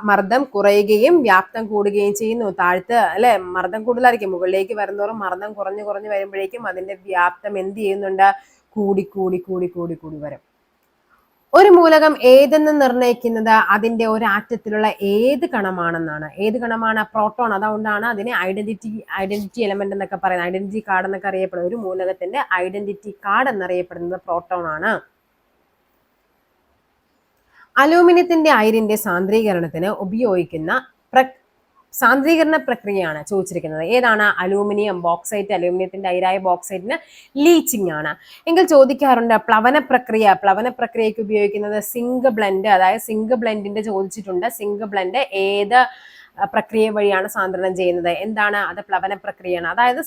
മർദ്ദം കുറയുകയും വ്യാപ്തം കൂടുകയും ചെയ്യുന്നു. താഴത്ത് അല്ലെ മർദ്ദം കൂടുതലായിരിക്കും, മുകളിലേക്ക് വരുന്നതോറും മർദ്ദം കുറഞ്ഞു കുറഞ്ഞു വരുമ്പോഴേക്കും അതിന്റെ വ്യാപ്തം എന്ത് ചെയ്യുന്നുണ്ട്? കൂടി കൂടി കൂടി കൂടി കൂടി വരും. ഒരു മൂലകം ഏതെന്ന് നിർണ്ണയിക്കുന്നത് അതിന്റെ ഒരു ആറ്റത്തിലുള്ള ഏത് കണമാണെന്നാണ്. ഏത് കണമാണ്? പ്രോട്ടോൺ. അതുകൊണ്ടാണ് അതിനെ ഐഡന്റിറ്റി എലമെന്റ് എന്നൊക്കെ പറയുന്നത്. ഐഡന്റിറ്റി കാർഡ് എന്നൊക്കെ അറിയപ്പെടുന്നത്. ഒരു മൂലകത്തിന്റെ ഐഡന്റിറ്റി കാർഡ് എന്നറിയപ്പെടുന്നത് പ്രോട്ടോൺ ആണ്. അലൂമിനിയത്തിന്റെ അയിരിന്റെ സാന്ദ്രീകരണത്തിന് ഉപയോഗിക്കുന്ന സാന്ദ്രീകരണ പ്രക്രിയയാണ് ചോദിച്ചിരിക്കുന്നത്. ഏതാണ്? Aluminium bauxite. അലൂമിനിയത്തിന്റെ അയിരായ ബോക്സൈറ്റിന് ലീച്ചിങ് ആണ്. എങ്കിൽ ചോദിക്കാറുണ്ട് പ്ലവന പ്രക്രിയക്ക് ഉപയോഗിക്കുന്നത് സിങ്ക് ബ്ലെൻഡ്. അതായത് സിങ്ക് ബ്ലെൻഡിന്റെ ചോദിച്ചിട്ടുണ്ട്. സിങ്ക് ബ്ലെൻഡ് ഏത് പ്രക്രിയ വഴിയാണ് സാന്ദ്രണം ചെയ്യുന്നത്? എന്താണ് അത്? പ്ലവന പ്രക്രിയയാണ്. അതായത്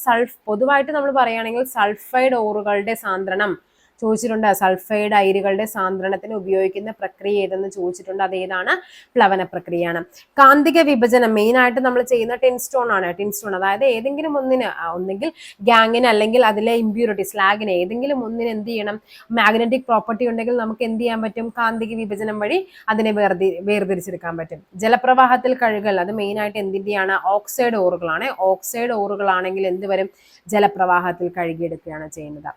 പൊതുവായിട്ട് നമ്മൾ പറയുകയാണെങ്കിൽ സൾഫൈഡ് ഓറുകളുടെ സാന്ദ്രണം ചോദിച്ചിട്ടുണ്ട്. സൾഫൈഡ് അയിരുകളുടെ സാന്ദ്രണത്തിന് ഉപയോഗിക്കുന്ന പ്രക്രിയ ഏതെന്ന് ചോദിച്ചിട്ടുണ്ട്. അത് ഏതാണ്? പ്ലവന പ്രക്രിയയാണ്. കാന്തിക വിഭജനം മെയിൻ ആയിട്ട് നമ്മൾ ചെയ്യുന്ന ടിൻസ്റ്റോൺ ആണ്. ടിൻസ്റ്റോൺ അതായത് ഏതെങ്കിലും ഒന്നിന്, ഒന്നെങ്കിൽ ഗാങ്ങിന് അല്ലെങ്കിൽ അതിലെ ഇമ്പ്യൂരിറ്റി സ്ലാഗിന്, ഏതെങ്കിലും ഒന്നിന് എന്ത് ചെയ്യണം? മാഗ്നറ്റിക് പ്രോപ്പർട്ടി ഉണ്ടെങ്കിൽ നമുക്ക് എന്ത് ചെയ്യാൻ പറ്റും? കാന്തിക വിഭജനം വഴി അതിനെ വേർതിരിച്ചെടുക്കാൻ പറ്റും. ജലപ്രവാഹത്തിൽ കഴുകൽ അത് മെയിൻ ആയിട്ട് എന്തിന്റെയാണ്? ഓക്സൈഡ് ഓറുകളാണ്. ഓക്സൈഡ് ഓറുകളാണെങ്കിൽ എന്ത് വരും? ജലപ്രവാഹത്തിൽ കഴുകിയെടുക്കുകയാണ് ചെയ്യുന്നത്.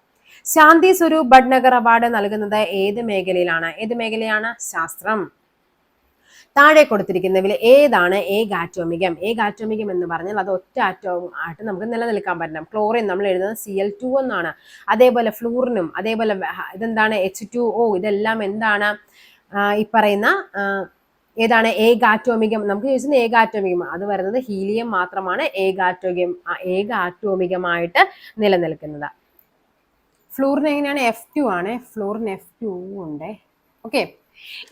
ശാന്തി സ്വരൂപ് ഭട്നഗർ അവാർഡ് നൽകുന്നത് ഏത് മേഖലയിലാണ്? ഏത് മേഖലയാണ്? ശാസ്ത്രം. താഴെ കൊടുത്തിരിക്കുന്നതിൽ ഏതാണ് ഏകാറ്റോമികം? ഏകാറ്റോമികം എന്ന് പറഞ്ഞാൽ അത് ഒറ്റ ആറ്റോം ആയിട്ട് നമുക്ക് നിലനിൽക്കാൻ പറ്റണം. ക്ലോറിൻ നമ്മൾ എഴുതുന്നത് Cl2 എന്നാണ്. അതേപോലെ ഫ്ലൂറിനും അതേപോലെ ഇതെന്താണ്? H2O. ഇതെല്ലാം എന്താണ്? ഈ പറയുന്ന ഏതാണ്? ഏകാറ്റോമികം. നമുക്ക് ചോദിച്ചത് ഏകാറ്റോമികം. അത് വരുന്നത് ഹീലിയം മാത്രമാണ് ഏകാറ്റോമികമായിട്ട് നിലനിൽക്കുന്നത്. ഫ്ലൂറിന് എങ്ങനെയാണ്? F2 ആണ്. ഫ്ലൂറിന് F2 ഉണ്ട്. ഓക്കെ,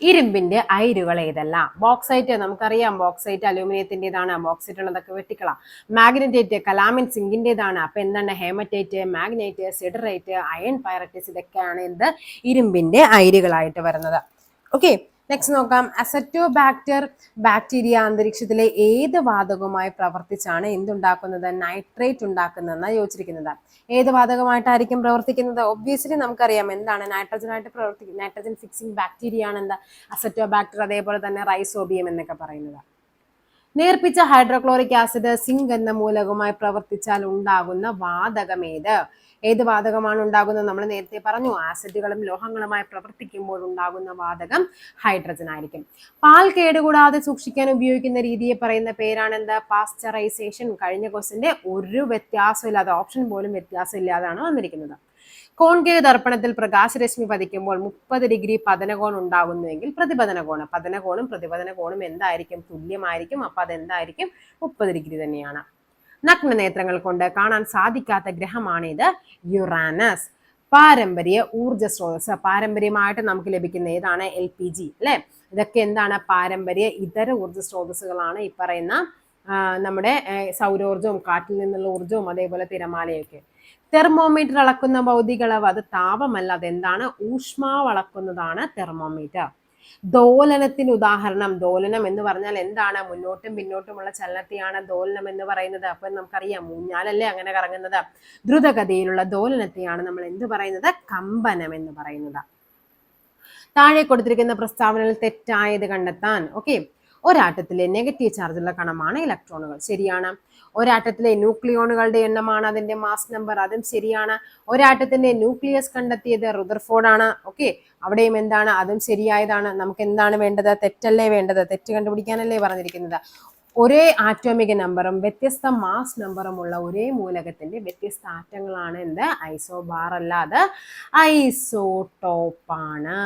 ഇരുമ്പിന്റെ അയിരുകൾ ഏതെല്ലാം? ബോക്സൈറ്റ് നമുക്കറിയാം. ബോക്സൈറ്റ് അലൂമിനിയത്തിൻ്റെതാണ്. ബോക്സൈറ്റ് ഉള്ളതൊക്കെ വെട്ടിക്കള. Magnetite calamine സിങ്കിൻ്റെതാണ്. അപ്പൊ എന്താണ്? ഹേമറ്റൈറ്റ്, മാഗ്നൈറ്റ്, സിഡറൈറ്റ്, അയൺ പൈററ്റൈസ് ഇതൊക്കെയാണ് എന്ത്? ഇരുമ്പിന്റെ അയിരുകളായിട്ട് വരുന്നത്. ഓക്കെ, നെക്സ്റ്റ് നോക്കാം. അസറ്റോബാക്ടർ ബാക്ടീരിയ അന്തരീക്ഷത്തിലെ ഏത് വാതകവുമായി പ്രവർത്തിച്ചാണ് എന്തുണ്ടാക്കുന്നത്? നൈട്രേറ്റ് ഉണ്ടാക്കുന്നതെന്നാണ് ചോദിച്ചിരിക്കുന്നത്. ഏത് വാതകമായിട്ടായിരിക്കും പ്രവർത്തിക്കുന്നത്? ഒബ്വിയസ്ലി നമുക്കറിയാം എന്താണ്? നൈട്രജൻ ആയിട്ട് പ്രവർത്തിക്കും. നൈട്രജൻ ഫിക്സിംഗ് ബാക്ടീരിയ ആണ് എന്താ? അസറ്റോബാക്ടർ. അതേപോലെ തന്നെ റൈസോബിയം എന്നൊക്കെ പറയുന്നത്. നേർപ്പിച്ച ഹൈഡ്രോക്ലോറിക് ആസിഡ് സിങ്ക് എന്ന മൂലകവുമായി പ്രവർത്തിച്ചാൽ ഉണ്ടാകുന്ന വാതകം ഏത്? ഏത് വാതകമാണ് ഉണ്ടാകുന്നത്? നമ്മൾ നേരത്തെ പറഞ്ഞു ആസിഡുകളും ലോഹങ്ങളുമായി പ്രവർത്തിക്കുമ്പോൾ ഉണ്ടാകുന്ന വാതകം ഹൈഡ്രജൻ ആയിരിക്കും. പാൽ കേടുകൂടാതെ സൂക്ഷിക്കാൻ ഉപയോഗിക്കുന്ന രീതിയെ പറയുന്ന പേരാണ് എന്താ? പാസ്ചറൈസേഷൻ. കഴിഞ്ഞ ക്വസ്റ്റിന്റെ ഒരു വ്യത്യാസമില്ലാതെ, ഓപ്ഷൻ പോലും വ്യത്യാസമില്ലാതാണ് വന്നിരിക്കുന്നത്. കോൺകേവ് ദർപ്പണത്തിൽ പ്രകാശരശ്മി പതിക്കുമ്പോൾ 30 ഡിഗ്രി പതനകോൺ ഉണ്ടാകുന്നുവെങ്കിൽ പതനകോണും പ്രതിപതന കോണും എന്തായിരിക്കും? തുല്യമായിരിക്കും. അപ്പൊ അതെന്തായിരിക്കും? 30 ഡിഗ്രി തന്നെയാണ്. നഗ്നനേത്രങ്ങൾ കൊണ്ട് കാണാൻ സാധിക്കാത്ത ഗ്രഹമാണിത് യുറാനസ്. പാരമ്പര്യ ഊർജ സ്രോതസ്. പാരമ്പര്യമായിട്ട് നമുക്ക് ലഭിക്കുന്ന ഏതാണ്? LPG അല്ലെ. ഇതൊക്കെ എന്താണ്? പാരമ്പര്യ ഇതര ഊർജ സ്രോതസ്സുകളാണ് ഈ പറയുന്ന നമ്മുടെ സൗരോർജവും കാറ്റിൽ നിന്നുള്ള ഊർജവും അതേപോലെ തിരമാലയൊക്കെ. തെർമോമീറ്റർ അളക്കുന്ന ഭൗതിക അളവ് അത് താപമല്ല, അതെന്താണ്? ഊഷ്മാവ് അളക്കുന്നതാണ് തെർമോമീറ്റർ. ദോലനത്തിന് ഉദാഹരണം. ദോലനം എന്ന് പറഞ്ഞാൽ എന്താണ്? മുന്നോട്ടും പിന്നോട്ടുമുള്ള ചലനത്തെയാണ് ദോലനം എന്ന് പറയുന്നത്. അപ്പൊ നമുക്കറിയാം ഊഞ്ഞാലല്ലേ അങ്ങനെ കറങ്ങുന്നത്. ദ്രുതഗതിയിലുള്ള ദോലനത്തെയാണ് നമ്മൾ എന്ത് പറയുന്നത്? കമ്പനം എന്ന് പറയുന്നത്. താഴെ കൊടുത്തിരിക്കുന്ന പ്രസ്താവനയിൽ തെറ്റായത് കണ്ടെത്താൻ. ഓക്കെ, ഒരാറ്റത്തിലെ നെഗറ്റീവ് ചാർജുള്ള കണമാണ് ഇലക്ട്രോണുകൾ. ശരിയാണ്. ഒരാറ്റത്തിലെ ന്യൂക്ലിയോണുകളുടെ എണ്ണമാണ് അതിന്റെ മാസ് നമ്പർ, അതും ശരിയാണ്. ഒരാറ്റത്തിന്റെ ന്യൂക്ലിയസ് കണ്ടെത്തിയത് റുദർഫോർഡ് ആണ്. ഓക്കെ, അവിടെയും എന്താണ്, അതും ശരിയായതാണ്. നമുക്ക് എന്താണ് വേണ്ടത്? തെറ്റല്ലേ വേണ്ടത്? തെറ്റ് കണ്ടുപിടിക്കാനല്ലേ പറഞ്ഞിരിക്കുന്നത്. ഒരേ ആറ്റോമിക നമ്പറും വ്യത്യസ്ത മാസ് നമ്പറും ഉള്ള ഒരേ മൂലകത്തിന്റെ വ്യത്യസ്ത ആറ്റങ്ങളാണ് എന്ത്? ഐസോബാർ അല്ലാതെ ഐസോടോപ്പാണ്.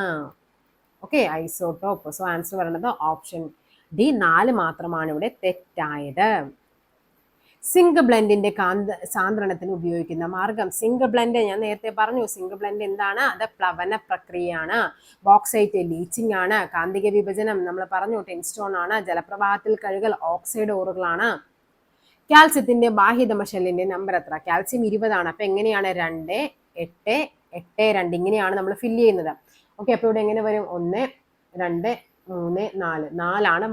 ഓക്കെ, ഐസോടോപ്പ്. സോ ആൻസർ പറയുന്നത് ഓപ്ഷൻ ഡി 4 മാത്രമാണ് ഇവിടെ തെറ്റായത്. സിങ്ക് ബ്ലെൻഡിന്റെ സാന്ദ്രണത്തിന് ഉപയോഗിക്കുന്ന മാർഗം. സിങ്ക് ബ്ലെൻഡ് ഞാൻ നേരത്തെ പറഞ്ഞു. സിങ്ക് ബ്ലെൻഡ് എന്താണ്? അത് പ്ലവന പ്രക്രിയയാണ്. ബോക്സൈറ്റ് ലീച്ചിങ് ആണ്. കാന്തിക വിഭജനം നമ്മൾ പറഞ്ഞു ടെൻസ്റ്റോൺ ആണ്. ജലപ്രവാഹത്തിൽ കഴുകൽ ഓക്സൈഡ് ഓറുകളാണ്. കാൽസ്യത്തിന്റെ ബാഹ്യതമ ഷെല്ലിന്റെ നമ്പർ എത്ര? കാൽസ്യം 20 ആണ്. അപ്പൊ എങ്ങനെയാണ്? 2, 8, 8, 2 ഇങ്ങനെയാണ് നമ്മൾ ഫില്ല് ചെയ്യുന്നത്. ഓക്കെ, അപ്പൊ ഇവിടെ എങ്ങനെ വരും? 1, 2, 3, 4. 4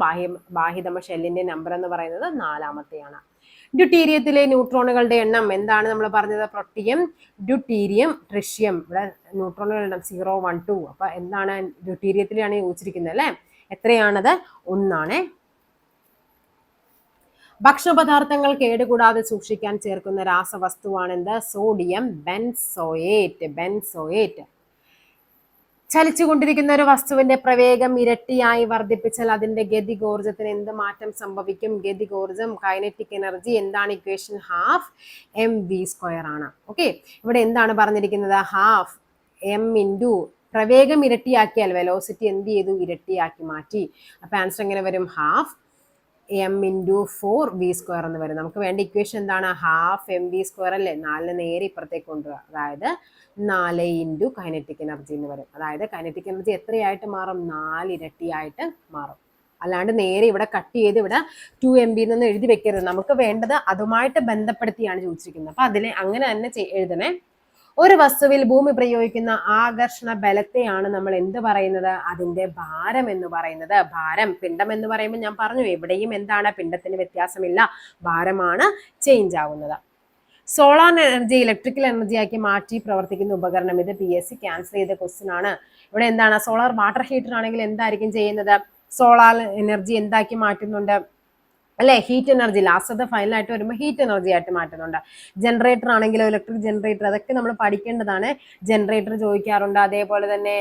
ബാഹ്യതമ ഷെല്ലിന്റെ നമ്പർ എന്ന് പറയുന്നത് 4-മത്തെയാണ്. ഡ്യൂട്ടീരിയത്തിലെ ന്യൂട്രോണുകളുടെ എണ്ണം എന്താണ് നമ്മൾ പറഞ്ഞത്? Protium, deuterium, tritium. ഇവിടെ ന്യൂട്രോണുകളുടെ എണ്ണം 0, 1, 2. അപ്പൊ എന്താണ്? ഡ്യൂട്ടീരിയത്തിലാണ് ചോദിച്ചിരിക്കുന്നത് അല്ലെ? എത്രയാണത്? 1 ഭക്ഷണപദാർത്ഥങ്ങൾ കേടുകൂടാതെ സൂക്ഷിക്കാൻ ചേർക്കുന്ന രാസവസ്തുവാണ് എന്ത്? Sodium benzoate. ചലിച്ചുകൊണ്ടിരിക്കുന്ന ഒരു വസ്തുവിന്റെ പ്രവേഗം ഇരട്ടിയായി വർദ്ധിപ്പിച്ചാൽ അതിന്റെ ഗതികോർജത്തിന് എന്ത് മാറ്റം സംഭവിക്കും? ഗതികോർജം, കൈനറ്റിക് എനർജി. എന്താണ് ഇക്വേഷൻ? 12 mv² ആണ്. ഓക്കെ, ഇവിടെ എന്താണ് പറഞ്ഞിരിക്കുന്നത്? 12 m ഇൻറ്റു പ്രവേഗം ഇരട്ടിയാക്കിയാൽ വെലോസിറ്റി എന്ത് ചെയ്തു? ഇരട്ടിയാക്കി മാറ്റി. അപ്പൊ ആൻസർ എങ്ങനെ വരും? 12 m ഇൻറ്റു 4 v² എന്ന് വരും. നമുക്ക് വേണ്ട ഇക്വേഷൻ എന്താണ്? 12 mv² അല്ലേ? 4 നേരെ ഇപ്പുറത്തേക്ക് കൊണ്ടുവരിക. അതായത് 4 ഇൻറ്റു കൈനറ്റിക് എനർജി എന്ന് വരും. അതായത് കൈനറ്റിക് എനർജി എത്രയായിട്ട് മാറും? 4 ഇരട്ടിയായിട്ട് മാറും. അല്ലാണ്ട് നേരെ ഇവിടെ കട്ട് ചെയ്ത് ഇവിടെ 2 mb എന്നൊന്നും എഴുതി വെക്കരുത്. നമുക്ക് വേണ്ടത് അതുമായിട്ട് ബന്ധപ്പെടുത്തിയാണ് ചോദിച്ചിരിക്കുന്നത്. അപ്പൊ അതിൽ അങ്ങനെ തന്നെ എഴുതണേ. ഒരു വസ്തുവിൽ ഭൂമി പ്രയോഗിക്കുന്ന ആകർഷണ ബലത്തെയാണ് നമ്മൾ എന്ത് പറയുന്നത്? അതിന്റെ ഭാരം എന്ന് പറയുന്നത്. ഭാരം. പിണ്ഡം എന്ന് പറയുമ്പോൾ ഞാൻ പറഞ്ഞു എവിടെയും എന്താണ്? പിണ്ഡത്തിന് വ്യത്യാസമില്ല, ഭാരമാണ് ചേഞ്ച് ആവുന്നത്. സോളാർ എനർജി ഇലക്ട്രിക്കൽ എനർജി ആക്കി മാറ്റി പ്രവർത്തിക്കുന്ന ഉപകരണം. ഇത് PSC ക്യാൻസൽ ചെയ്ത ക്വസ്റ്റ്യൻ ആണ്. ഇവിടെ എന്താണ്? സോളാർ വാട്ടർ ഹീറ്റർ ആണെങ്കിൽ എന്തായിരിക്കും ചെയ്യുന്നത്? സോളാർ എനർജി എന്താക്കി മാറ്റുന്നുണ്ട് അല്ലെ? Heat energy. ലാസ്റ്റത്തെ ഫൈനലായിട്ട് വരുമ്പോൾ ഹീറ്റ് എനർജി ആയിട്ട് മാറ്റുന്നുണ്ട്. ജനറേറ്റർ ആണെങ്കിലോ ഇലക്ട്രിക് ജനറേറ്റർ, അതൊക്കെ നമ്മൾ പഠിക്കേണ്ടതാണ്. ജനറേറ്റർ ചോദിക്കാറുണ്ട്. അതേപോലെ തന്നെ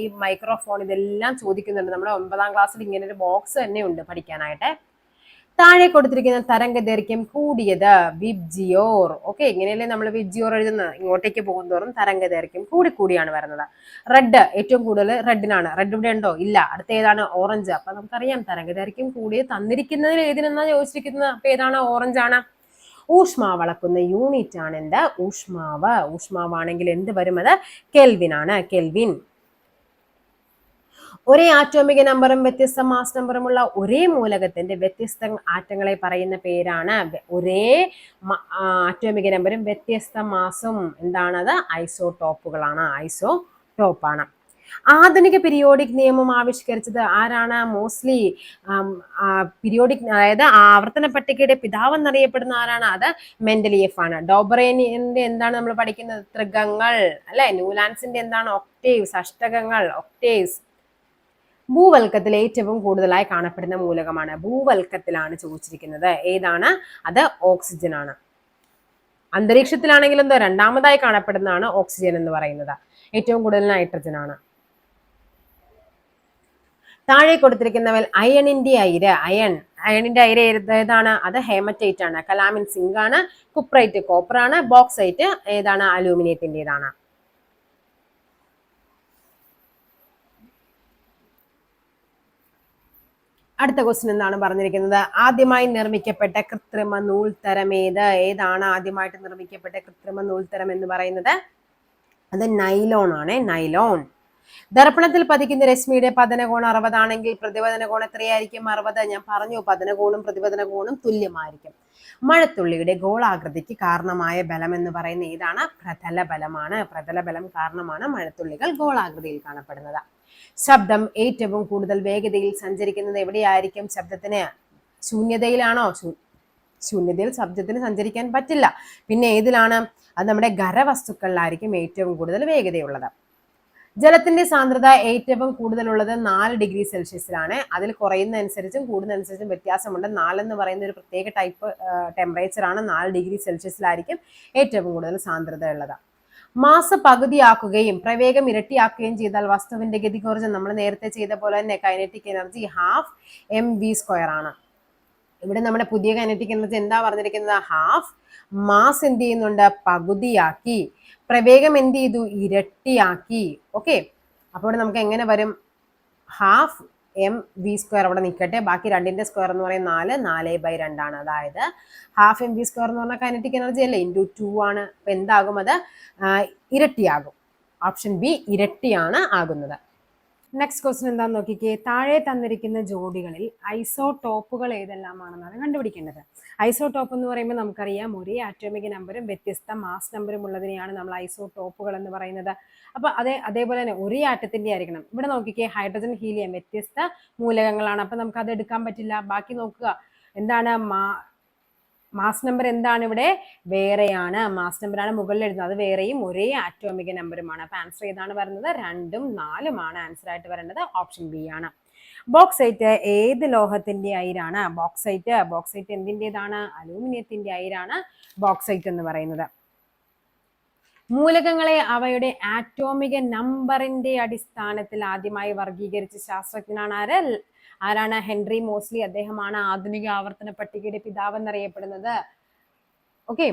ഈ മൈക്രോഫോൺ, ഇതെല്ലാം ചോദിക്കുന്നുണ്ട്. നമ്മുടെ 9ാം ക്ലാസ്സിൽ ഇങ്ങനെ ഒരു ബോക്സ് തന്നെ ഉണ്ട് പഠിക്കാനായിട്ട്. താഴെ കൊടുത്തിരിക്കുന്ന തരംഗദൈർഘ്യം കൂടിയത് വിബ്ജിയോർ. ഓക്കെ, ഇങ്ങനെയല്ലേ നമ്മൾ വിബ്ജിയോർ എഴുതുന്നത്? ഇങ്ങോട്ടേക്ക് പോകുന്തോറും തരംഗദൈർഘ്യം കൂടിയാണ് വരുന്നത്. റെഡ് ഏറ്റവും കൂടുതൽ റെഡിനാണ്. റെഡ് ഇവിടെ ഉണ്ടോ? ഇല്ല. അടുത്ത ഏതാണ്? ഓറഞ്ച്. അപ്പൊ നമുക്കറിയാം തരംഗദൈർഘ്യം കൂടിയത് തന്നിരിക്കുന്നതിൽ ഏതിനെന്നാ ചോദിച്ചിരിക്കുന്നത്? അപ്പൊ ഏതാണ്? ഓറഞ്ച് ആണ്. ഊഷ്മാവ് അളക്കുന്ന യൂണിറ്റ് ആണ് എന്ത്? ഊഷ്മാവ്. ഊഷ്മാവാണെങ്കിൽ എന്ത് വരും? അത് കെൽവിൻ ആണ്. കെൽവിൻ. ഒരേ ആറ്റോമിക നമ്പറും വ്യത്യസ്ത മാസ് നമ്പറുമുള്ള ഒരേ മൂലകത്തിന്റെ വ്യത്യസ്ത ആറ്റങ്ങളെ പറയുന്ന പേരാണ്. ഒരേ ആറ്റോമിക നമ്പറും വ്യത്യസ്ത മാസും എന്താണത്? ഐസോടോപ്പുകളാണ്. ഐസോടോപ്പാണ്. ആധുനിക പീരിയോഡിക് നിയമം ആവിഷ്കരിച്ചത് ആരാണ്? മോസ്ലി. പീരിയോഡിക്, അതായത് ആവർത്തന പട്ടികയുടെ പിതാവ് എന്നറിയപ്പെടുന്ന ആരാണ്? അത് മെൻഡലിയേഫ് ആണ്. ഡോബറേനിയന്റെ എന്താണ് നമ്മൾ പഠിക്കുന്നത്? ത്രികങ്ങൾ അല്ലെ? ന്യൂലാൻസിന്റെ എന്താണ്? ഒക്ടേവ്സ്. അഷ്ടകങ്ങൾ, ഒക്ടേവ്സ്. ഭൂവൽക്കത്തിൽ ഏറ്റവും കൂടുതലായി കാണപ്പെടുന്ന മൂലകമാണ്. ഭൂവൽക്കത്തിലാണ് ചോദിച്ചിരിക്കുന്നത്. ഏതാണ്? അത് ഓക്സിജൻ ആണ്. അന്തരീക്ഷത്തിലാണെങ്കിൽ എന്തോ രണ്ടാമതായി കാണപ്പെടുന്നതാണ് ഓക്സിജൻ എന്ന് പറയുന്നത്. ഏറ്റവും കൂടുതൽ നൈട്രജൻ ആണ്. താഴെ കൊടുത്തിരിക്കുന്നവൽ അയണിന്റെ അയിര്. അയണിന്റെ അയിര് ഏതാണ്? അത് ഹേമറ്റൈറ്റ് ആണ്. കലാമിൻ സിങ്ക് ആണ്. കുപ്രൈറ്റ് കോപ്പർ ആണ്. ബോക്സൈറ്റ് ഏതാണ്? അലൂമിനിയത്തിൻ്റെതാണ്. അടുത്ത ക്വസ്റ്റ്യൻ എന്താണ് പറഞ്ഞിരിക്കുന്നത്? ആദ്യമായി നിർമ്മിക്കപ്പെട്ട കൃത്രിമ നൂൽത്തരം ഏതാണ് ആദ്യമായിട്ട് നിർമ്മിക്കപ്പെട്ട കൃത്രിമ നൂൽത്തരം എന്ന് പറയുന്നത്? അത് നൈലോൺ ആണ്. നൈലോൺ. ദർപ്പണത്തിൽ പതിക്കുന്ന രശ്മിയുടെ പതനകോണം 60 ആണെങ്കിൽ പ്രതിപതന കോണം എത്രയായിരിക്കും? 60. ഞാൻ പറഞ്ഞു പതന കോണും പ്രതിപതന കോണും തുല്യമായിരിക്കും. മഴത്തുള്ളിയുടെ ഗോളാകൃതിക്ക് കാരണമായ ബലം എന്ന് പറയുന്ന ഏതാണ്? പ്രതല ബലമാണ്. പ്രതല ബലം കാരണമാണ് മഴത്തുള്ളികൾ ഗോളാകൃതിയിൽ കാണപ്പെടുന്നത്. ശബ്ദം ഏറ്റവും കൂടുതൽ വേഗതയിൽ സഞ്ചരിക്കുന്നത് എവിടെയായിരിക്കും? ശബ്ദത്തിന് ശൂന്യതയിലാണോ? ശൂന്യതയിൽ ശബ്ദത്തിന് സഞ്ചരിക്കാൻ പറ്റില്ല. പിന്നെ ഏതിലാണ്? അത് നമ്മുടെ ഖരവസ്തുക്കളിലായിരിക്കും ഏറ്റവും കൂടുതൽ വേഗതയുള്ളത്. ജലത്തിന്റെ സാന്ദ്രത ഏറ്റവും കൂടുതലുള്ളത് 4 ഡിഗ്രി സെൽഷ്യസിലാണ്. അതിൽ കുറയുന്നതനുസരിച്ചും കൂടുന്നതനുസരിച്ചും വ്യത്യാസമുണ്ട്. 4 എന്ന് പറയുന്ന ഒരു പ്രത്യേക ടൈപ്പ് ടെമ്പറേച്ചർ ആണ്. 4 ഡിഗ്രി സെൽഷ്യസിലായിരിക്കും ഏറ്റവും കൂടുതൽ സാന്ദ്രത ഉള്ളത്. മാസ് പകുതിയാക്കുകയും പ്രവേഗം ഇരട്ടിയാക്കുകയും ചെയ്താൽ വസ്തുവിന്റെ ഗതികോർജ്ജം നമ്മൾ നേരത്തെ ചെയ്ത പോലെ തന്നെ കൈനറ്റിക് എനർജി ½ mv² ആണ്. ഇവിടെ നമ്മുടെ പുതിയ കൈനറ്റിക് എനർജി എന്താ പറഞ്ഞിരിക്കുന്നത്? ഹാഫ്. മാസ് എന്ത് ചെയ്യുന്നുണ്ട്? പകുതിയാക്കി. പ്രവേഗം എന്ത് ചെയ്തു? ഇരട്ടിയാക്കി. ഓക്കെ, അപ്പോൾ നമുക്ക് എങ്ങനെ വരും? ½ mv² അവിടെ നിൽക്കട്ടെ. ബാക്കി 2ന്റെ സ്ക്വയർ എന്ന് പറയുന്നത് 4/2 ആണ്. അതായത് ½ mv² എന്ന് പറഞ്ഞാൽ കൈനറ്റിക് എനർജി അല്ലേ, × 2 ആണ്. അപ്പൊ എന്താകും? അത് ഇരട്ടിയാകും. ഓപ്ഷൻ ബി ഇരട്ടിയാണ് ആകുന്നത്. നെക്സ്റ്റ് ക്വസ്റ്റ്യൻ എന്താണെന്ന് നോക്കിക്കേ. താഴെ തന്നിരിക്കുന്ന ജോഡികളിൽ ഐസോടോപ്പുകൾ ഏതെല്ലാമാണെന്നാണ് കണ്ടുപിടിക്കേണ്ടത്. ഐസോടോപ്പ് എന്ന് പറയുമ്പോൾ നമുക്കറിയാം ഒരേ ആറ്റോമിക് നമ്പറും വ്യത്യസ്ത മാസ് നമ്പറും ഉള്ളതിനെയാണ് നമ്മൾ ഐസോടോപ്പുകൾ എന്ന് പറയുന്നത്. അപ്പൊ അതേപോലെ തന്നെ ഒരേ ആറ്റത്തിന്റെ ആയിരിക്കണം. ഇവിടെ നോക്കിക്കേ, ഹൈഡ്രജൻ ഹീലിയം വ്യത്യസ്ത മൂലകങ്ങളാണ്. അപ്പൊ നമുക്ക് അത് എടുക്കാൻ പറ്റില്ല. ബാക്കി നോക്കുക, എന്താണ്? മാസ് നമ്പർ എന്താണ്? ഇവിടെ വേറെയാണ്. മാസ് നമ്പറാണ് മുകളിൽ എഴുതുന്നത്, അത് വേറെയും ഒരേ ആറ്റോമിക് നമ്പറുമാണ്. അപ്പൊ ആൻസർ ഏതാണ് വരുന്നത്? 2ഉം 4ഉം ആണ് ആൻസർ ആയിട്ട് വരേണ്ടത്. ഓപ്ഷൻ ബി ആണ്. ബോക്സൈറ്റ് ഏത് ലോഹത്തിന്റെ അയിരാണ്? ബോക്സൈറ്റ് എന്തിൻ്റെതാണ്? അലൂമിനിയത്തിന്റെ അയിരാണ് ബോക്സൈറ്റ് എന്ന് പറയുന്നത്. മൂലകങ്ങളെ അവയുടെ ആറ്റോമിക നമ്പറിന്റെ അടിസ്ഥാനത്തിൽ ആദ്യമായി വർഗീകരിച്ച ശാസ്ത്രജ്ഞനാണ് ആരാണ്? Henry Moseley. അദ്ദേഹമാണ് ആധുനിക ആവർത്തന പട്ടികയുടെ പിതാവ് എന്നറിയപ്പെടുന്നത്. ഓക്കെ,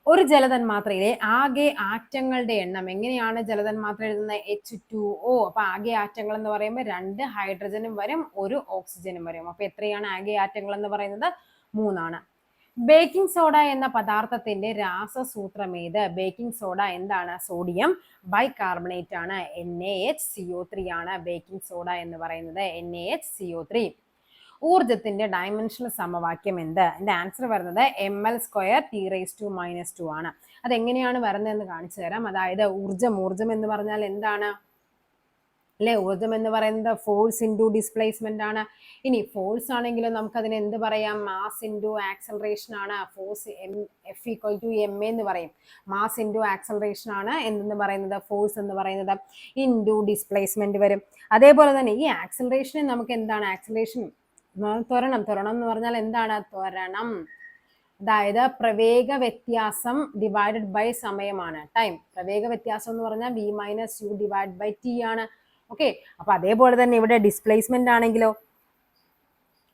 ഒരു ജലതന്മാത്രയിലെ ആകെ ആറ്റങ്ങളുടെ എണ്ണം എങ്ങനെയാണ് ജലതന്മാത്ര എഴുതുന്നത്? H2O. അപ്പൊ ആകെ ആറ്റങ്ങൾ എന്ന് പറയുമ്പോൾ 2 ഹൈഡ്രജനും വരും, 1 ഓക്സിജനും വരും. അപ്പൊ എത്രയാണ് ആകെ ആറ്റങ്ങൾ എന്ന് പറയുന്നത്? 3 ആണ്. ബേക്കിംഗ് സോഡ എന്ന പദാർത്ഥത്തിന്റെ രാസസൂത്രം ഏത്? ബേക്കിംഗ് സോഡ എന്താണ്? സോഡിയം ബൈകാർബണേറ്റ് ആണ്. NaHCO3 ആണ് ബേക്കിംഗ് സോഡ എന്ന് പറയുന്നത്. NaHCO3. ഊർജത്തിന്റെ ഡയമെൻഷണൽ സമവാക്യം എന്ത്? എന്റെ ആൻസർ വരുന്നത് ml² T⁻⁻2 ആണ്. അതെങ്ങനെയാണ് വരുന്നതെന്ന് കാണിച്ചു തരാം. അതായത് ഊർജം എന്ന് പറഞ്ഞാൽ എന്താണ് അല്ലെ? ഊർജം എന്ന് പറയുന്നത് ഫോഴ്സ് ഇൻറ്റു ഡിസ്പ്ലേസ്മെന്റ് ആണ്. ഇനി ഫോഴ്സ് ആണെങ്കിലും നമുക്ക് അതിന് എന്ത് പറയാം? മാസ് ഇൻറ്റു ആക്സലറേഷൻ ആണ്. ഫോഴ്സ് F=ma എന്ന് പറയും. മാസ് ഇൻറ്റു ആക്സലറേഷൻ ആണ് എന്തെന്ന് പറയുന്നത്? ഫോഴ്സ് എന്ന് പറയുന്നത്. ഇൻറ്റു ഡിസ്പ്ലേസ്മെന്റ് വരും. അതേപോലെ തന്നെ ഈ ആക്സലറേഷനെ നമുക്ക് എന്താണ്? ആക്സലറേഷൻ ത്വരണം എന്ന് പറഞ്ഞാൽ എന്താണ്? ത്വരണം. അതായത് പ്രവേഗ വ്യത്യാസം ഡിവൈഡഡ് ബൈ സമയമാണ്, ടൈം. പ്രവേഗ വ്യത്യാസം എന്ന് പറഞ്ഞാൽ v−u/t ആണ്. ഓക്കെ, അപ്പൊ അതേപോലെ തന്നെ ഇവിടെ ഡിസ്പ്ലേസ്മെന്റ് ആണെങ്കിലോ?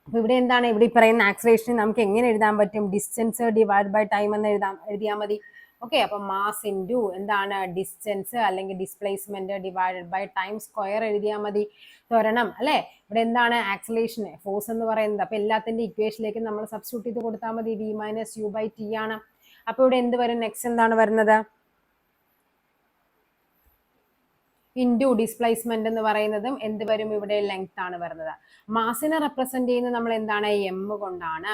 അപ്പൊ ഇവിടെ എന്താണ്? ഇവിടെ പറയുന്ന ആക്സലറേഷൻ നമുക്ക് എങ്ങനെ എഴുതാൻ പറ്റും? ഡിസ്റ്റൻസ് ഡിവൈഡ് ബൈ ടൈം എന്ന് എഴുതിയാൽ മതി. ഓക്കെ, അപ്പൊ മാസ് ഇൻറ്റു എന്താണ്? ഡിസ്റ്റൻസ് അല്ലെങ്കിൽ displacement divided by time square എഴുതിയാൽ മതി. ത്വരണം അല്ലെ? ഇവിടെ എന്താണ്? ആക്സലേഷൻ, ഫോഴ്സ് എന്ന് പറയുന്നത്. അപ്പൊ എല്ലാത്തിന്റെ ഇക്വേഷനിലേക്ക് നമ്മൾ സബ്സ്റ്റിറ്റ്യൂട്ട് ചെയ്ത് കൊടുത്താൽ മതി. v−u/t ആണ്. അപ്പൊ ഇവിടെ എന്ത് വരും? നെക്സ്റ്റ് എന്താണ് വരുന്നത്? ഇൻറ്റു ഡിസ്പ്ലേസ്മെന്റ് എന്ന് പറയുന്നതും എന്ത് വരും? ഇവിടെ ലെങ്ത് ആണ് വരുന്നത്. മാസിനെ റെപ്രസെന്റ് ചെയ്യുന്നത് നമ്മൾ എന്താണ്? m കൊണ്ടാണ്.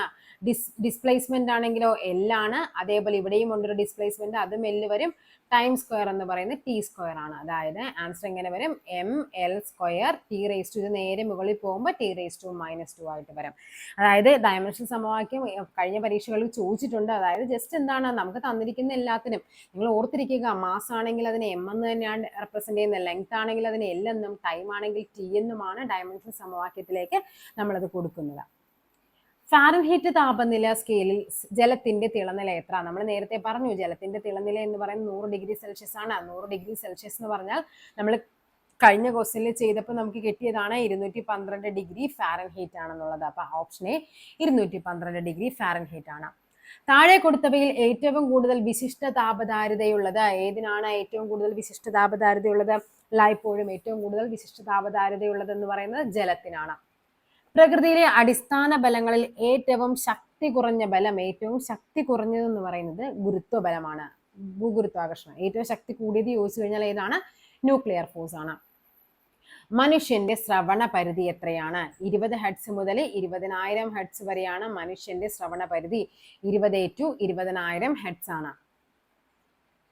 ഡിസ്പ്ലേസ്മെന്റ് ആണെങ്കിലോ L ആണ്. അതേപോലെ ഇവിടെയും ഉണ്ടൊരു ഡിസ്പ്ലേസ്മെന്റ്, അതും L വരും. ടൈം സ്ക്വയർ എന്ന് പറയുന്നത് T² ആണ്. അതായത് ആൻസർ എങ്ങനെ വരും? ml² T⁻². ഇത് നേരെ മുകളിൽ പോകുമ്പോൾ T⁻²- ആയിട്ട് വരും. അതായത് ഡയമെൻഷൻ സമവാക്യം കഴിഞ്ഞ പരീക്ഷകളിൽ ചോദിച്ചിട്ടുണ്ട്. അതായത് ജസ്റ്റ് എന്താണ്? നമുക്ക് തന്നിരിക്കുന്ന എല്ലാത്തിനും നിങ്ങൾ ഓർത്തിരിക്കുക, മാസ് ആണെങ്കിൽ അതിന് m എന്ന് തന്നെയാണ് റെപ്രസെന്റ് ചെയ്യുന്നത്, ലെങ്ത് ആണെങ്കിൽ അതിന് L എന്നും, ടൈം ആണെങ്കിൽ T എന്നുമാണ് ഡയമെൻഷൻ സമവാക്യത്തിലേക്ക് നമ്മളത് കൊടുക്കുന്നത്. ഫാരൻഹീറ്റ് താപനില സ്കെയിലിൽ ജലത്തിന്റെ തിളനില എത്ര? നമ്മൾ നേരത്തെ പറഞ്ഞു ജലത്തിന്റെ തിളനില എന്ന് പറയുന്നത് 100 ഡിഗ്രി സെൽഷ്യസ് ആണ്. 100 ഡിഗ്രി സെൽഷ്യസ് എന്ന് പറഞ്ഞാൽ നമ്മൾ കഴിഞ്ഞ ക്വസ്റ്റ്യനിൽ ചെയ്തപ്പോൾ നമുക്ക് കിട്ടിയതാണ് 212 ഡിഗ്രി ഫാരൻഹീറ്റ് ആണെന്നുള്ളത്. അപ്പൊ ഓപ്ഷൻ എ 212 ഡിഗ്രി ഫാരൻഹീറ്റ് ആണ്. താഴെ കൊടുത്തവയിൽ ഏറ്റവും കൂടുതൽ വിശിഷ്ട താപധാരിതയുള്ളത് ഏതിനാണ്? ഏറ്റവും കൂടുതൽ വിശിഷ്ട താപധാരിതയുള്ളത് എല്ലായ്പ്പോഴും ഏറ്റവും കൂടുതൽ വിശിഷ്ട താപധാരിതയുള്ളത് എന്ന് പറയുന്നത് ജലത്തിനാണ്. പ്രകൃതിയിലെ അടിസ്ഥാന ബലങ്ങളിൽ ഏറ്റവും ശക്തി കുറഞ്ഞ ബലം, ഏറ്റവും ശക്തി കുറഞ്ഞതെന്ന് പറയുന്നത് ഗുരുത്വബലമാണ്, ഭൂഗുരുത്വാകർഷണം. ഏറ്റവും ശക്തി കൂടിയത് ചോദിച്ചു കഴിഞ്ഞാൽ ഏതാണ്? ന്യൂക്ലിയർ ഫോഴ്സ് ആണ്. മനുഷ്യന്റെ ശ്രവണ പരിധി എത്രയാണ്? 20 ഹെർട്സ് മുതൽ 20,000 ഹെർട്സ് വരെയാണ് മനുഷ്യന്റെ ശ്രവണ പരിധി. 20 to 20,000 ഹെർട്സ് ആണ്.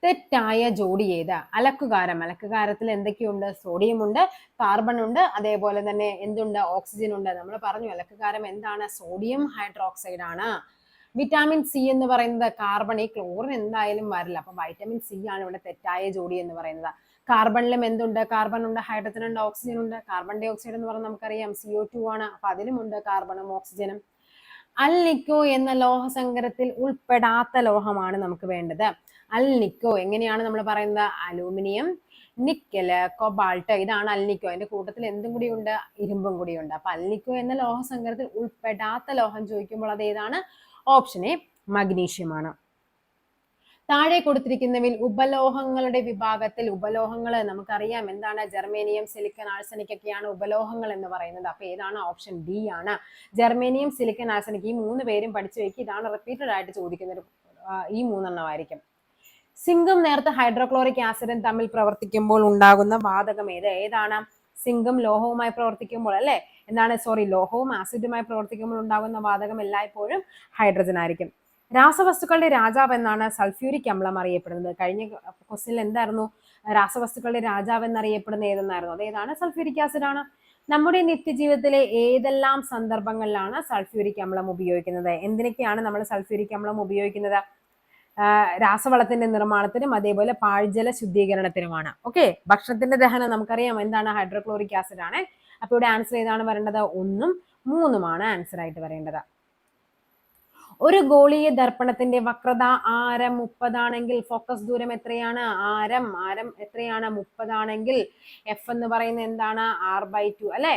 തെറ്റായ ജോഡി ഏത്? അലക്കുകാരത്തിൽ എന്തൊക്കെയുണ്ട്? സോഡിയം ഉണ്ട്, കാർബൺ ഉണ്ട്, അതേപോലെ തന്നെ എന്തുണ്ട്? ഓക്സിജൻ ഉണ്ട്. നമ്മൾ പറഞ്ഞു അലക്കുകാരം എന്താണ്? സോഡിയം ഹൈഡ്രോക്സൈഡ് ആണ്. വിറ്റാമിൻ സി എന്ന് പറയുന്നത് കാർബൺ, ഈ ക്ലോറിൻ എന്തായാലും വരില്ല. അപ്പൊ വൈറ്റമിൻ സി ആണ് ഇവിടെ തെറ്റായ ജോഡി എന്ന് പറയുന്നത്. കാർബണിലും എന്തുണ്ട്? കാർബൺ ഉണ്ട്, ഹൈഡ്രജൻ ഉണ്ട്, ഓക്സിജൻ ഉണ്ട്. കാർബൺ ഡൈ ഓക്സൈഡ് എന്ന് പറഞ്ഞാൽ നമുക്കറിയാം CO2 ആണ്. അപ്പൊ അതിലുമുണ്ട് കാർബണും ഓക്സിജനും. അൽനിക്കോ എന്ന ലോഹസങ്കരത്തിൽ ഉൾപ്പെടാത്ത ലോഹമാണ് നമുക്ക് വേണ്ടത്. അൽനിക്കോ എങ്ങനെയാണ് നമ്മൾ പറയുന്നത്? അലൂമിനിയം, നിക്കല്, കൊബാൾട്ട്, ഇതാണ് അൽനിക്കോ. അതിന്റെ കൂട്ടത്തിൽ എന്തും കൂടി ഉണ്ട്? ഇരുമ്പും കൂടി ഉണ്ട്. അപ്പൊ അൽനിക്കോ എന്ന ലോഹസങ്കരത്തിൽ ഉൾപ്പെടാത്ത ലോഹം ചോദിക്കുമ്പോൾ അത് ഏതാണ്? ഓപ്ഷൻ എ മഗ്നീഷ്യമാണ്. താഴെ കൊടുത്തിരിക്കുന്നവയിൽ ഉപലോഹങ്ങളുടെ വിഭാഗത്തിൽ, ഉപലോഹങ്ങൾ നമുക്കറിയാം എന്താണ്? ജർമേനിയം, സിലിക്കൺ, ആഴ്സനിക് ഒക്കെയാണ് ഉപലോഹങ്ങൾ എന്ന് പറയുന്നത്. അപ്പൊ ഏതാണ്? ഓപ്ഷൻ ഡി ആണ്. ജർമേനിയം, സിലിക്കൺ, ആഴ്സനിക്, ഈ 3 പേരും പഠിച്ചു വെക്കുക. ഇതാണ് റിപ്പീറ്റഡ് ആയിട്ട് ചോദിക്കുന്നത്. ഈ 3 എണ്ണമായിരിക്കും. സിങ്കും നേരത്തെ ഹൈഡ്രോക്ലോറിക് ആസിഡും തമ്മിൽ പ്രവർത്തിക്കുമ്പോൾ ഉണ്ടാകുന്ന വാതകം ഏതാണ്? സിങ്കും ലോഹവുമായി പ്രവർത്തിക്കുമ്പോൾ അല്ലെ, എന്താണ്? ലോഹവും ആസിഡുമായി പ്രവർത്തിക്കുമ്പോൾ ഉണ്ടാകുന്ന വാതകം എല്ലായ്പ്പോഴും ഹൈഡ്രജൻ ആയിരിക്കും. രാസവസ്തുക്കളുടെ രാജാവ് എന്നാണ് സൾഫ്യൂരിക് അമ്ലം അറിയപ്പെടുന്നത്. കഴിഞ്ഞ ക്വസ്റ്റ്യനിൽ എന്തായിരുന്നു? രാസവസ്തുക്കളുടെ രാജാവ് എന്നറിയപ്പെടുന്ന ഏതെന്നായിരുന്നു? അത് ഏതാണ്? സൾഫ്യൂരിക് ആസിഡ് ആണ്. നമ്മുടെ നിത്യജീവിതത്തിലെ ഏതെല്ലാം സന്ദർഭങ്ങളിലാണ് സൾഫ്യൂരിക് അമ്ലം ഉപയോഗിക്കുന്നത്? എന്തിനൊക്കെയാണ് നമ്മൾ സൾഫ്യൂരിക് അമ്ലം ഉപയോഗിക്കുന്നത്? രാസവളത്തിന്റെ നിർമ്മാണത്തിനും അതേപോലെ പാഴ്ജല ശുദ്ധീകരണത്തിനുമാണ്. ഓക്കെ, ഭക്ഷണത്തിന്റെ ദഹനം നമുക്കറിയാം എന്താണ്? ഹൈഡ്രോക്ലോറിക് ആസിഡ് ആണ്. അപ്പൊ ഇവിടെ ആൻസർ ഏതാണ് വരേണ്ടത്? 1ഉം 3ഉമാണ് ആൻസർ ആയിട്ട് വരേണ്ടത്. ഒരു ഗോളീയ ദർപ്പണത്തിന്റെ വക്രത ആരം 30 ആണെങ്കിൽ ഫോക്കസ് ദൂരം എത്രയാണ്? ആരം എത്രയാണ്? 30 ആണെങ്കിൽ എഫ് എന്ന് പറയുന്നത് എന്താണ്? R/2 അല്ലെ.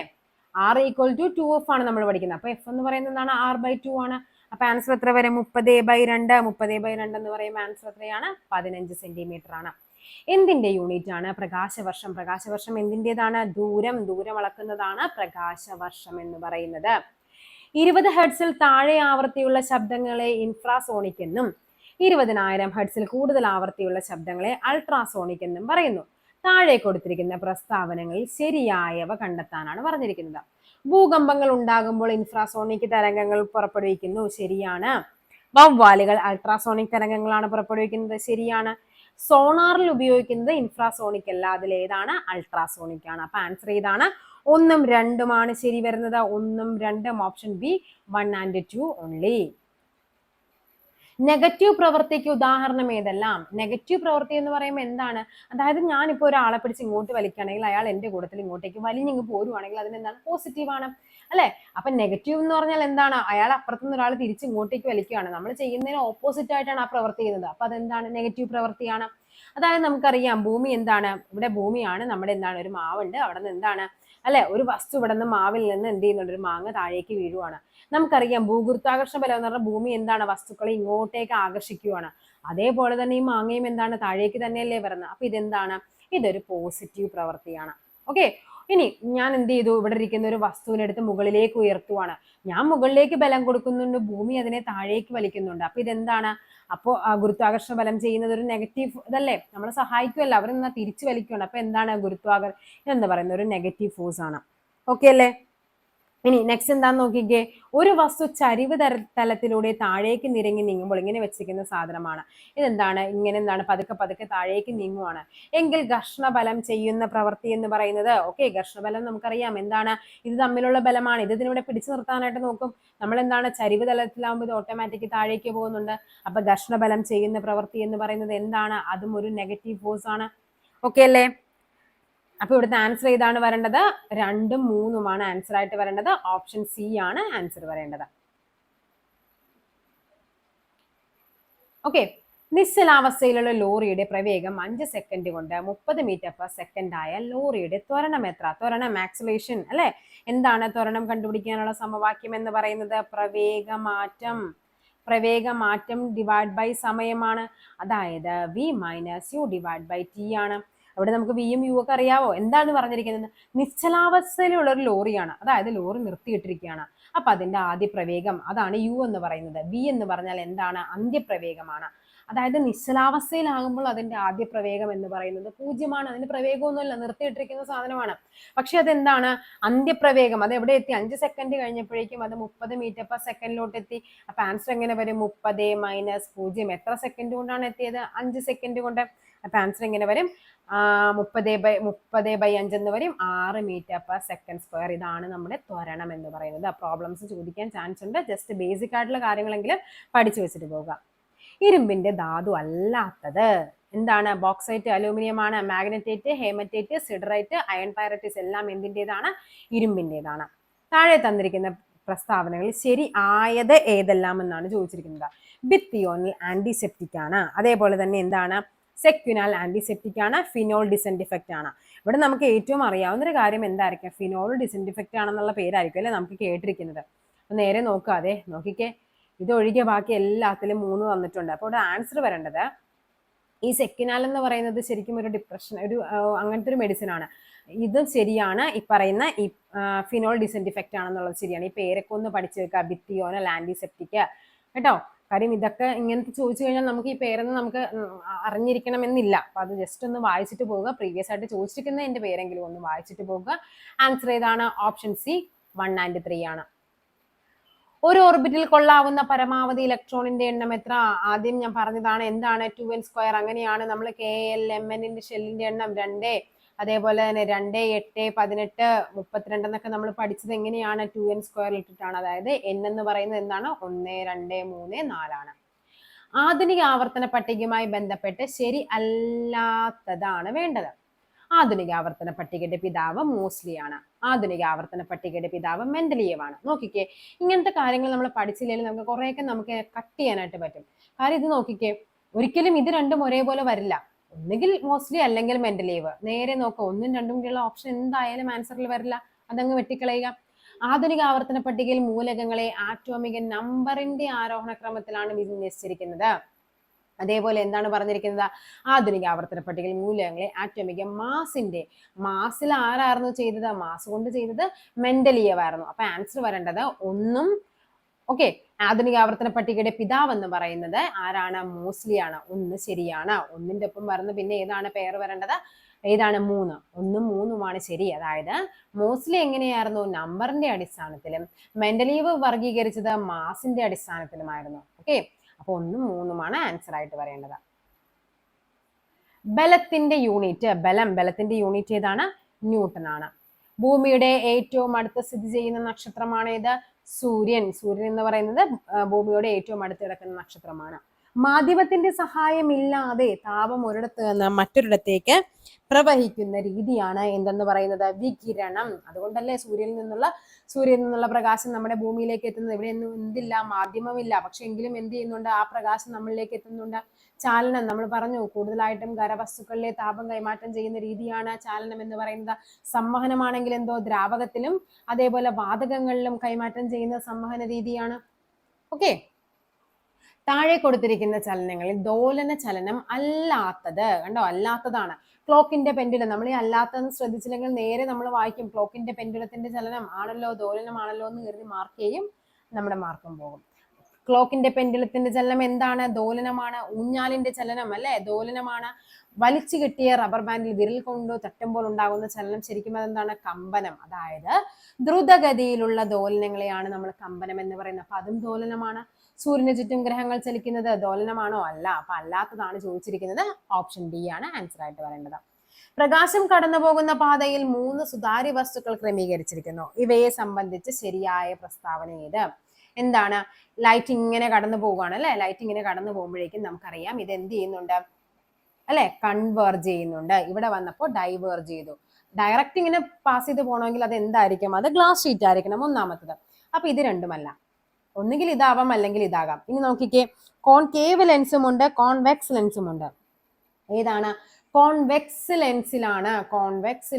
R = 2F ആണ് നമ്മൾ പഠിക്കുന്നത്. അപ്പൊ എഫ് എന്ന് പറയുന്നത് എന്താണ്? R/2 ആണ്. അപ്പൊ ആൻസർ എത്ര വരും? 30/2. 30/2 എന്ന് പറയുമ്പോൾ ആൻസർ എത്രയാണ്? 15 സെന്റിമീറ്റർ ആണ്. എന്തിന്റെ യൂണിറ്റ് ആണ് പ്രകാശവർഷം? പ്രകാശവർഷം എന്തിൻ്റെതാണ്? ദൂരം അളക്കുന്നതാണ് പ്രകാശവർഷം എന്ന് പറയുന്നത്. 20 ഹെർട്സിൽ താഴെ ആവൃത്തിയുള്ള ശബ്ദങ്ങളെ ഇൻഫ്രാസോണിക് എന്നും 20,000 ഹെർട്സിൽ കൂടുതൽ ആവൃത്തിയുള്ള ശബ്ദങ്ങളെ അൾട്രാസോണിക് എന്നും പറയുന്നു. താഴെ കൊടുത്തിരിക്കുന്ന പ്രസ്താവനകളിൽ ശരിയായവ കണ്ടെത്താനാണ് പറഞ്ഞിരിക്കുന്നത്. ഭൂകമ്പങ്ങൾ ഉണ്ടാകുമ്പോൾ ഇൻഫ്രാസോണിക് തരംഗങ്ങൾ പുറപ്പെടുവിക്കുന്നു. ശരിയാണ്. വവ്വാലുകൾ അൾട്രാസോണിക് തരംഗങ്ങളാണ് പുറപ്പെടുവിക്കുന്നത്. ശരിയാണ്. സോണാറിൽ ഉപയോഗിക്കുന്നത് ഇൻഫ്രാസോണിക് അല്ല, അതിൽ ഏതാണ്? അൾട്രാസോണിക് ആണ്. അപ്പൊ ആൻസർ ഏതാണ്? 1ഉം 2ഉമാണ് ശരി വരുന്നത്. 1ഉം 2ഉം option B 1 and 2 only. Negative പ്രവൃത്തിക്ക് ഉദാഹരണം ഏതെല്ലാം? നെഗറ്റീവ് പ്രവൃത്തി എന്ന് പറയുമ്പോൾ എന്താണ്? അതായത് ഞാനിപ്പോ ഒരാളെ പിടിച്ച് ഇങ്ങോട്ട് വലിക്കുകയാണെങ്കിൽ അയാൾ എന്റെ കൂട്ടത്തിൽ ഇങ്ങോട്ടേക്ക് വലിഞ്ഞിങ്ങ് പോരുവാണെങ്കിൽ അതിനെന്താണ്? പോസിറ്റീവ് ആണ് അല്ലെ. അപ്പൊ നെഗറ്റീവ് എന്ന് പറഞ്ഞാൽ എന്താണ്? അയാൾ അപ്പുറത്തുനിന്ന് ഒരാൾ തിരിച്ച് ഇങ്ങോട്ടേക്ക് വലിക്കുകയാണ്, നമ്മൾ ചെയ്യുന്നതിന് ഓപ്പോസിറ്റ് ആയിട്ടാണ് ആ പ്രവൃത്തി ചെയ്യുന്നത്. അപ്പൊ അതെന്താണ്? നെഗറ്റീവ് പ്രവൃത്തിയാണ്. അതായത് നമുക്കറിയാം ഭൂമി എന്താണ്? ഇവിടെ ഭൂമിയാണ്, നമ്മുടെ എന്താണ്? ഒരു മാവുണ്ട്, അവിടെ നിന്ന് എന്താണ് അല്ലെ, ഒരു വസ്തു ഇവിടെ നിന്ന് മാവിൽ നിന്ന് എന്ത് ചെയ്യുന്നുണ്ട്? ഒരു മാങ്ങ താഴേക്ക് വീഴുവാണ്. നമുക്കറിയാം ഭൂഗുരുത്വാകർഷണ ബലം എന്ന് പറഞ്ഞാൽ ഭൂമി എന്താണ്? വസ്തുക്കളെ ഇങ്ങോട്ടേക്ക് ആകർഷിക്കുകയാണ്. അതേപോലെ തന്നെ ഈ മാങ്ങയും എന്താണ്? താഴേക്ക് തന്നെയല്ലേ വരുന്നത്. അപ്പൊ ഇതെന്താണ്? ഇതൊരു പോസിറ്റീവ് പ്രവൃത്തിയാണ്. ഓക്കെ, ഇനി ഞാൻ എന്ത് ചെയ്തു? ഇവിടെ ഇരിക്കുന്ന ഒരു വസ്തുവിനെടുത്ത് മുകളിലേക്ക് ഉയർത്തുവാണ്. ഞാൻ മുകളിലേക്ക് ബലം കൊടുക്കുന്നുണ്ട്, ഭൂമി അതിനെ താഴേക്ക് വലിക്കുന്നുണ്ട്. അപ്പൊ ഇതെന്താണ്? അപ്പോ ഗുരുത്വാകർഷണ ബലം ചെയ്യുന്നത് ഒരു നെഗറ്റീവ് ഇതല്ലേ, നമ്മളെ സഹായിക്കുമല്ലോ, അവർ നിന്നാ തിരിച്ചു വലിക്കുകയാണ്. അപ്പൊ എന്താണ്? എന്ന് പറയുന്ന ഒരു നെഗറ്റീവ് ഫോഴ്സ് ആണ്. ഓക്കെ അല്ലേ? ഇനി നെക്സ്റ്റ് എന്താന്ന് നോക്കിക്കേ. ഒരു വസ്തു ചരിവ് തലത്തിലൂടെ താഴേക്ക് നിരങ്ങി നീങ്ങുമ്പോൾ ഇങ്ങനെ വെച്ചിരിക്കുന്ന സാധനമാണ്. ഇതെന്താണ്? ഇങ്ങനെ എന്താണ്? പതുക്കെ താഴേക്ക് നീങ്ങുവാണ് എങ്കിൽ ഘർഷണബലം ചെയ്യുന്ന പ്രവൃത്തി എന്ന് പറയുന്നത്, ഓക്കെ, ഘർഷണബലം നമുക്കറിയാം എന്താണ്? ഇത് തമ്മിലുള്ള ബലമാണ്. ഇത് ഇതിനിവിടെ പിടിച്ചു നിർത്താനായിട്ട് നോക്കും. നമ്മൾ എന്താണ്? ചരിവ് തലത്തിലാവുമ്പോൾ ഇത് ഓട്ടോമാറ്റിക് താഴേക്ക് പോകുന്നുണ്ട്. അപ്പൊ ഘർഷണബലം ചെയ്യുന്ന പ്രവൃത്തി എന്ന് പറയുന്നത് എന്താണ്? അതും ഒരു നെഗറ്റീവ് ഫോഴ്സ് ആണ്. ഓക്കെ അല്ലേ? അപ്പൊ ഇവിടുത്തെ ആൻസർ ഏതാണ് വരേണ്ടത്? 2ഉം 3ഉമാണ് ആൻസർ ആയിട്ട് വരേണ്ടത്. ഓപ്ഷൻ സി ആണ് ആൻസർ വരേണ്ടത്. ഓക്കെ, നിശ്ചലാവസ്ഥയിലുള്ള ലോറിയുടെ പ്രവേഗം 5 സെക്കൻഡ് കൊണ്ട് 30 മീറ്റർ/സെക്കൻഡ് ആയ ലോറിയുടെ ത്വരണം എത്ര? ത്വരണം, ആക്സിലേഷൻ അല്ലെ. എന്താണ് ത്വരണം കണ്ടുപിടിക്കാനുള്ള സമവാക്യം എന്ന് പറയുന്നത്? പ്രവേഗമാറ്റം ഡിവൈഡ് ബൈ സമയമാണ്. അതായത് v - u / t ആണ്. അവിടെ നമുക്ക് വിയും യു ഒക്കെ അറിയാവോ? എന്താണ് പറഞ്ഞിരിക്കുന്നത്? നിശ്ചലാവസ്ഥയിലുള്ള ഒരു ലോറിയാണ്, അതായത് ലോറി നിർത്തിയിട്ടിരിക്കുകയാണ്. അപ്പൊ അതിന്റെ ആദ്യ പ്രവേഗം അതാണ് യു എന്ന് പറയുന്നത്. വി എന്ന് പറഞ്ഞാൽ എന്താണ്? അന്ത്യപ്രവേഗമാണ്. അതായത് നിശ്ചലാവസ്ഥയിലാകുമ്പോൾ അതിന്റെ ആദ്യ പ്രവേഗം എന്ന് പറയുന്നത് 0ആണ്. അതിന് പ്രവേഗമൊന്നുമില്ല, നിർത്തിയിട്ടിരിക്കുന്ന സാധനമാണ്. പക്ഷെ അതെന്താണ്? അന്ത്യപ്രവേഗം. അത് എവിടെ എത്തി? 5 സെക്കൻഡ് കഴിഞ്ഞപ്പോഴേക്കും അത് 30 മീറ്റർ/സെക്കൻഡിലോട്ട് എത്തി. അപ്പൊ ആൻസർ എങ്ങനെ വരും? 30 - 0. എത്ര സെക്കൻഡ് കൊണ്ടാണ് എത്തിയത്? 5 സെക്കൻഡ് കൊണ്ട്. അപ്പൊ ആൻസർ ഇങ്ങനെ വരും 30/5 എന്ന് വരും 6 മീറ്റർ/സെക്കൻഡ് സ്ക്വയർ. ഇതാണ് നമ്മുടെ ത്വരണം എന്ന് പറയുന്നത്. പ്രോബ്ലംസ് ചോദിക്കാൻ ചാൻസ് ഉണ്ട്. ജസ്റ്റ് ബേസിക് ആയിട്ടുള്ള കാര്യങ്ങളെങ്കിലും പഠിച്ചു വെച്ചിട്ട് പോകുക. ഇരുമ്പിന്റെ ധാതു അല്ലാത്തത് എന്താണ്? ബോക്സൈറ്റ് അലൂമിനിയം ആണ്. Magnetite, haematite, siderite, iron pyrites എല്ലാം എന്തിൻ്റെതാണ്? ഇരുമ്പിൻ്റെതാണ്. താഴെ തന്നിരിക്കുന്ന പ്രസ്താവനകളിൽ ശരി ആയത് ഏതെല്ലാം എന്നാണ് ചോദിച്ചിരിക്കുന്നത്. ബിത്തിയോണിൽ ആന്റിസെപ്റ്റിക് ആണ്. അതേപോലെ തന്നെ എന്താണ്? സെക്വിനാൽ ആന്റിസെപ്റ്റിക് ആണ്. ഫിനോൾ ഡിസെൻഡിഫെക്റ്റ് ആണ്. ഇവിടെ നമുക്ക് ഏറ്റവും അറിയാവുന്ന ഒരു കാര്യം എന്തായിരിക്കും? ഫിനോൾ ഡിസെൻഡിഫെക്റ്റ് ആണെന്നുള്ള പേരായിരിക്കും അല്ലെ നമുക്ക് കേട്ടിരിക്കുന്നത്. നേരെ നോക്കാതെ നോക്കിക്കേ, ഇതൊഴികെ ബാക്കി എല്ലാത്തിലും 3 തന്നിട്ടുണ്ട്. അപ്പോൾ ഇവിടെ ആൻസർ വരേണ്ടത് ഈ സെക്കിനാൽ എന്ന് പറയുന്നത് ശരിക്കും ഒരു ഡിപ്രഷൻ, ഒരു അങ്ങനത്തെ ഒരു മെഡിസിൻ ആണ്. ഇതും ശരിയാണ്. ഈ പറയുന്ന ഈ ഫിനോൾ ഡിസെൻഡിഫെക്റ്റ് ആണെന്നുള്ളത് ശരിയാണ്. ഈ പേരൊക്കെ ഒന്ന് പഠിച്ചു വെക്കുക. ബിത്തിയോണൽ ആന്റിസെപ്റ്റിക് കേട്ടോ. കാര്യം ഇതൊക്കെ ഇങ്ങനത്തെ ചോദിച്ചു കഴിഞ്ഞാൽ നമുക്ക് ഈ പേരൊന്നും നമുക്ക് അറിഞ്ഞിരിക്കണമെന്നില്ല. അപ്പൊ അത് ജസ്റ്റ് ഒന്ന് വായിച്ചിട്ട് പോവുക. പ്രീവിയസ് ആയിട്ട് ചോദിച്ചിരിക്കുന്ന എന്റെ പേരെങ്കിലും ഒന്ന് വായിച്ചിട്ട് പോവുക. ആൻസർ ഏതാണ്? ഓപ്ഷൻ സി 1 and 3 ആണ്. ഒരു ഓർബിറ്റിൽ കൊള്ളാവുന്ന പരമാവധി ഇലക്ട്രോണിന്റെ എണ്ണം എത്ര? ആദ്യം ഞാൻ പറഞ്ഞതാണ്. എന്താണ്? 2n². അങ്ങനെയാണ് നമ്മൾ KLMNന്റെ ഷെല്ലിന്റെ എണ്ണം 2. അതേപോലെ തന്നെ 2, 8, 18, 32 എന്നൊക്കെ നമ്മൾ പഠിച്ചത് എങ്ങനെയാണ്? 2n² ഇട്ടിട്ടാണ്. അതായത് n എന്ന് പറയുന്നത് എന്താണ്? 1, 2, 3, 4 ആണ്. ആധുനിക ആവർത്തന പട്ടികയുമായി ബന്ധപ്പെട്ട് ശരി അല്ലാത്തതാണ് വേണ്ടത്. ആധുനിക ആവർത്തന പട്ടികയുടെ പിതാവ് മോസ്ലിയാണ്. ആധുനിക ആവർത്തന പട്ടികയുടെ പിതാവ് മെൻഡലിയേവ് ആണ്. നോക്കിക്കേ, ഇങ്ങനത്തെ കാര്യങ്ങൾ നമ്മൾ പഠിച്ചില്ലെങ്കിൽ നമുക്ക് കുറെയൊക്കെ നമുക്ക് കട്ട് ചെയ്യാനായിട്ട് പറ്റും. കാര്യം ഇത് നോക്കിക്കേ, ഒരിക്കലും ഇത് രണ്ടും ഒരേപോലെ വരില്ല. ഒന്നുകിൽ മോസ്ലി അല്ലെങ്കിൽ മെൻഡലിയേവ്. നേരെ നോക്കുക, 1ഉം 2ഉം കൂടിയുള്ള ഓപ്ഷൻ എന്തായാലും ആൻസറിൽ വരില്ല. അതങ്ങ് വെട്ടിക്കളയുക. ആധുനിക ആവർത്തന പട്ടികയിൽ മൂലകങ്ങളെ ആറ്റോമിക നമ്പറിന്റെ ആരോഹണ ക്രമത്തിലാണ് വിന്യസിച്ചിരിക്കുന്നത്. അതേപോലെ എന്താണ് പറഞ്ഞിരിക്കുന്നത്? ആധുനിക ആവർത്തന പട്ടികയിൽ മൂലകങ്ങളെ ആറ്റോമിക മാസിൽ ആരായിരുന്നു ചെയ്തത്? മാസ് കൊണ്ട് ചെയ്തത് മെൻഡലിയേവ് ആയിരുന്നു. അപ്പൊ ആൻസർ വരേണ്ടത് 1ഉം. ഓക്കെ, ആധുനിക ആവർത്തന പട്ടികയുടെ പിതാവ് എന്ന് പറയുന്നത് ആരാണ്? മോസ്ലിയാണ്. 1 ശരിയാണ്. 1ന്റെ ഒപ്പം വരുന്ന പിന്നെ ഏതാണ് പേർ വരേണ്ടത്? ഏതാണ്? 3. 1ഉം 3ഉമാണ് ശരി. അതായത് മോസ്ലി എങ്ങനെയായിരുന്നു? നമ്പറിന്റെ അടിസ്ഥാനത്തിലും മെൻഡലിയേവ് വർഗീകരിച്ചത് മാസിന്റെ അടിസ്ഥാനത്തിലുമായിരുന്നു. ഓക്കെ, അപ്പൊ 1ഉം 3ഉമാണ് ആൻസർ ആയിട്ട് വരേണ്ടത്. ബലത്തിന്റെ യൂണിറ്റ് ഏതാണ്? ന്യൂട്ടൺ ആണ്. ഭൂമിയുടെ ഏറ്റവും അടുത്ത് സ്ഥിതി ചെയ്യുന്ന നക്ഷത്രമാണ് ഏത്? സൂര്യൻ എന്ന് പറയുന്നത് ഭൂമിയുടെ ഏറ്റവും അടുത്ത് കിടക്കുന്ന നക്ഷത്രമാണ്. മാധ്യമത്തിന്റെ സഹായമില്ലാതെ താപം ഒരിടത്ത് നിന്ന് മറ്റൊരിടത്തേക്ക് പ്രവഹിക്കുന്ന രീതിയാണ് എന്തെന്ന് പറയുന്നത്? വികിരണം. അതുകൊണ്ടല്ലേ സൂര്യനിൽ നിന്നുള്ള പ്രകാശം നമ്മുടെ ഭൂമിയിലേക്ക് എത്തുന്നത്. ഇവിടെ ഒന്നും എന്തില്ല? മാധ്യമമില്ല. പക്ഷെ എങ്കിലും എന്ത് ചെയ്യുന്നുണ്ട്? ആ പ്രകാശം നമ്മളിലേക്ക് എത്തുന്നുണ്ട്. ചാലനം നമ്മൾ പറഞ്ഞു, കൂടുതലായിട്ടും ഖരവസ്തുക്കളിലെ താപം കൈമാറ്റം ചെയ്യുന്ന രീതിയാണ് ചാലനം എന്ന് പറയുന്നത്. സംവഹനമാണെങ്കിൽ എന്തോ? ദ്രാവകത്തിലും അതേപോലെ വാതകങ്ങളിലും കൈമാറ്റം ചെയ്യുന്ന സംവഹന രീതിയാണ്. ഓക്കെ, താഴെ കൊടുത്തിരിക്കുന്ന ചലനങ്ങളിൽ ദോലന ചലനം അല്ലാത്തത് കണ്ടോ? അല്ലാത്തതാണ്. ക്ലോക്കിന്റെ പെൻഡുലം. നമ്മൾ ഈ അല്ലാത്തതെന്ന് ശ്രദ്ധിച്ചില്ലെങ്കിൽ നേരെ നമ്മൾ വായിക്കും ക്ലോക്കിന്റെ പെൻഡുലത്തിന്റെ ചലനം ആണല്ലോ, ദോലനമാണല്ലോ എന്ന് കരുതി മാർക്ക് ചെയ്യും. നമ്മുടെ മാർക്കും പോകും. ക്ലോക്കിന്റെ പെൻഡുലത്തിന്റെ ചലനം എന്താണ്? ദോലനമാണ്. ഊഞ്ഞാലിന്റെ ചലനം അല്ലെ? ദോലനമാണ്. വലിച്ചു കെട്ടിയ റബ്ബർ ബാൻഡിൽ വിരൽ കൊണ്ട് തട്ടുമ്പോൾ ഉണ്ടാകുന്ന ചലനം ശരിക്കും അതെന്താണ്? കമ്പനം. അതായത് ദ്രുതഗതിയിലുള്ള ദോലനങ്ങളെയാണ് നമ്മൾ കമ്പനം എന്ന് പറയുന്നത്. അപ്പൊ അതും ദോലനമാണ്. സൂര്യന് ചുറ്റും ഗ്രഹങ്ങൾ ചലിക്കുന്നത് ദോലനമാണോ? അല്ല. അപ്പൊ അല്ലാത്തതാണ് ചോദിച്ചിരിക്കുന്നത്. ഓപ്ഷൻ ഡി ആണ് ആൻസർ ആയിട്ട് വരേണ്ടത്. പ്രകാശം കടന്നു പോകുന്ന പാതയിൽ 3 സുതാര്യ വസ്തുക്കൾ ക്രമീകരിച്ചിരിക്കുന്നു. ഇവയെ സംബന്ധിച്ച് ശരിയായ പ്രസ്താവന ഏത്? എന്താണ്? ലൈറ്റ് ഇങ്ങനെ കടന്നു പോവുകയാണ് അല്ലെ? ലൈറ്റ് ഇങ്ങനെ കടന്നു പോകുമ്പോഴേക്കും നമുക്കറിയാം ഇത് എന്ത് ചെയ്യുന്നുണ്ട് അല്ലെ? കൺവേർജ് ചെയ്യുന്നുണ്ട്. ഇവിടെ വന്നപ്പോൾ ഡൈവേർജ് ചെയ്തു. ഡയറക്റ്റ് ഇങ്ങനെ പാസ് ചെയ്ത് പോകണമെങ്കിൽ അത് എന്തായിരിക്കും? അത് ഗ്ലാസ് ഷീറ്റ് ആയിരിക്കണം ഒന്നാമത്തത്. അപ്പൊ ഇത് രണ്ടുമല്ല. ഒന്നുകിൽ ഇതാവാം അല്ലെങ്കിൽ ഇതാകാം. ഇനി നോക്കിക്കേ, കോൺകേവ് ലെൻസും ഉണ്ട്, കോൺവെക്സ് ലെൻസും ഉണ്ട്. ഏതാണ്? കോൺവെക്സ്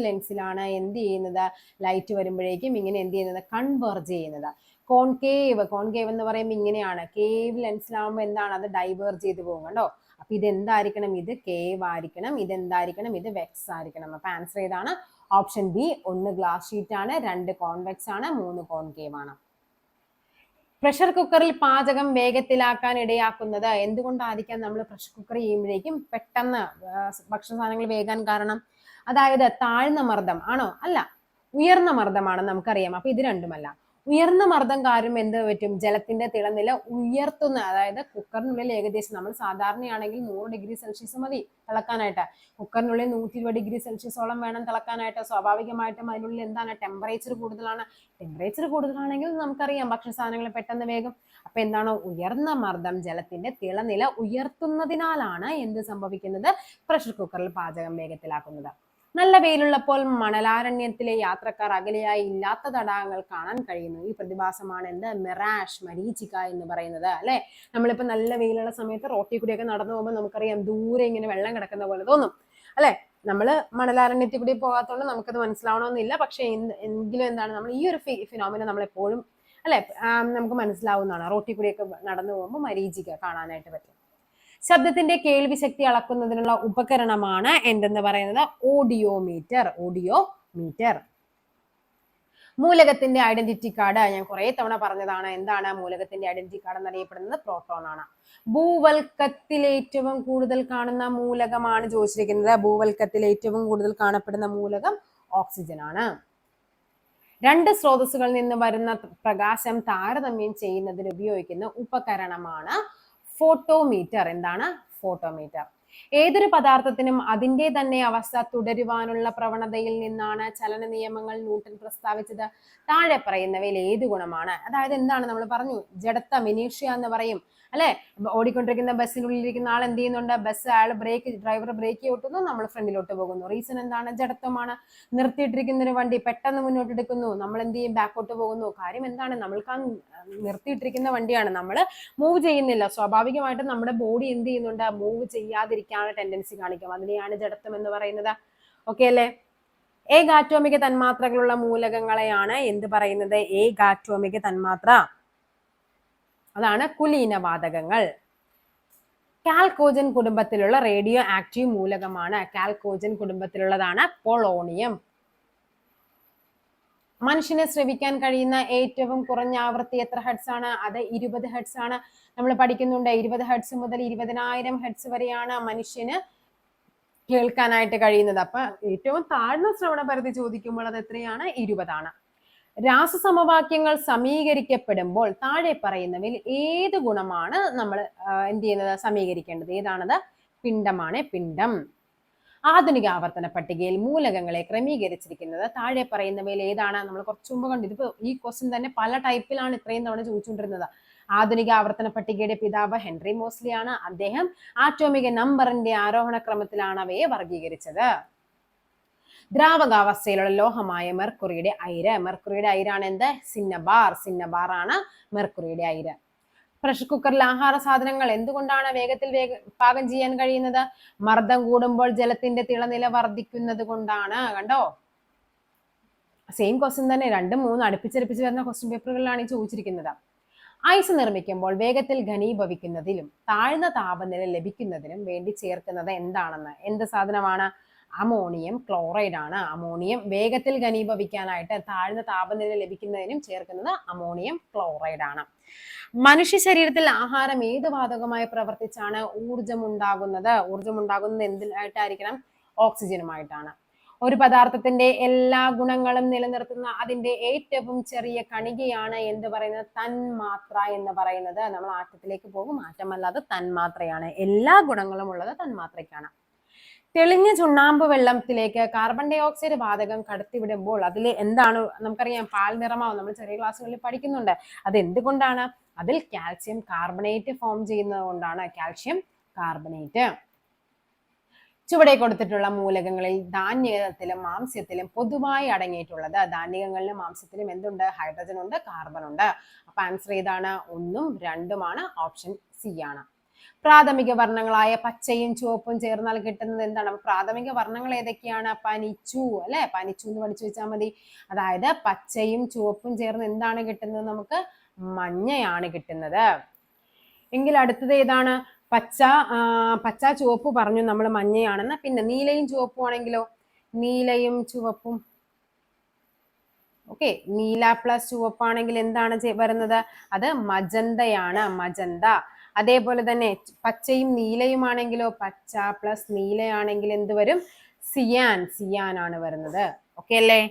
ലെൻസിലാണ് എന്ത് ചെയ്യുന്നത്? ലൈറ്റ് വരുമ്പോഴേക്കും ഇങ്ങനെ എന്ത് ചെയ്യുന്നത്? കൺവേർജ് ചെയ്യുന്നത്. കോൺകേവ് എന്ന് പറയുമ്പോൾ ഇങ്ങനെയാണ്. കേവ് ലെൻസിലാവുമ്പോൾ എന്താണ്? അത് ഡൈവേർജ് ചെയ്ത് പോകും കണ്ടോ? അപ്പൊ ഇത് എന്തായിരിക്കണം? ഇത് കേവ് ആയിരിക്കണം. ഇത് എന്തായിരിക്കണം? ഇത് വെക്സ് ആയിരിക്കണം. അപ്പൊ ആൻസർ ഏതാണ്? Option B. 1 ഗ്ലാസ് ഷീറ്റ് ആണ്, 2 കോൺവെക്സ് ആണ്, 3 കോൺകേവ് ആണ്. പ്രഷർ കുക്കറിൽ പാചകം വേഗത്തിലാക്കാൻ ഇടയാക്കുന്നത് എന്തുകൊണ്ടായിരിക്കാം? നമ്മൾ പ്രഷർ കുക്കർ ചെയ്യുമ്പോഴേക്കും പെട്ടെന്ന് ഭക്ഷണ സാധനങ്ങൾ വേകാൻ കാരണം. അതായത് താഴ്ന്ന മർദ്ദം ആണോ? അല്ല, ഉയർന്ന മർദ്ദമാണ് നമുക്കറിയാം. അപ്പൊ ഇത് രണ്ടുമല്ല. ഉയർന്ന മർദ്ദം കാരണം എന്ത് പറ്റും? ജലത്തിന്റെ തിളനില ഉയർത്തുന്ന, അതായത് കുക്കറിനുള്ളിൽ ഏകദേശം നമ്മൾ സാധാരണയാണെങ്കിൽ 100°C മതി തിളക്കാനായിട്ട്. കുക്കറിനുള്ളിൽ 120°C വേണം തിളക്കാനായിട്ട്. സ്വാഭാവികമായിട്ടും അതിനുള്ളിൽ എന്താണ്? ടെമ്പറേച്ചർ കൂടുതലാണ്. ടെമ്പറേച്ചർ കൂടുതലാണെങ്കിൽ നമുക്കറിയാം ഭക്ഷണ സാധനങ്ങൾ പെട്ടെന്ന് വേഗം. അപ്പൊ എന്താണ്? ഉയർന്ന മർദ്ദം ജലത്തിന്റെ തിളനില ഉയർത്തുന്നതിനാലാണ് എന്ത് സംഭവിക്കുന്നത്? പ്രഷർ കുക്കറിൽ പാചകം വേഗത്തിലാക്കുന്നത്. നല്ല വെയിലുള്ളപ്പോൾ മണലാരണ്യത്തിലെ യാത്രക്കാർ അകലെയായി ഇല്ലാത്ത തടാകങ്ങൾ കാണാൻ കഴിയുന്നു. ഈ പ്രതിഭാസമാണ് എന്ത്? മിറാഷ്, മരീചിക എന്ന് പറയുന്നത്. അല്ലെ, നമ്മളിപ്പോ നല്ല വെയിലുള്ള സമയത്ത് റോട്ടിൽ കൂടിയൊക്കെ നടന്നു പോകുമ്പോൾ നമുക്കറിയാം ദൂരെ ഇങ്ങനെ വെള്ളം കിടക്കുന്ന പോലെ തോന്നും, അല്ലെ. നമ്മള് മണലാരണ്യത്തിൽ കൂടി പോകാത്തതുകൊണ്ട് നമുക്കത് മനസ്സിലാവണമെന്നില്ല. പക്ഷെ എങ്കിലും എന്താണ്, നമ്മൾ ഈ ഒരു ഫിനോമിന നമ്മൾ എപ്പോഴും, അല്ലെ, നമുക്ക് മനസ്സിലാവുന്നതാണ്. റോട്ടിൽ കൂടിയൊക്കെ നടന്നു പോകുമ്പോൾ മരീചിക കാണാനായിട്ട് പറ്റും. ശബ്ദത്തിന്റെ കേൾവി ശക്തി അളക്കുന്നതിനുള്ള ഉപകരണമാണ് എന്തെന്ന് പറയുന്നത്? ഓഡിയോമീറ്റർ. ഓഡിയോമീറ്റർ. മൂലകത്തിന്റെ ഐഡന്റിറ്റി കാർഡ് ഞാൻ കുറെ തവണ പറഞ്ഞതാണ്. എന്താണ് മൂലകത്തിന്റെ ഐഡന്റിറ്റി കാർഡ് എന്നറിയപ്പെടുന്നത്? പ്രോട്ടോൺ ആണ്. ഭൂവൽക്കത്തിൽ ഏറ്റവും കൂടുതൽ കാണുന്ന മൂലകമാണ് ചോദിച്ചിരിക്കുന്നത്. ഭൂവൽക്കത്തിൽ ഏറ്റവും കൂടുതൽ കാണപ്പെടുന്ന മൂലകം ഓക്സിജൻ ആണ്. രണ്ട് സ്രോതസ്സുകളിൽ നിന്ന് വരുന്ന പ്രകാശം താരതമ്യം ചെയ്യുന്നതിന് ഉപയോഗിക്കുന്ന ഉപകരണമാണ് ഫോട്ടോമീറ്റർ. എന്താണ്? ഫോട്ടോമീറ്റർ. ഏതൊരു പദാർത്ഥത്തിനും അതിന്റെ തന്നെ അവസ്ഥ തുടരുവാനുള്ള പ്രവണതയിൽ നിന്നാണ് ചലന നിയമങ്ങൾ ന്യൂട്ടൺ പ്രസ്താവിച്ചത്. താഴെ പറയുന്നവയിൽ ഏത് ഗുണമാണ്? അതായത് എന്താണ്? നമ്മൾ പറഞ്ഞു ജഡത്വം, ഇനീഷ്യ എന്ന് പറയും, അല്ലെ. ഓടിക്കൊണ്ടിരിക്കുന്ന ബസ്സിനുള്ളിലിരിക്കുന്ന ആൾ എന്ത് ചെയ്യുന്നുണ്ട്? ബസ് അയാൾ ഡ്രൈവർ ബ്രേക്ക് ഔട്ടുന്നു, നമ്മൾ ഫ്രണ്ടിലോട്ട് പോകുന്നു. റീസൺ എന്താണ്? ജഡത്വമാണ്. നിർത്തിയിട്ടിരിക്കുന്ന ഒരു വണ്ടി പെട്ടെന്ന് മുന്നോട്ട് എടുക്കുന്നു, നമ്മൾ എന്ത് ചെയ്യും? ബാക്കോട്ട് പോകുന്നു. കാര്യം എന്താണ്? നമ്മൾക്ക് ആ നിർത്തിയിട്ടിരിക്കുന്ന വണ്ടിയാണ്, നമ്മൾ മൂവ് ചെയ്യുന്നില്ല. സ്വാഭാവികമായിട്ടും നമ്മുടെ ബോഡി എന്ത് ചെയ്യുന്നുണ്ട്? മൂവ് ചെയ്യാതിരിക്കാനുള്ള ടെൻഡൻസി കാണിക്കും. അതിനെയാണ് ജഡത്വം എന്ന് പറയുന്നത്. ഓക്കെ അല്ലേ? ഏകാറ്റോമിക തന്മാത്രകളുള്ള മൂലകങ്ങളെയാണ് എന്ത് പറയുന്നത്? ഏകാറ്റോമിക തന്മാത്ര. അതാണ് കുലീനവാതകങ്ങൾ. കാൽക്കോജൻ കുടുംബത്തിലുള്ള റേഡിയോ ആക്റ്റീവ് മൂലകമാണ്. കാൽക്കോജൻ കുടുംബത്തിലുള്ളതാണ് പൊളോണിയം. മനുഷ്യനെ ശ്രവിക്കാൻ കഴിയുന്ന ഏറ്റവും കുറഞ്ഞ ആവൃത്തി എത്ര ഹെർട്സ് ആണ്? അത് 20 ഹെർട്സ് ആണ്. നമ്മൾ പഠിക്കുന്നുണ്ട് 20 ഹെർട്സ് മുതൽ 20,000 ഹെർട്സ് വരെയാണ് മനുഷ്യന് കേൾക്കാനായിട്ട് കഴിയുന്നത്. അപ്പൊ ഏറ്റവും താഴ്ന്ന ശ്രവണ പരിധി ചോദിക്കുമ്പോൾ അത് എത്രയാണ്? 20 ആണ്. രാസസമവാക്യങ്ങൾ സമീകരിക്കപ്പെടുമ്പോൾ താഴെ പറയുന്നവയിൽ ഏത് ഗുണമാണ് നമ്മൾ എന്ത് ചെയ്യുന്നത്? സമീകരിക്കേണ്ടത്. ഏതാണത്? പിണ്ഡമാണ്. പിണ്ഡം. ആധുനിക ആവർത്തന പട്ടികയിൽ മൂലകങ്ങളെ ക്രമീകരിച്ചിരിക്കുന്നത് താഴെ പറയുന്നവയിൽ ഏതാണ്? നമ്മൾ കുറച്ചു മുമ്പ് കണ്ടു. ഇതിപ്പോ ഈ ക്വസ്റ്റ്യൻ തന്നെ പല ടൈപ്പിലാണ് ഇത്രയും തവണ ചോദിച്ചുകൊണ്ടിരുന്നത്. ആധുനിക ആവർത്തന പട്ടികയുടെ പിതാവ് ഹെൻറി മോസ്ലി ആണ്. അദ്ദേഹം ആറ്റോമിക നമ്പറിന്റെ ആരോഹണ ക്രമത്തിലാണ് അവയെ വർഗീകരിച്ചത്. ദ്രാവകാവസ്ഥയിലുള്ള ലോഹമായ മെർക്കുറിയുടെ അയിര്. മെർക്കുറിയുടെ അയിരാണ് എന്ത്? സിന്നബാർ. സിന്നബാർ ആണ് മെർക്കുറിയുടെ അയിര്. പ്രഷർ കുക്കറിൽ ആഹാര സാധനങ്ങൾ എന്തുകൊണ്ടാണ് വേഗത്തിൽ പാകം ചെയ്യാൻ കഴിയുന്നത്? മർദ്ദം കൂടുമ്പോൾ ജലത്തിന്റെ തിളനില വർദ്ധിക്കുന്നത് കൊണ്ടാണ്. കണ്ടോ? സെയിം ക്വസ്റ്റ്യൻ തന്നെ 2, 3 അടുപ്പിച്ചടുപ്പിച്ച് വരുന്ന ക്വസ്റ്റ്യൻ പേപ്പറുകളിലാണ് ഈ ചോദിച്ചിരിക്കുന്നത്. ഐസ് നിർമ്മിക്കുമ്പോൾ വേഗത്തിൽ ഘനീഭവിക്കുന്നതിലും താഴ്ന്ന താപനില ലഭിക്കുന്നതിനും വേണ്ടി ചേർക്കുന്നത് എന്താണെന്ന്? എന്ത് സാധനമാണ്? അമോണിയം ക്ലോറൈഡ് ആണ്. അമോണിയം വേഗത്തിൽ ഘനീഭവിക്കാനായിട്ട് താഴ്ന്ന താപനില ലഭിക്കുന്നതിനും ചേർക്കുന്നത് അമോണിയം ക്ലോറൈഡ് ആണ്. മനുഷ്യ ശരീരത്തിൽ ആഹാരം ഏത് വാതകമായി പ്രവർത്തിച്ചാണ് ഊർജം ഉണ്ടാകുന്നത്? ഊർജം ഉണ്ടാകുന്നത് എന്തിനായിട്ടായിരിക്കണം? ഓക്സിജനുമായിട്ടാണ്. ഒരു പദാർത്ഥത്തിന്റെ എല്ലാ ഗുണങ്ങളും നിലനിർത്തുന്ന അതിന്റെ ഏറ്റവും ചെറിയ കണികയാണ് എന്ത് പറയുന്നത്? തന്മാത്ര എന്ന് പറയുന്നത്. നമ്മൾ ആറ്റത്തിലേക്ക് പോകും, ആറ്റമല്ലാതെ തന്മാത്രയാണ്. എല്ലാ ഗുണങ്ങളും ഉള്ളത് തന്മാത്രയ്ക്കാണ്. തെളിഞ്ഞ ചുണ്ണാമ്പ് വെള്ളത്തിലേക്ക് കാർബൺ ഡൈ ഓക്സൈഡ് വാതകം കടത്തിവിടുമ്പോൾ അതിൽ എന്താണ്? നമുക്കറിയാം പാൽ നിറമാവും. നമ്മൾ ചെറിയ ക്ലാസ്സുകളിൽ പഠിക്കുന്നുണ്ട്. അത് എന്തുകൊണ്ടാണ്? അതിൽ കാൽസ്യം കാർബണേറ്റ് ഫോം ചെയ്യുന്നത് കൊണ്ടാണ്. Calcium carbonate. ചുവടെ കൊടുത്തിട്ടുള്ള മൂലകങ്ങളിൽ ധാന്യത്തിലും മാംസ്യത്തിലും പൊതുവായി അടങ്ങിയിട്ടുള്ളത്. ധാന്യങ്ങളിലും മാംസ്യത്തിലും എന്തുണ്ട്? ഹൈഡ്രജൻ ഉണ്ട്, കാർബൺ ഉണ്ട്. അപ്പൊ ആൻസർ ഏതാണ്? 1ഉം 2ഉമാണ്. ഓപ്ഷൻ സി ആണ്. പ്രാഥമിക വർണ്ണങ്ങളായ പച്ചയും ചുവപ്പും ചേർന്നാൽ കിട്ടുന്നത് എന്താണ്? പ്രാഥമിക വർണ്ണങ്ങൾ ഏതൊക്കെയാണ്? പനിച്ചു, അല്ലെ? പനിച്ചു എന്ന് പഠിച്ചു വെച്ചാൽ മതി. അതായത് പച്ചയും ചുവപ്പും ചേർന്ന് എന്താണ് കിട്ടുന്നത്? നമുക്ക് മഞ്ഞയാണ് കിട്ടുന്നത്. എങ്കിൽ അടുത്തത് ഏതാണ്? പച്ച ചുവപ്പ് പറഞ്ഞു നമ്മൾ മഞ്ഞയാണെന്ന്. പിന്നെ നീലയും ചുവപ്പും ആണെങ്കിലോ? നീലയും ചുവപ്പും. ഓക്കെ, നീല പ്ലസ് ചുവപ്പാണെങ്കിൽ എന്താണ് വരുന്നത്? അത് മജന്തയാണ്. മജന്ത. അതേപോലെ തന്നെ പച്ചയും നീലയും ആണെങ്കിലോ? പച്ച പ്ലസ് നീലയാണെങ്കിൽ എന്ത് വരും? സിയാൻ. സിയാൻ ആണ് വരുന്നത്. ഓക്കെ അല്ലേ?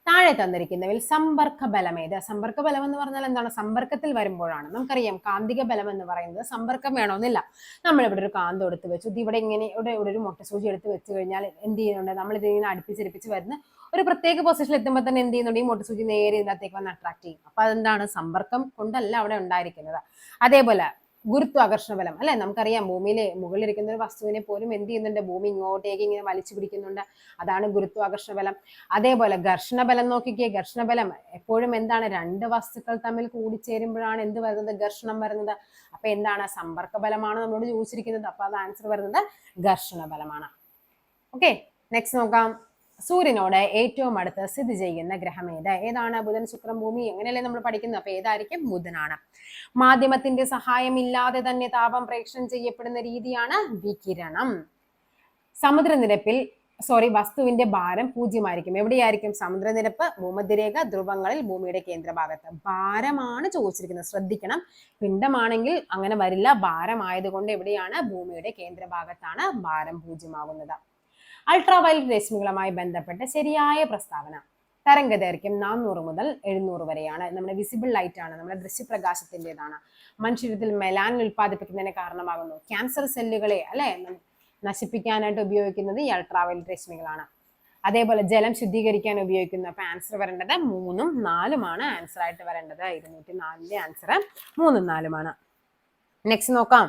താഴെ തന്നിരിക്കുന്നവയിൽ സമ്പർക്ക ബലം ഏത്? സമ്പർക്ക ബലം എന്ന് പറഞ്ഞാൽ എന്താണ്? സമ്പർക്കത്തിൽ വരുമ്പോഴാണ്. നമുക്കറിയാം കാന്തിക ബലം എന്ന് പറയുന്നത് സമ്പർക്കം വേണമെന്നില്ല. നമ്മളിവിടെ ഒരു കാന്തം എടുത്ത് വെച്ചു, ഇവിടെ ഇങ്ങനെ ഇവിടെ ഒരു മുട്ടസൂചി എടുത്ത് വെച്ച് കഴിഞ്ഞാൽ എന്ത് ചെയ്യുന്നുണ്ട്? നമ്മൾ ഇതിങ്ങനെ അടുപ്പിച്ചടുപ്പിച്ച് വരുന്ന ഒരു പ്രത്യേക പൊസിഷനിൽ എത്തുമ്പോൾ തന്നെ എന്ത് ചെയ്യുന്നുണ്ട്? ഈ മുട്ടസൂചി നേരെ ഇതിനകത്തേക്ക് വന്ന് അട്രാക്ട് ചെയ്യും. അപ്പൊ അതെന്താണ്? സമ്പർക്കം കൊണ്ടല്ല അവിടെ ഉണ്ടായിരിക്കുന്നത്. അതേപോലെ ഗുരുത്വാകർഷണ ബലം അല്ലെ, നമുക്കറിയാം ഭൂമിയിലെ മുകളിലിരിക്കുന്ന ഒരു വസ്തുവിനെ പോലും എന്ത് ചെയ്യുന്നുണ്ട്? ഭൂമി ഇങ്ങോട്ടേക്ക് ഇങ്ങനെ വലിച്ചു പിടിക്കുന്നുണ്ട്. അതാണ് ഗുരുത്വാകർഷണ ബലം. അതേപോലെ ഘർഷണ ബലം നോക്കിക്കേ. ഘർഷണ ബലം എപ്പോഴും എന്താണ്? രണ്ട് വസ്തുക്കൾ തമ്മിൽ കൂടിച്ചേരുമ്പോഴാണ് എന്ത് വരുന്നത്? ഘർഷണം വരുന്നത്. അപ്പൊ എന്താണ്? സമ്പർക്ക ബലമാണ് നമ്മളോട് ചോദിച്ചിരിക്കുന്നത്. അപ്പൊ അത് ആൻസർ വരുന്നത് ഘർഷണ ബലമാണ്. ഓക്കെ, നെക്സ്റ്റ് നോക്കാം. സൂര്യനോട് ഏറ്റവും അടുത്ത് സ്ഥിതി ചെയ്യുന്ന ഗ്രഹം ഏത്? ഏതാണ്? ബുധൻ, ശുക്രൻ, ഭൂമി, അങ്ങനെയല്ലേ നമ്മൾ പഠിക്കുന്നത്. അപ്പൊ ഏതായിരിക്കും? ബുധനാണ്. മാധ്യമത്തിന്റെ സഹായമില്ലാതെ തന്നെ താപം പ്രേക്ഷണം ചെയ്യപ്പെടുന്ന രീതിയാണ് വികിരണം. സമുദ്രനിരപ്പിൽ വസ്തുവിന്റെ ഭാരം 0 ആയിരിക്കും. എവിടെയായിരിക്കും? സമുദ്രനിരപ്പ്, ഭൂമധ്യരേഖ, ധ്രുവങ്ങളിൽ, ഭൂമിയുടെ കേന്ദ്രഭാഗത്ത്. ഭാരമാണ് ചോദിച്ചിരിക്കുന്നത്, ശ്രദ്ധിക്കണം. പിണ്ഡമാണെങ്കിൽ അങ്ങനെ വരില്ല. ഭാരമായതുകൊണ്ട് എവിടെയാണ്? ഭൂമിയുടെ കേന്ദ്രഭാഗത്താണ് ഭാരം 0 ആകുന്നത്. അൾട്രാവയലറ്റ് രശ്മികളുമായി ബന്ധപ്പെട്ട ശരിയായ പ്രസ്താവന. തരംഗദൈർഘ്യം 400 മുതൽ 700 വരെയാണ്. നമ്മുടെ വിസിബിൾ ലൈറ്റ് ആണ്, നമ്മുടെ ദൃശ്യപ്രകാശത്തിൻ്റെതാണ്. മനുഷ്യരിൽ മെലാനിൻ ഉൽപ്പാദിപ്പിക്കുന്നതിന് കാരണമാകുന്നു. ക്യാൻസർ സെല്ലുകളെ നശിപ്പിക്കാനായിട്ട് ഉപയോഗിക്കുന്നത് ഈ അൾട്രാവയലറ്റ് രശ്മികളാണ്. അതേപോലെ ജലം ശുദ്ധീകരിക്കാൻ ഉപയോഗിക്കുന്ന. അപ്പൊ ആൻസർ വരേണ്ടത് 3ഉം 4ഉമാണ് ആൻസർ ആയിട്ട് വരേണ്ടത്. 204 ആൻസർ 3ഉം 4ഉമാണ്. നെക്സ്റ്റ് നോക്കാം.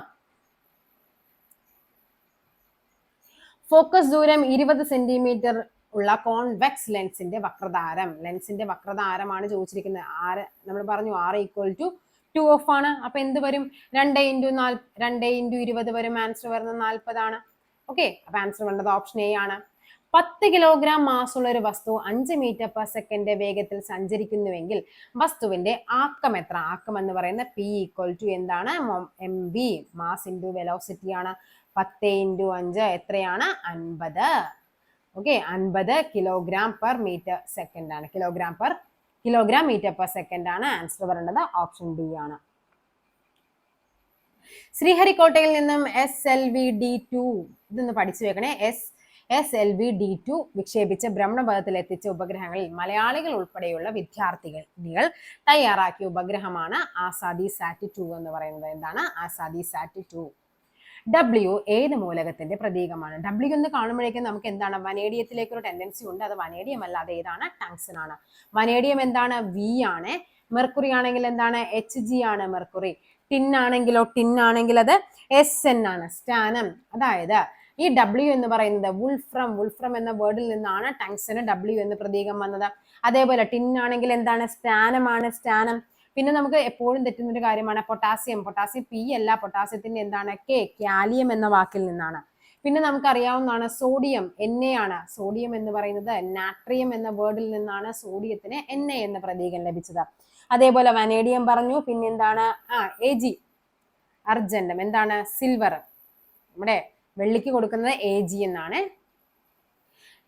ഫോക്കസ് ദൂരം 20 സെന്റിമീറ്റർ ഉള്ള കോൺവെക്സ് ലെൻസിന്റെ വക്രധാരം. ലെൻസിന്റെ വക്രധാരമാണ് ചോദിച്ചിരിക്കുന്നത്. നമ്മൾ പറഞ്ഞു R=2 ഓഫ് ആണ്. അപ്പൊ എന്ത് വരും? 2 × 20 വരും. ആൻസർ വരുന്നത് 40 ആണ്. ഓക്കെ, അപ്പൊ ആൻസർ വേണ്ടത് ഓപ്ഷൻ എ ആണ്. 10 കിലോഗ്രാം മാസുള്ള ഒരു വസ്തു 5 മീറ്റർ പെർ സെക്കൻഡ് വേഗത്തിൽ സഞ്ചരിക്കുന്നുവെങ്കിൽ വസ്തുവിന്റെ ആക്കം എത്ര? ആക്കം എന്ന് പറയുന്ന P എന്താണ്? mv, മാസ് ഇൻറ്റു വെലോസിറ്റി ആണ്. 10 × 5 എത്രയാണ്? 50. Okay, 50 kilogram per metre second ആണ്. കിലോഗ്രാം മീറ്റർ പെർ സെക്കൻഡ് ആണ്. ആൻസർ വരേണ്ടത് ഓപ്ഷൻ ഡി ആണ്. ശ്രീഹരിക്കോട്ടയിൽ നിന്നും SLV-D2 ഇതൊന്ന് പഠിച്ചു വെക്കണേ. SLV-D2 വിക്ഷേപിച്ച് ഭ്രമണപഥത്തിൽ എത്തിച്ച ഉപഗ്രഹങ്ങളിൽ മലയാളികൾ ഉൾപ്പെടെയുള്ള വിദ്യാർത്ഥികൾ തയ്യാറാക്കിയ ഉപഗ്രഹമാണ് ആസാദി-സാറ്റ് 2 എന്ന് പറയുന്നത്. എന്താണ്? ആസാദി-സാറ്റ് 2. W ഏത് മൂലകത്തിന്റെ പ്രതീകമാണ്? W എന്ന് കാണുമ്പോഴേക്കും നമുക്ക് എന്താണ്? വനേഡിയത്തിലേക്ക് ഒരു ടെൻഡൻസി ഉണ്ട്. അത് വനേഡിയം അല്ല, അത് ഏതാണ്? ടങ്സ്റ്റൺ ആണ്. വനേഡിയം എന്താണ്? V ആണ്. മെർക്കുറി ആണെങ്കിൽ എന്താണ്? Hg ആണ് മെർക്കുറി. ടിൻ ആണെങ്കിലോ? ടിൻ ആണെങ്കിൽ അത് Sn ആണ്, സ്റ്റാനം. അതായത് ഈ W എന്ന് പറയുന്നത് വുൾഫ്രം എന്ന വേർഡിൽ നിന്നാണ് ടങ്സ്റ്റന് W എന്ന് പ്രതീകം വന്നത്. അതേപോലെ ടിൻ ആണെങ്കിൽ എന്താണ്? സ്റ്റാനം ആണ്, സ്റ്റാനം. പിന്നെ നമുക്ക് എപ്പോഴും തെറ്റുന്ന ഒരു കാര്യമാണ് പൊട്ടാസ്യം. P അല്ല, പൊട്ടാസ്യത്തിന്റെ എന്താണ്? കാലിയം എന്ന വാക്കിൽ നിന്നാണ്. പിന്നെ നമുക്കറിയാവുന്നതാണ് സോഡിയം, Na ആണ്. സോഡിയം എന്ന് പറയുന്നത് നാട്രിയം എന്ന വേർഡിൽ നിന്നാണ് സോഡിയത്തിന് Na എന്ന പ്രതീകം ലഭിച്ചത്. അതേപോലെ വനേഡിയം പറഞ്ഞു. പിന്നെന്താണ്? Ag, അർജന്റം. എന്താണ്? സിൽവർ. നമ്മുടെ വെള്ളിക്ക് കൊടുക്കുന്നത് Ag എന്നാണ്.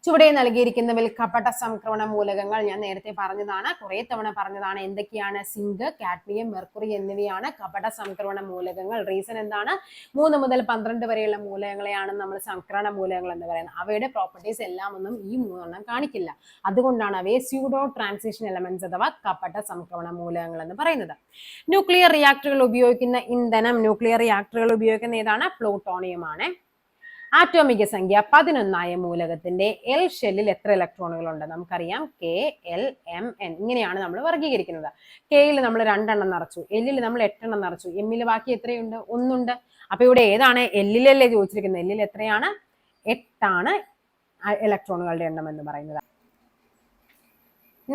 ചുവടെ നൽകിയിരിക്കുന്നവയിൽ കപട സംക്രമണ മൂലകങ്ങൾ ഞാൻ നേരത്തെ പറഞ്ഞതാണ്, കുറെ തവണ പറഞ്ഞതാണ്. എന്തൊക്കെയാണ്? സിങ്ക്, കാഡ്മിയം, മെർക്കുറി എന്നിവയാണ് കപട സംക്രമണ മൂലകങ്ങൾ. റീസൺ എന്താണ്? 3 മുതൽ 12 വരെയുള്ള മൂലകങ്ങളെയാണ് നമ്മൾ സംക്രമണ മൂലകങ്ങൾ എന്ന് പറയുന്നത്. അവയുടെ പ്രോപ്പർട്ടീസ് എല്ലാം ഒന്നും ഈ 3 കാണിക്കില്ല. അതുകൊണ്ടാണ് അവയെ സ്യൂഡോ ട്രാൻസിഷൻ എലമെന്റ്സ് അഥവാ കപട സംക്രമണ മൂലകങ്ങൾ എന്ന് പറയുന്നത്. ന്യൂക്ലിയർ റിയാക്ടറുകൾ ഉപയോഗിക്കുന്ന ഇന്ധനം. ന്യൂക്ലിയർ റിയാക്ടറുകൾ ഉപയോഗിക്കുന്ന ഏതാണ്? പ്ലൂട്ടോണിയം ആണ്. ആറ്റോമിക സംഖ്യ 11 മൂലകത്തിന്റെ L ഷെല്ലിൽ എത്ര ഇലക്ട്രോണുകൾ ഉണ്ട്? നമുക്കറിയാം K, L, M, N ഇങ്ങനെയാണ് നമ്മൾ വർഗീകരിക്കുന്നത്. Kയിൽ നമ്മൾ 2 എണ്ണം നിറച്ചു, Lൽ നമ്മൾ 8 എണ്ണം നിറച്ചു, Mൽ ബാക്കി എത്രയുണ്ട്? 1 ഉണ്ട്. അപ്പൊ ഇവിടെ ഏതാണ്? Lലല്ലേ ചോദിച്ചിരിക്കുന്നത്. Lൽ എത്രയാണ്? 8 ആണ് ഇലക്ട്രോണുകളുടെ എണ്ണം എന്ന് പറയുന്നത്.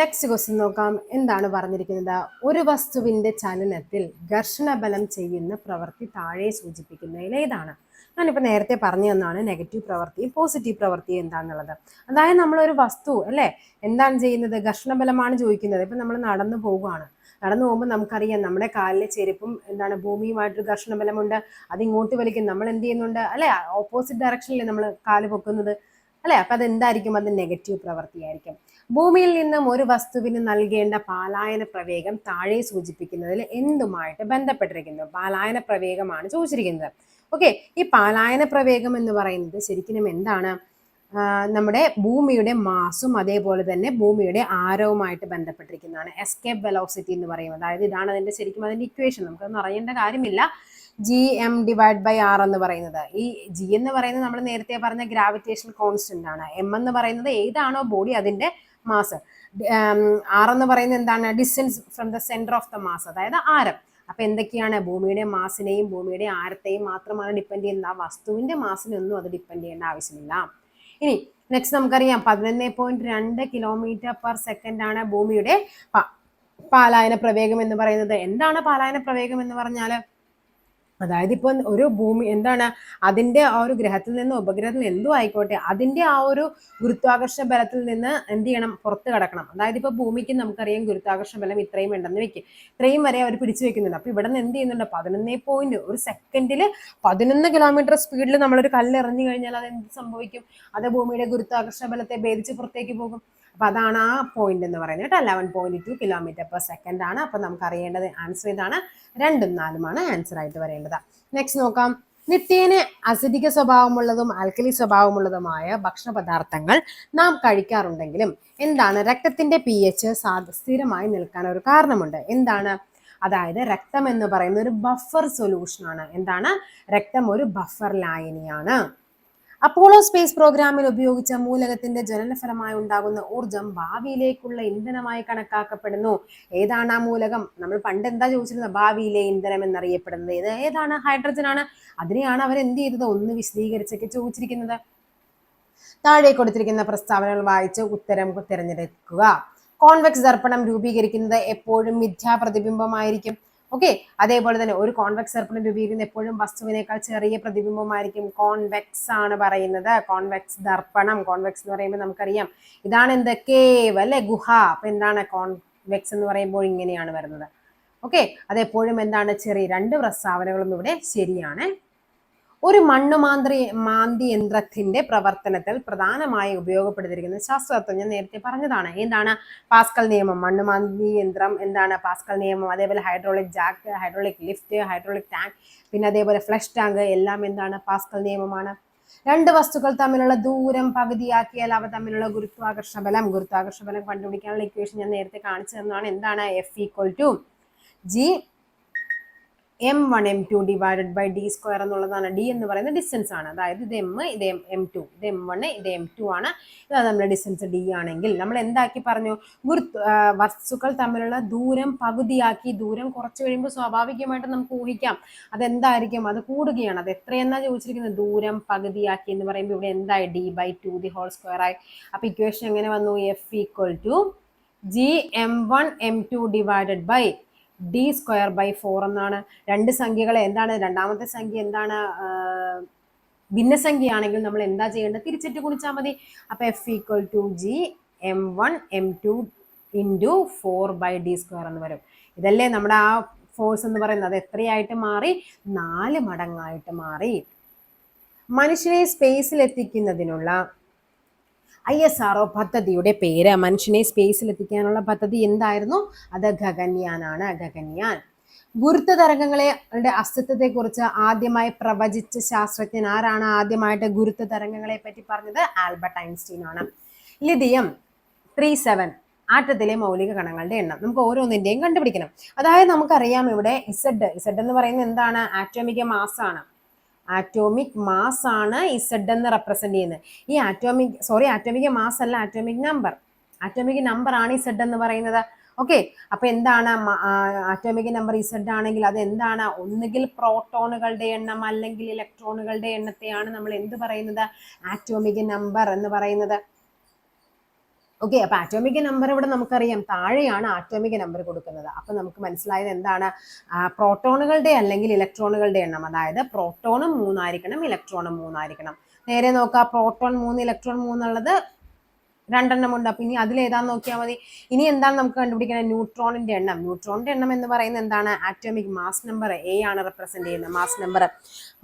നെക്സ്റ്റ് ക്വസ്റ്റ്യൻ നോക്കാം. എന്താണ് പറഞ്ഞിരിക്കുന്നത്? ഒരു വസ്തുവിന്റെ ചലനത്തിൽ ഘർഷണ ബലം ചെയ്യുന്ന പ്രവൃത്തി താഴെ സൂചിപ്പിക്കുന്നതിൽ ഏതാണ്? ഞാനിപ്പോൾ നേരത്തെ പറഞ്ഞു തന്നാണ് നെഗറ്റീവ് പ്രവൃത്തിയും പോസിറ്റീവ് പ്രവൃത്തിയും എന്താണെന്നുള്ളത്. അതായത് നമ്മളൊരു വസ്തു അല്ലേ എന്താണ് ചെയ്യുന്നത്? ഘർഷണബലമാണ് ചോദിക്കുന്നത്. ഇപ്പം നമ്മൾ നടന്നു പോകുമ്പോൾ നമുക്കറിയാം നമ്മുടെ കാലിലെ ചെരുപ്പും എന്താണ് ഭൂമിയുമായിട്ടൊരു ഘർഷണബലമുണ്ട്. അത് ഇങ്ങോട്ട് വലിക്കും. നമ്മൾ എന്ത് ചെയ്യുന്നുണ്ട് അല്ലെ? ഓപ്പോസിറ്റ് ഡയറക്ഷനിൽ നമ്മൾ കാല് പൊക്കുന്നത് അല്ലെ? അപ്പൊ അതെന്തായിരിക്കും? അത് നെഗറ്റീവ് പ്രവൃത്തിയായിരിക്കും. ഭൂമിയിൽ നിന്നും ഒരു വസ്തുവിന് നൽകേണ്ട പാലായന പ്രവേഗം താഴെ സൂചിപ്പിക്കുന്നതിൽ എന്തുമായിട്ട് ബന്ധപ്പെട്ടിരിക്കുന്നു? പാലായന പ്രവേഗമാണ് ചോദിച്ചിരിക്കുന്നത്. ഓക്കെ, ഈ പാലായന പ്രവേഗം എന്ന് പറയുന്നത് ശരിക്കും എന്താണ്? നമ്മുടെ ഭൂമിയുടെ മാസും അതേപോലെ തന്നെ ഭൂമിയുടെ ആരവുമായിട്ട് ബന്ധപ്പെട്ടിരിക്കുന്നതാണ് എസ്കേപ്പ് വെലോസിറ്റി എന്ന് പറയുന്നത്. അതായത് ഇതാണ് അതിന്റെ ശരിക്കും അതിന്റെ ഇക്വേഷൻ, നമുക്കൊന്നും അറിയേണ്ട കാര്യമില്ല. G(m)/r എന്ന് പറയുന്നത്, ഈ G എന്ന് പറയുന്നത് നമ്മൾ നേരത്തെ പറഞ്ഞ ഗ്രാവിറ്റേഷൻ കോൺസ്റ്റന്റ് ആണ്. M എന്ന് പറയുന്നത് ഏതാണോ ബോഡി അതിന്റെ മാസ്. R എന്ന് പറയുന്നത് എന്താണ്? Distance from the centre of the mass, അതായത് ആരം. അപ്പൊ എന്തൊക്കെയാണ്? ഭൂമിയുടെ മാസിനെയും ഭൂമിയുടെ ആരത്തെയും മാത്രമാണ് ഡിപ്പെൻഡ് ചെയ്യുന്നത്. ആ വസ്തുവിന്റെ മാസിനൊന്നും അത് ഡിപ്പെൻഡ് ചെയ്യേണ്ട ആവശ്യമില്ല. ഇനി നെക്സ്റ്റ് നമുക്കറിയാം 11.2 km/s ആണ് ഭൂമിയുടെ പാലായന പ്രവേഗം എന്ന് പറയുന്നത്. എന്താണ് പാലായന പ്രവേഗം എന്ന് പറഞ്ഞാൽ, അതായത് ഇപ്പൊ ഒരു ഭൂമി എന്താണ്, അതിന്റെ ആ ഒരു ഗ്രഹത്തിൽ നിന്ന് ഉപഗ്രഹത്തിൽ എന്തോ ആയിക്കോട്ടെ, അതിന്റെ ആ ഒരു ഗുരുത്വാകർഷണ ബലത്തിൽ നിന്ന് എന്ത് ചെയ്യണം? പുറത്ത് കടക്കണം. അതായത് ഇപ്പൊ ഭൂമിക്ക് നമുക്കറിയാം ഗുരുത്വാകർഷണ ബലം ഇത്രയും ഉണ്ടെന്ന് വെക്കും, ഇത്രയും വരെ അവർ പിടിച്ചു വെക്കുന്നുണ്ട്. അപ്പൊ ഇവിടെ നിന്ന് എന്ത് ചെയ്യുന്നുണ്ട്? 11 സെക്കൻഡില് 11 കിലോമീറ്റർ സ്പീഡിൽ നമ്മളൊരു കല്ല് എറിഞ്ഞു കഴിഞ്ഞാൽ അത് എന്ത് സംഭവിക്കും? അത് ഭൂമിയുടെ ഗുരുത്വാകർഷണ ബലത്തെ ഭേദിച്ച് പുറത്തേക്ക് പോകും. അപ്പൊ അതാണ് ആ പോയിന്റ് എന്ന് പറയുന്നത് കേട്ടോ. 11.2 km/s ആണ്. അപ്പൊ നമുക്ക് അറിയേണ്ടത് ആൻസർ ഇതാണ്. 2ഉം 4ഉമാണ് ആൻസർ ആയിട്ട് വരേണ്ടത്. നെക്സ്റ്റ് നോക്കാം. നിത്യേന അസിഡിക സ്വഭാവമുള്ളതും ആൽക്കലി സ്വഭാവമുള്ളതുമായ ഭക്ഷണ പദാർത്ഥങ്ങൾ നാം കഴിക്കാറുണ്ടെങ്കിലും എന്താണ്? രക്തത്തിന്റെ pH സ്ഥിരമായി നിൽക്കാൻ ഒരു കാരണമുണ്ട്. എന്താണ്? അതായത് രക്തം എന്ന് പറയുന്ന ഒരു ബഫർ സൊല്യൂഷൻ ആണ്. എന്താണ്? രക്തം ഒരു ബഫർ ലായനിയാണ്. അപ്പോളോ സ്പേസ് പ്രോഗ്രാമിൽ ഉപയോഗിച്ച മൂലകത്തിന്റെ ജ്വലനഫലമായി ഉണ്ടാകുന്ന ഊർജം ഭാവിയിലേക്കുള്ള ഇന്ധനമായി കണക്കാക്കപ്പെടുന്നു. ഏതാണ് ആ മൂലകം? നമ്മൾ പണ്ട് എന്താ ചോദിച്ചിരുന്നത്? ഭാവിയിലെ ഇന്ധനം എന്നറിയപ്പെടുന്നത് ഇത് ഏതാണ്? ഹൈഡ്രജൻ ആണ്. അതിനെയാണ് അവർ എന്ത് ചെയ്തത്? ഒന്ന് വിശദീകരിച്ചൊക്കെ ചോദിച്ചിരിക്കുന്നത്. താഴെ കൊടുത്തിരിക്കുന്ന പ്രസ്താവനകൾ വായിച്ച് ഉത്തരം തിരഞ്ഞെടുക്കുക. കോൺവെക്സ് ദർപ്പണം രൂപീകരിക്കുന്നത് എപ്പോഴും മിഥ്യാപ്രതിബിംബമായിരിക്കും. ഓക്കെ, അതേപോലെ തന്നെ ഒരു കോൺവെക്സ് ദർപ്പണം രൂപീകരിക്കുന്നത് എപ്പോഴും വസ്തുവിനേക്കാൾ ചെറിയ പ്രതിബിംബമായിരിക്കും. കോൺവെക്സ് ആണ് പറയുന്നത്. കോൺവെക്സ് ദർപ്പണം, കോൺവെക്സ് എന്ന് പറയുമ്പോൾ നമുക്കറിയാം ഇതാണ് എന്ത്? കേവ് അല്ലെ, ഗുഹ. അപ്പൊ എന്താണ് കോൺവെക്സ് എന്ന് പറയുമ്പോൾ ഇങ്ങനെയാണ് വരുന്നത്. ഓക്കെ, അതെപ്പോഴും എന്താണ്? ചെറിയ. 2 പ്രസ്താവനകളും ഇവിടെ ശരിയാണ്. ഒരു മാന്തി യന്ത്രത്തിന്റെ പ്രവർത്തനത്തിൽ പ്രധാനമായി ഉപയോഗപ്പെടുത്തിയിരിക്കുന്ന ശാസ്ത്രതത്വം ഞാൻ നേരത്തെ പറഞ്ഞതാണ്. എന്താണ്? പാസ്കൽ നിയമം. മണ്ണുമാന്തി യന്ത്രം എന്താണ്? പാസ്കൽ നിയമം. അതേപോലെ hydraulic Jack, hydraulic lift, hydraulic tank, പിന്നെ അതേപോലെ ഫ്ലഷ് ടാങ്ക് എല്ലാം എന്താണ്? പാസ്കൽ നിയമമാണ്. 2 വസ്തുക്കൾ തമ്മിലുള്ള ദൂരം പകുതിയാക്കിയാൽ അവ തമ്മിലുള്ള ഗുരുത്വാകർഷണ ബലം കണ്ടുപിടിക്കാനുള്ള ഇക്വേഷൻ ഞാൻ നേരത്തെ കാണിച്ചു തന്നതാണ്. എന്താണ്? F=G(m1m2) /d² എന്നുള്ളതാണ്. ഡി എന്ന് പറയുന്നത് ഡിസ്റ്റൻസ് ആണ്. അതായത് ഇത് M, ഇത് M2, ഇത് M1, ഇത് M2 ആണ്. ഇത് നമ്മുടെ ഡിസ്റ്റൻസ് D ആണെങ്കിൽ നമ്മൾ എന്താക്കി പറഞ്ഞു? വസ്തുക്കൾ തമ്മിലുള്ള ദൂരം പകുതിയാക്കി. ദൂരം കുറച്ച് കഴിയുമ്പോൾ സ്വാഭാവികമായിട്ട് നമുക്ക് ഊഹിക്കാം അതെന്തായിരിക്കും? അത് കൂടുകയാണ്. അത് എത്രയെന്നാ ചോദിച്ചിരിക്കുന്നത്? ദൂരം പകുതിയാക്കി എന്ന് പറയുമ്പോൾ ഇവിടെ എന്തായി? D/2² ആയി. അപ്പൊ ഇക്വേഷൻ എങ്ങനെ വന്നു? F=G(m1m2) d²/4 എന്നാണ്. 2 സംഖ്യകളെ എന്താണ്? രണ്ടാമത്തെ സംഖ്യ എന്താണ്? ഭിന്നസംഖ്യയാണെങ്കിൽ നമ്മൾ എന്താ ചെയ്യേണ്ടത്? തിരിച്ചിട്ട് ഗുണിച്ചാൽ മതി. അപ്പൊ F=G(m1m2) × 4/d² എന്ന് വരും. ഇതല്ലേ നമ്മുടെ ആ ഫോഴ്സ് എന്ന് പറയുന്നത്. അത് എത്രയായിട്ട് മാറി? 4 മടങ്ങായിട്ട് മാറി. മനുഷ്യനെ സ്പേസിൽ എത്തിക്കുന്നതിനുള്ള ISRO പദ്ധതിയുടെ പേര്, മനുഷ്യനെ സ്പേസിൽ എത്തിക്കാനുള്ള പദ്ധതി എന്തായിരുന്നു? അത് ഗഗൻയാനാണ്. ഗഗൻയാൻ. ഗുരുത്വ തരംഗങ്ങളുടെ അസ്തിത്വത്തെക്കുറിച്ച് ആദ്യമായി പ്രവചിച്ച ശാസ്ത്രജ്ഞൻ ആരാണ്? ആദ്യമായിട്ട് ഗുരുത്വ തരംഗങ്ങളെ പറ്റി പറഞ്ഞത് ആൽബർട്ട് ഐൻസ്റ്റീൻ ആണ്. ലിഥിയം 37 ആറ്റത്തിലെ മൗലിക കണങ്ങളുടെ എണ്ണം നമുക്ക് ഓരോന്നിന്റെയും കണ്ടുപിടിക്കണം. അതായത് നമുക്കറിയാം ഇവിടെ Z എന്ന് പറയുന്നത് എന്താണ്? ആറ്റോമിക മാസ് ആണ്. ആറ്റോമിക് മാസ് ആണ് Z എന്ന് റെപ്രസെന്റ് ചെയ്യുന്നത്. ഈ ആറ്റോമിക മാസ് അല്ല, ആറ്റോമിക് നമ്പർ ആണ് Z എന്ന് പറയുന്നത്. ഓക്കെ, അപ്പൊ എന്താണ്? ആറ്റോമിക് നമ്പർ Z ആണെങ്കിൽ അത് എന്താണ്? ഒന്നുകിൽ പ്രോട്ടോണുകളുടെ എണ്ണം അല്ലെങ്കിൽ ഇലക്ട്രോണുകളുടെ എണ്ണത്തെയാണ് നമ്മൾ എന്ത് പറയുന്നത്? ആറ്റോമിക് നമ്പർ എന്ന് പറയുന്നത്. ഓക്കെ, അപ്പൊ ആറ്റോമിക് നമ്പർ ഇവിടെ നമുക്കറിയാം താഴെയാണ് ആറ്റോമിക് നമ്പർ കൊടുക്കുന്നത്. അപ്പൊ നമുക്ക് മനസ്സിലായത് എന്താണ്? പ്രോട്ടോണുകളുടെ അല്ലെങ്കിൽ ഇലക്ട്രോണുകളുടെ എണ്ണം. അതായത് പ്രോട്ടോണും 3 ആയിരിക്കണം, ഇലക്ട്രോണും 3 ആയിരിക്കണം. നേരെ നോക്കാം. പ്രോട്ടോൺ 3, ഇലക്ട്രോൺ 3 ഉള്ളത് 2 എണ്ണം ഉണ്ട്. അപ്പൊ ഇനി അതിലേതാന്ന് നോക്കിയാൽ മതി. ഇനി എന്താണ് നമുക്ക് കണ്ടുപിടിക്കുന്നത്? ന്യൂട്രോണിന്റെ എണ്ണം എന്ന് പറയുന്നത് എന്താണ്? ആറ്റോമിക് മാസ് നമ്പർ A ആണ് റെപ്രസെന്റ് ചെയ്യുന്നത്.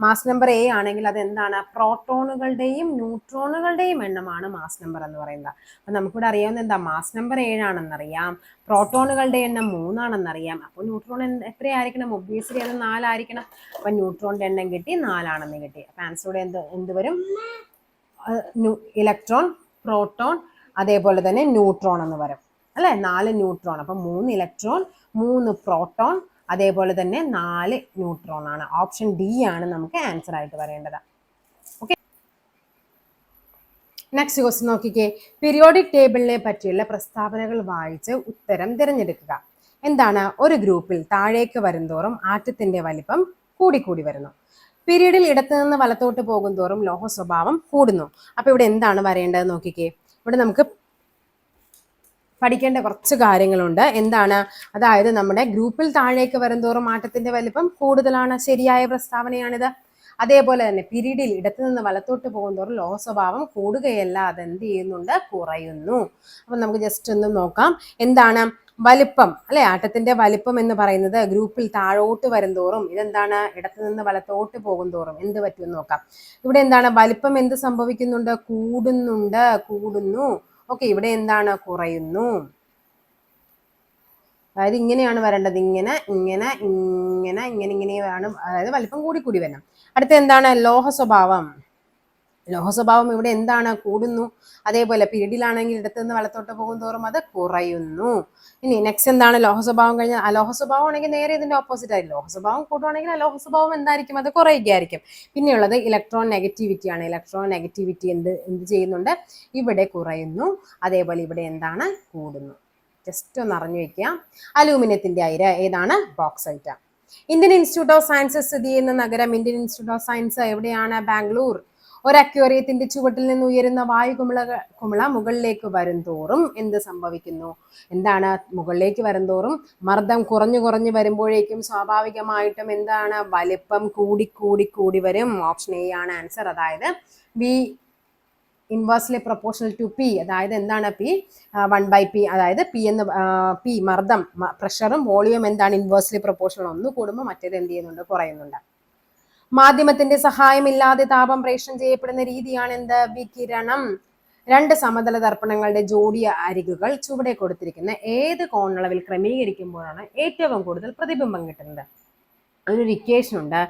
മാസ് നമ്പർ A ആണെങ്കിൽ അത് എന്താണ്? പ്രോട്ടോണുകളുടെയും ന്യൂട്രോണുകളുടെയും എണ്ണമാണ് മാസ് നമ്പർ എന്ന് പറയുന്നത്. അപ്പൊ നമുക്കിവിടെ അറിയാവുന്ന എന്താ? മാസ് നമ്പർ 7 ആണെന്നറിയാം, പ്രോട്ടോണുകളുടെ എണ്ണം 3 ആണെന്നറിയാം. അപ്പൊ ന്യൂട്രോൺ എത്രയായിരിക്കണം? ഒബ്വിയസ്ലി അത് 4 ആയിരിക്കണം. അപ്പൊ ന്യൂട്രോണിന്റെ എണ്ണം കിട്ടി, 4 ആണെന്ന് കിട്ടി. അപ്പൊ ആൻസർ എന്ത് വരും? ഇലക്ട്രോൺ, പ്രോട്ടോൺ, അതേപോലെ തന്നെ ന്യൂട്രോൺ എന്ന് പറയും അല്ലെ. 4 ന്യൂട്രോൺ. അപ്പൊ 3 ഇലക്ട്രോൺ, 3 പ്രോട്ടോൺ, അതേപോലെ തന്നെ 4 ന്യൂട്രോൺ ആണ്. ഓപ്ഷൻ ഡി ആണ് നമുക്ക് ആൻസർ ആയിട്ട് പറയേണ്ടത്. ഓക്കെ, നെക്സ്റ്റ് ക്വസ്റ്റ്യൻ നോക്കിക്കേ. പീരിയോഡിക് ടേബിളിനെ പറ്റിയുള്ള പ്രസ്താവനകൾ വായിച്ച് ഉത്തരം തിരഞ്ഞെടുക്കുക. എന്താണ്? ഒരു ഗ്രൂപ്പിൽ താഴേക്ക് വരുംതോറും ആറ്റത്തിന്റെ വലിപ്പം കൂടിക്കൂടി വരുന്നു. പീരീഡിൽ ഇടത്തു നിന്ന് വലത്തോട്ട് പോകും തോറും ലോഹ സ്വഭാവം കൂടുന്നു. അപ്പൊ ഇവിടെ എന്താണ് വരേണ്ടത് നോക്കിക്കേ. ഇവിടെ നമുക്ക് പഠിക്കേണ്ട കുറച്ച് കാര്യങ്ങളുണ്ട്. എന്താണ്? അതായത് നമ്മുടെ ഗ്രൂപ്പിൽ താഴേക്ക് വരുംതോറും ആറ്റത്തിന്റെ വലിപ്പം കൂടുതലാണ്. ശരിയായ പ്രസ്താവനയാണിത്. അതേപോലെ തന്നെ പീരീഡിൽ ഇടത്തു നിന്ന് വലത്തോട്ട് പോകുന്തോറും ലോഹ സ്വഭാവം കൂടുകയല്ല, അതെന്ത് ചെയ്യുന്നുണ്ട്? കുറയുന്നു. അപ്പൊ നമുക്ക് ജസ്റ്റ് ഒന്ന് നോക്കാം. എന്താണ്? വലിപ്പം അല്ലെ, ആറ്റത്തിന്റെ വലിപ്പം എന്ന് പറയുന്നത് ഗ്രൂപ്പിൽ താഴോട്ട് വരുംതോറും ഇതെന്താണ്? ഇടത്തു നിന്ന് വലത്തോട്ട് പോകുന്തോറും എന്ത് പറ്റുമെന്ന് നോക്കാം. ഇവിടെ എന്താണ്? വലിപ്പം എന്ത് സംഭവിക്കുന്നുണ്ട്? കൂടുന്നു. ഓക്കെ, ഇവിടെ എന്താണ്? കുറയുന്നു. അതായത് ഇങ്ങനെയാണ് വരേണ്ടത്. ഇങ്ങനെയാണ്. അതായത് വലിപ്പം കൂടി വരണം. അടുത്ത എന്താണ്? ലോഹ സ്വഭാവം. ഇവിടെ എന്താണ്? കൂടുന്നു. അതേപോലെ പീരീഡിലാണെങ്കിൽ ഇടത്തു നിന്ന് വലത്തോട്ട് പോകും തോറും അത് കുറയുന്നു. ഇനി നെക്സ്റ്റ് എന്താണ്? ലോഹ സ്വഭാവം കഴിഞ്ഞാൽ അലോഹ സ്വഭാവം ആണെങ്കിൽ നേരെ ഇതിന്റെ ഓപ്പോസിറ്റ് ആയിരിക്കും. ലോഹ സ്വഭാവം കൂടുവാണെങ്കിൽ അലോഹ സ്വഭാവം എന്തായിരിക്കും? അത് കുറയുകയായിരിക്കും. പിന്നെയുള്ളത് ഇലക്ട്രോൺ നെഗറ്റിവിറ്റി ആണ്. ഇലക്ട്രോൺ നെഗറ്റിവിറ്റി എന്ത് ചെയ്യുന്നുണ്ട്? ഇവിടെ കുറയുന്നു. അതേപോലെ ഇവിടെ എന്താണ്? കൂടുന്നു. ജസ്റ്റ് ഒന്ന് അറിഞ്ഞു വെക്കുക. അലൂമിനിയത്തിന്റെ അയിര് ഏതാണ്? Bauxite. Indian institute of science സ്ഥിതി ചെയ്യുന്ന നഗരം. ഇന്ത്യൻ ഇൻസ്റ്റിറ്റ്യൂട്ട് ഓഫ് സയൻസ് എവിടെയാണ്? ബാംഗ്ലൂർ. ഒരു അക്വേറിയത്തിന്റെ ചുവട്ടിൽ നിന്ന് ഉയരുന്ന വായു കുമിള മുകളിലേക്ക് വരും തോറും എന്ത് സംഭവിക്കുന്നു? എന്താണ്? മുകളിലേക്ക് വരും തോറും മർദ്ദം കുറഞ്ഞു വരുമ്പോഴേക്കും സ്വാഭാവികമായിട്ടും എന്താണ്? വലിപ്പം കൂടി വരും. ഓപ്ഷൻ എ ആണ് ആൻസർ. അതായത് V inversely proportional to P. അതായത് എന്താണ്? P 1/p. അതായത് പി മർദ്ദം, പ്രഷറും വോളിയം എന്താണ്? Inversely proportional. ഒന്ന് കൂടുമ്പോൾ മറ്റേത് എന്ത് ചെയ്യുന്നുണ്ട്? കുറയുന്നുണ്ട്. മാധ്യമത്തിന്റെ സഹായമില്ലാതെ താപം പ്രേഷണം ചെയ്യപ്പെടുന്ന രീതിയാണ് എന്ത്? വികിരണം. 2 സമതല ദർപ്പണങ്ങളുടെ ജോഡി അരികുകൾ ചുവടെ കൊടുത്തിരിക്കുന്ന ഏത് കോണളവിൽ ക്രമീകരിക്കുമ്പോഴാണ് ഏറ്റവും കൂടുതൽ പ്രതിബിംബം കിട്ടുന്നത്? അതിനൊരു ഇക്വേഷൻ ഉണ്ട്.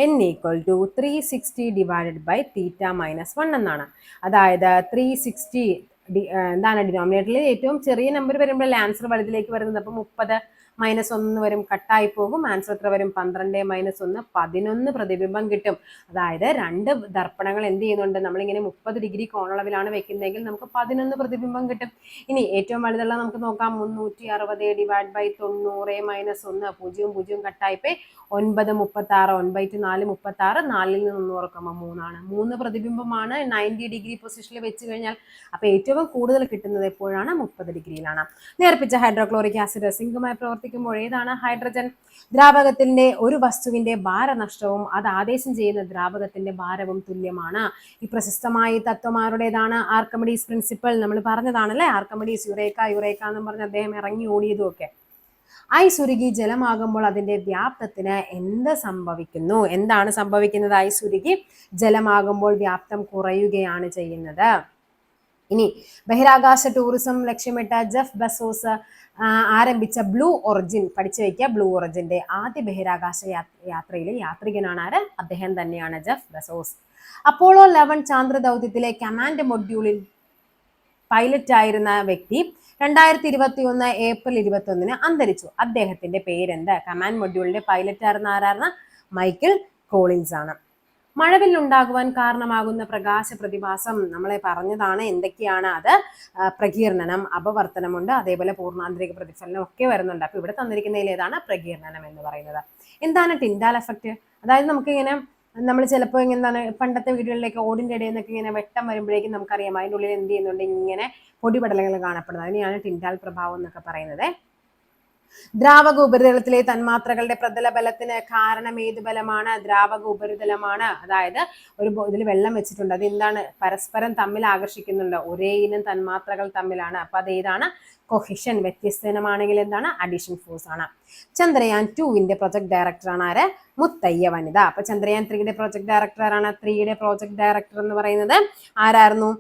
n = 360 ഡിവൈഡഡ് ബൈ θ-1 എന്നാണ്. അതായത് 360 എന്താണ്? ഡിനോമിനേറ്ററിൽ ഏറ്റവും ചെറിയ നമ്പർ വരുമ്പോഴല്ലേ ആൻസർ വലുതിലേക്ക് വരുന്നത്. അപ്പൊ 30 -1 വരും, കട്ടായി പോകും. ആൻസർ എത്ര വരും? 12 - 1 11 പ്രതിബിംബം കിട്ടും. അതായത് 2 ദർപ്പണങ്ങൾ എന്ത് ചെയ്യുന്നുണ്ട്? നമ്മളിങ്ങനെ 30 ഡിഗ്രി കോണളവിലാണ് വെക്കുന്നതെങ്കിൽ നമുക്ക് 11 പ്രതിബിംബം കിട്ടും. ഇനി ഏറ്റവും വലുതുള്ള നമുക്ക് നോക്കാം. 360 ഡിവൈഡ് ബൈ 90 - 1 0 കട്ടായി പോയി 9 36 9 4 36 4 നിന്ന് 1 കുറക്കുമ്പോൾ 3 ആണ്. 3 പ്രതിബിംബമാണ് 90 ഡിഗ്രി പൊസിഷനിൽ വെച്ച് കഴിഞ്ഞാൽ. അപ്പൊ ഏറ്റവും കൂടുതൽ കിട്ടുന്നത് എപ്പോഴാണ്? 30 ഡിഗ്രിയിലാണ്. നേർപ്പിച്ച ഹൈഡ്രോക്ലോറിക് ആസിഡ് സിങ്കുമായി പ്രവർത്തിക്കുമ്പോൾ ഏതാണ്? ഹൈഡ്രജൻ. ദ്രാവകത്തിന്റെ ഒരു വസ്തുവിന്റെ ഭാരനഷ്ടവും അത് ആദേശം ചെയ്യുന്ന ദ്രാവകത്തിന്റെ ഭാരവും തുല്യമാണ്. ഈ പ്രശസ്തമായ തത്വം ആരുടേതാണ്? Archimedes principal. നമ്മൾ പറഞ്ഞതാണല്ലേ, ആർക്കിമിഡീസ്. യുറേക്ക എന്ന് പറഞ്ഞ് അദ്ദേഹം ഇറങ്ങി ഓടിയതും ഒക്കെ. ഐസ് ഉരുകി ജലമാകുമ്പോൾ അതിന്റെ വ്യാപ്തത്തിന് എന്ത് സംഭവിക്കുന്നു? എന്താണ് സംഭവിക്കുന്നത്? ഐസ് ഉരുകി ജലമാകുമ്പോൾ വ്യാപ്തം കുറയുകയാണ് ചെയ്യുന്നത്. ഇനി ബഹിരാകാശ ടൂറിസം ലക്ഷ്യമിട്ട ജെഫ് ബെസോസ് ആരംഭിച്ച ബ്ലൂ ഒറിജിൻ പഠിച്ചു വയ്ക്കുക. ബ്ലൂ ഒറിജിന്റെ ആദ്യ ബഹിരാകാശ യാത്രയിലെ യാത്രികനാണ് ആര്? അദ്ദേഹം തന്നെയാണ്, ജെഫ് ബെസോസ്. അപ്പോളോ 11 ചാന്ദ്ര ദൗത്യത്തിലെ കമാൻഡ് മൊഡ്യൂളിൽ പൈലറ്റ് ആയിരുന്ന വ്യക്തി 2021 ഏപ്രിൽ 21 അന്തരിച്ചു. അദ്ദേഹത്തിന്റെ പേരെന്ത്? കമാൻഡ് മൊഡ്യൂളിന്റെ പൈലറ്റ് ആയിരുന്ന ആരാണ്? മൈക്കിൾ കോളിൻസ് ആണ്. മഴവില്ലുണ്ടാകുവാൻ കാരണമാകുന്ന പ്രകാശ പ്രതിഭാസം നമ്മളെ പറഞ്ഞതാണ്. എന്തൊക്കെയാണ് അത്? പ്രകീർണനം, അപവർത്തനമുണ്ട്, അതേപോലെ പൂർണ്ണാന്തരിക പ്രതിഫലനം ഒക്കെ വരുന്നുണ്ട്. അപ്പൊ ഇവിടെ തന്നിരിക്കുന്നതിൽ ഏതാണ്? പ്രകീർണനം എന്ന് പറയുന്നത്. എന്താണ് ടിൻഡാൽ എഫക്റ്റ്? അതായത് നമുക്കിങ്ങനെ നമ്മൾ ചിലപ്പോൾ എന്താണ് പണ്ടത്തെ വീടുകളിലേക്ക് ഓടിന്റെ ഇടയിൽ നിന്നൊക്കെ ഇങ്ങനെ വെട്ടം വരുമ്പോഴേക്കും നമുക്കറിയാം അതിൻ്റെ ഉള്ളിൽ എന്ത് ചെയ്യുന്നുണ്ട്? ഇങ്ങനെ പൊടിപടലങ്ങൾ കാണപ്പെടുന്നത്. അതിനെയാണ് ടിൻഡാൽ പ്രഭാവം എന്നൊക്കെ പറയുന്നത്. ദ്രാവക ഉപരിതലത്തിലെ തന്മാത്രകളുടെ പ്രതല ബലത്തിന് കാരണം ഏത് ബലമാണ്? ദ്രാവക ഉപരിതലമാണ്. അതായത് ഒരു ഇതിൽ വെള്ളം വെച്ചിട്ടുണ്ട്, അത് എന്താണ്? പരസ്പരം തമ്മിൽ ആകർഷിക്കുന്നുണ്ട്. ഒരേ ഇനം തന്മാത്രകൾ തമ്മിലാണ്. അപ്പൊ അത് ഏതാണ്? കൊഹിഷൻ. വ്യത്യസ്ത ഇനമാണെങ്കിൽ എന്താണ്? അഡീഷൻ ഫോഴ്സ് ആണ്. ചന്ദ്രയാൻ 2 പ്രൊജക്ട് ഡയറക്ടർ ആണ് ആര്? മുത്തയ്യ വനിത. അപ്പൊ ചന്ദ്രയാൻ 3 പ്രൊജക്ട് ഡയറക്ടർ ആരാണ്? 3 പ്രോജക്ട് ഡയറക്ടർ എന്ന് പറയുന്നത് ആരായിരുന്നു?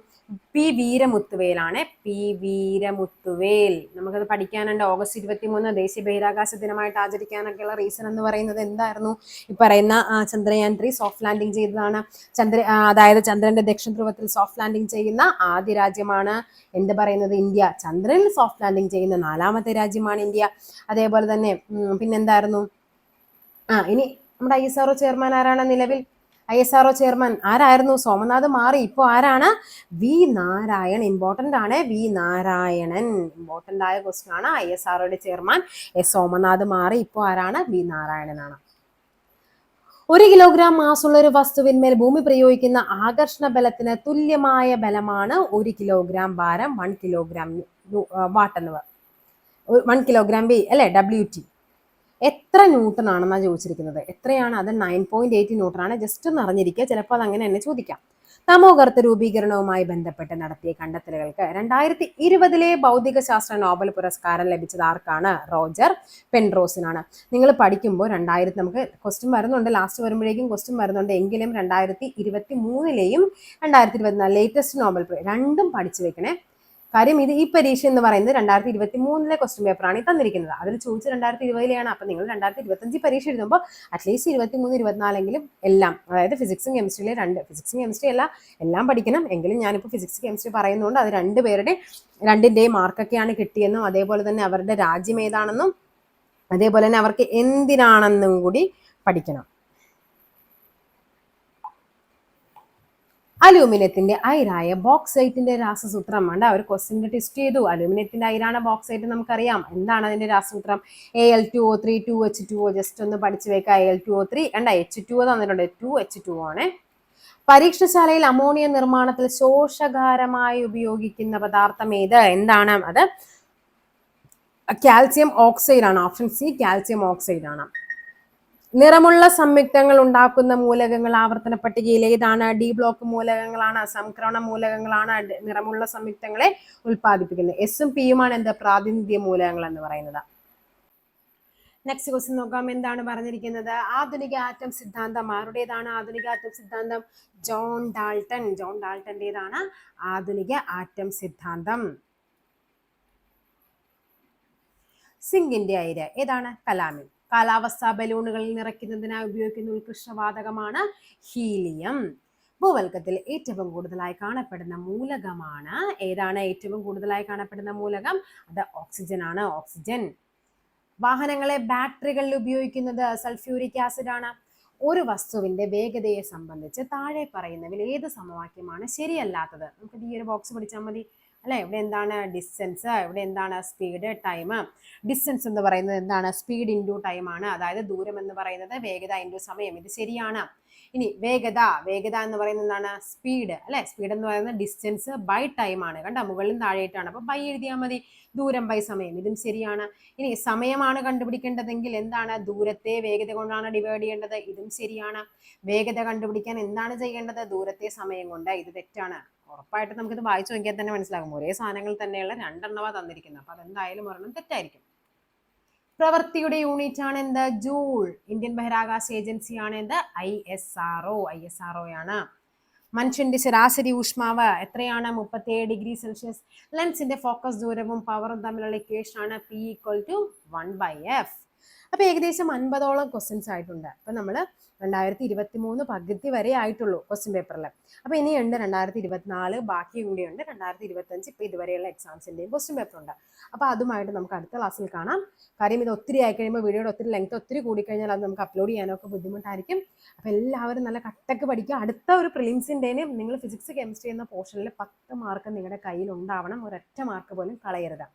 പി വീരമുത്തുവേലാണ്. പി വീരമുത്തുവേൽ. നമുക്കത് പഠിക്കാനുണ്ട്. ഓഗസ്റ്റ് 23 ദേശീയ ബഹിരാകാശ ദിനമായിട്ട് ആചരിക്കാനൊക്കെയുള്ള റീസൺ എന്ന് പറയുന്നത് എന്തായിരുന്നു? ഈ പറയുന്ന ചന്ദ്രയാൻ 3 സോഫ്റ്റ് ലാൻഡിങ് ചെയ്തതാണ്. അതായത് ചന്ദ്രന്റെ ദക്ഷിണ ധ്രുവത്തിൽ സോഫ്റ്റ് ലാൻഡിങ് ചെയ്യുന്ന ആദ്യ രാജ്യമാണ് എന്ത് പറയുന്നത്? ഇന്ത്യ. ചന്ദ്രനിൽ സോഫ്റ്റ് ലാൻഡിങ് ചെയ്യുന്ന 4ാമത്തെ രാജ്യമാണ് ഇന്ത്യ. അതേപോലെ തന്നെ പിന്നെന്തായിരുന്നു? ഇനി നമ്മുടെ ISRO ചെയർമാൻ ആരാണ് നിലവിൽ? ISRO ചെയർമാൻ ആരായിരുന്നു? സോമനാഥ് മാറി. ഇപ്പോൾ ആരാണ്? വി നാരായൺ. ഇമ്പോർട്ടന്റ് ആണ്. വി നാരായണൻ. ഇമ്പോർട്ടന്റ് ആയ ക്വസ്റ്റ്യൻ ആണ്. ISROയുടെ ചെയർമാൻ സോമനാഥ് മാറി. ഇപ്പോൾ ആരാണ്? വി നാരായണനാണ്. 1 കിലോഗ്രാം മാസുള്ള ഒരു വസ്തുവിന്മേൽ ഭൂമി പ്രയോഗിക്കുന്ന ആകർഷണ ബലത്തിന് തുല്യമായ ബലമാണ് 1 കിലോഗ്രാം ഭാരം 1 കിലോഗ്രാം വാട്ട് എന്ന് 1 കിലോഗ്രാം വെയ് അല്ലെ? WT. എത്ര ന്യൂട്ടൺ ആണെന്നാണ് ചോദിച്ചിരിക്കുന്നത്. എത്രയാണ്? അത് 9.8 ന്യൂട്ടൺ ആണ്. ജസ്റ്റ് ഒന്ന് അറിഞ്ഞിരിക്കുക, ചിലപ്പോൾ അത് അങ്ങനെ തന്നെ ചോദിക്കാം. തമോഗർത്ത രൂപീകരണവുമായി ബന്ധപ്പെട്ട് നടത്തിയ കണ്ടെത്തലുകൾക്ക് 2020 ഭൗതിക ശാസ്ത്ര നോബൽ പുരസ്കാരം ലഭിച്ചത് ആർക്കാണ്? റോജർ പെൻറോസിനാണ്. നിങ്ങൾ പഠിക്കുമ്പോൾ 2000 നമുക്ക് ക്വസ്റ്റ്യൻ വരുന്നുണ്ട്, ലാസ്റ്റ് വരുമ്പോഴേക്കും ക്വസ്റ്റ്യൻ വരുന്നുണ്ട്. എങ്കിലും 2023 2024 ലേറ്റസ്റ്റ് നോബൽ രണ്ടും പഠിച്ചു വെക്കണേ. കാര്യം ഈ പരീക്ഷ എന്ന് പറയുന്നത് 2023 ക്വസ്റ്റ്യൻ പേപ്പറാണ് ഈ തന്നിരിക്കുന്നത്. അതിൽ ചോദിച്ച 2020 അപ്പൊ നിങ്ങൾ 2025 പരീക്ഷ എഴുതുമ്പോൾ അറ്റ്ലീസ്റ്റ് 23, 24 എല്ലാം, അതായത് ഫിസിക്സും കെമിസ്ട്രിയിലെ ഫിസിക്സും കെമിസ്ട്രി എല്ലാം പഠിക്കണം. എങ്കിലും ഞാനിപ്പോൾ ഫിസിക്സ് കെമിസ്ട്രി പറയുന്നതുകൊണ്ട് അത് രണ്ടിന്റെയും മാർക്കൊക്കെയാണ് കിട്ടിയെന്നും അതേപോലെ തന്നെ അവരുടെ രാജ്യം ഏതാണെന്നും അതേപോലെ തന്നെ അവർക്ക് എന്തിനാണെന്നും കൂടി പഠിക്കണം. അലൂമിനിയത്തിന്റെ അയിരായ ബോക്സൈറ്റിന്റെ രാസസൂത്രം ഉണ്ട്. അവർ ക്വസ്റ്റ്യൻ ടെസ്റ്റ് ചെയ്തു. അലൂമിനിയത്തിന്റെ അയിരാണ് ബോക്സൈറ്റ്, നമുക്കറിയാം. എന്താണ് അതിന്റെ രാസസൂത്രം? Al2O3 2H2O. ജസ്റ്റ് ഒന്ന് പഠിച്ചു വെക്കുക. Al2O3 H2O തന്നിട്ടുണ്ട്. 2H2O ആണ്. പരീക്ഷണശാലയിൽ അമോണിയ നിർമ്മാണത്തിൽ ശോഷകാരമായി ഉപയോഗിക്കുന്ന പദാർത്ഥം ഏത്? എന്താണ് അത്? കാൽസ്യം ഓക്സൈഡ് ആണ്. ഓപ്ഷൻ സി കാൽസ്യം ഓക്സൈഡ് ആണ്. നിറമുള്ള സംയുക്തങ്ങൾ ഉണ്ടാക്കുന്ന മൂലകങ്ങൾ ആവർത്തന പട്ടികയിൽ ഏതാണ്? D block മൂലകങ്ങളാണ്. സംക്രമണ മൂലകങ്ങളാണ് നിറമുള്ള സംയുക്തങ്ങളെ ഉൽപ്പാദിപ്പിക്കുന്നത്. എസും പിയുമാണ് എന്ത്? പ്രാതിനിധ്യ മൂലകങ്ങൾ എന്ന് പറയുന്നത്. നെക്സ്റ്റ് ക്വസ്റ്റ്യൻ നോക്കാം. എന്താണ് പറഞ്ഞിരിക്കുന്നത്? ആധുനിക ആറ്റം സിദ്ധാന്തം ആരുടേതാണ്? ആധുനിക ആറ്റം സിദ്ധാന്തം ജോൺ ഡാൾട്ടൺ. ജോൺ ഡാൾട്ടന്റേതാണ് ആധുനിക ആറ്റം സിദ്ധാന്തം. സിങ്കിന്റെ അയിര് ഏതാണ്? കലാമിൻ. കാലാവസ്ഥാ ബലൂണുകളിൽ നിറയ്ക്കുന്നതിനായി ഉപയോഗിക്കുന്ന ഉത്കൃഷ്ടവാതകമാണ് ഹീലിയം. ഭൂവൽക്കത്തിൽ ഏറ്റവും കൂടുതലായി കാണപ്പെടുന്ന മൂലകമാണ് ഏതാണ്? ഏറ്റവും കൂടുതലായി കാണപ്പെടുന്ന മൂലകം അത് ഓക്സിജൻ ആണ്. ഓക്സിജൻ. വാഹനങ്ങളെ ബാറ്ററികളിൽ ഉപയോഗിക്കുന്നത് സൾഫ്യൂരിക് ആസിഡ് ആണ്. ഒരു വസ്തുവിന്റെ വേഗതയെ സംബന്ധിച്ച് താഴെ പറയുന്നതിൽ ഏത് സമവാക്യമാണ് ശരിയല്ലാത്തത്? നമുക്ക് ഈ ഒരു ബോക്സ് പഠിച്ചാൽ മതി അല്ലെ? ഇവിടെ എന്താണ്? ഡിസ്റ്റൻസ്. ഇവിടെ എന്താണ്? Speed, time. ഡിസ്റ്റൻസ് എന്ന് പറയുന്നത് എന്താണ്? സ്പീഡ് ഇൻറ്റു ടൈം ആണ്. അതായത് ദൂരം എന്ന് പറയുന്നത് വേഗത ഇൻറ്റു സമയം. ഇത് ശരിയാണ്. ഇനി വേഗത എന്ന് പറയുന്നത് എന്താണ്? സ്പീഡ് അല്ലെ? സ്പീഡ് എന്ന് പറയുന്നത് ഡിസ്റ്റൻസ് ബൈ ടൈം ആണ്. കണ്ട, മുകളിലും താഴെയായിട്ടാണ്. അപ്പൊ ബൈ എഴുതിയാൽ മതി. ദൂരം ബൈ സമയം, ഇതും ശരിയാണ്. ഇനി സമയമാണ് കണ്ടുപിടിക്കേണ്ടതെങ്കിൽ എന്താണ്? ദൂരത്തെ വേഗത കൊണ്ടാണ് ഡിവൈഡ് ചെയ്യേണ്ടത്. ഇതും ശരിയാണ്. വേഗത കണ്ടുപിടിക്കാൻ എന്താണ് ചെയ്യേണ്ടത്? ദൂരത്തെ സമയം കൊണ്ട്. ഇത് തെറ്റാണ്. ഉറപ്പായിട്ട് നമുക്കിത് വായിച്ചു നോക്കിയാൽ തന്നെ മനസ്സിലാകും. ഒരേ സാധനങ്ങൾ തന്നെയുള്ള രണ്ടെണ്ണവ തന്നിരിക്കുന്നത്. അപ്പൊ അതെന്തായാലും ഒരെണ്ണം തെറ്റായിരിക്കും. പ്രവൃത്തിയുടെ യൂണിറ്റ് ആണ് എന്ത്? ജൂൾ. ഇന്ത്യൻ ബഹിരാകാശ ഏജൻസി ആണ് എന്ത്? ISRO. ISRO ആണ്. മനുഷ്യന്റെ ശരാശരി ഊഷ്മാവ് എത്രയാണ്? 37 ഡിഗ്രി സെൽഷ്യസ്. ലെൻസിന്റെ ഫോക്കസ് ദൂരവും പവറും തമ്മിലുള്ള ഇക്വേഷൻ ആണ് P = 1/f. അപ്പൊ ഏകദേശം 50ഓളം ക്വസ്റ്റ്യൻസ് ആയിട്ടുണ്ട്. അപ്പൊ നമ്മൾ 2023 പകുതി വരെ ആയിട്ടുള്ളൂ ക്വസ്റ്റ്യൻ പേപ്പറിൽ. അപ്പൊ ഇനിയുണ്ട് 2024, ബാക്കിയും കൂടിയുണ്ട് 2025. ഇപ്പൊ ഇതുവരെയുള്ള എക്സാംസിന്റെയും ക്വസ്റ്റ്യൻ പേപ്പർ ഉണ്ട്. അപ്പൊ അതുമായിട്ട് നമുക്ക് അടുത്ത ക്ലാസ്സിൽ കാണാം. കാര്യം ഇത് ഒത്തിരി ആയി കഴിയുമ്പോൾ വീഡിയോയുടെ ഒത്തിരി ലെങ്ത് ഒത്തിരി കൂടിക്കഴിഞ്ഞാൽ അത് നമുക്ക് അപ്ലോഡ് ചെയ്യാനൊക്കെ ബുദ്ധിമുട്ടായിരിക്കും. അപ്പൊ എല്ലാവരും നല്ല കട്ടക്ക് പഠിക്കുക. അടുത്ത ഒരു പ്രിലിംസിന്റെയും നിങ്ങൾ ഫിസിക്സ് കെമിസ്ട്രി എന്ന പോർഷനിൽ 10 മാർക്ക് നിങ്ങളുടെ കയ്യിൽ ഉണ്ടാവണം. ഒരൊറ്റ മാർക്ക് പോലും കളയരുത്.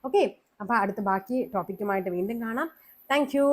ഓക്കെ, അപ്പൊ അടുത്ത ബാക്കി ടോപ്പിക്കുമായിട്ട് വീണ്ടും കാണാം. Thank you.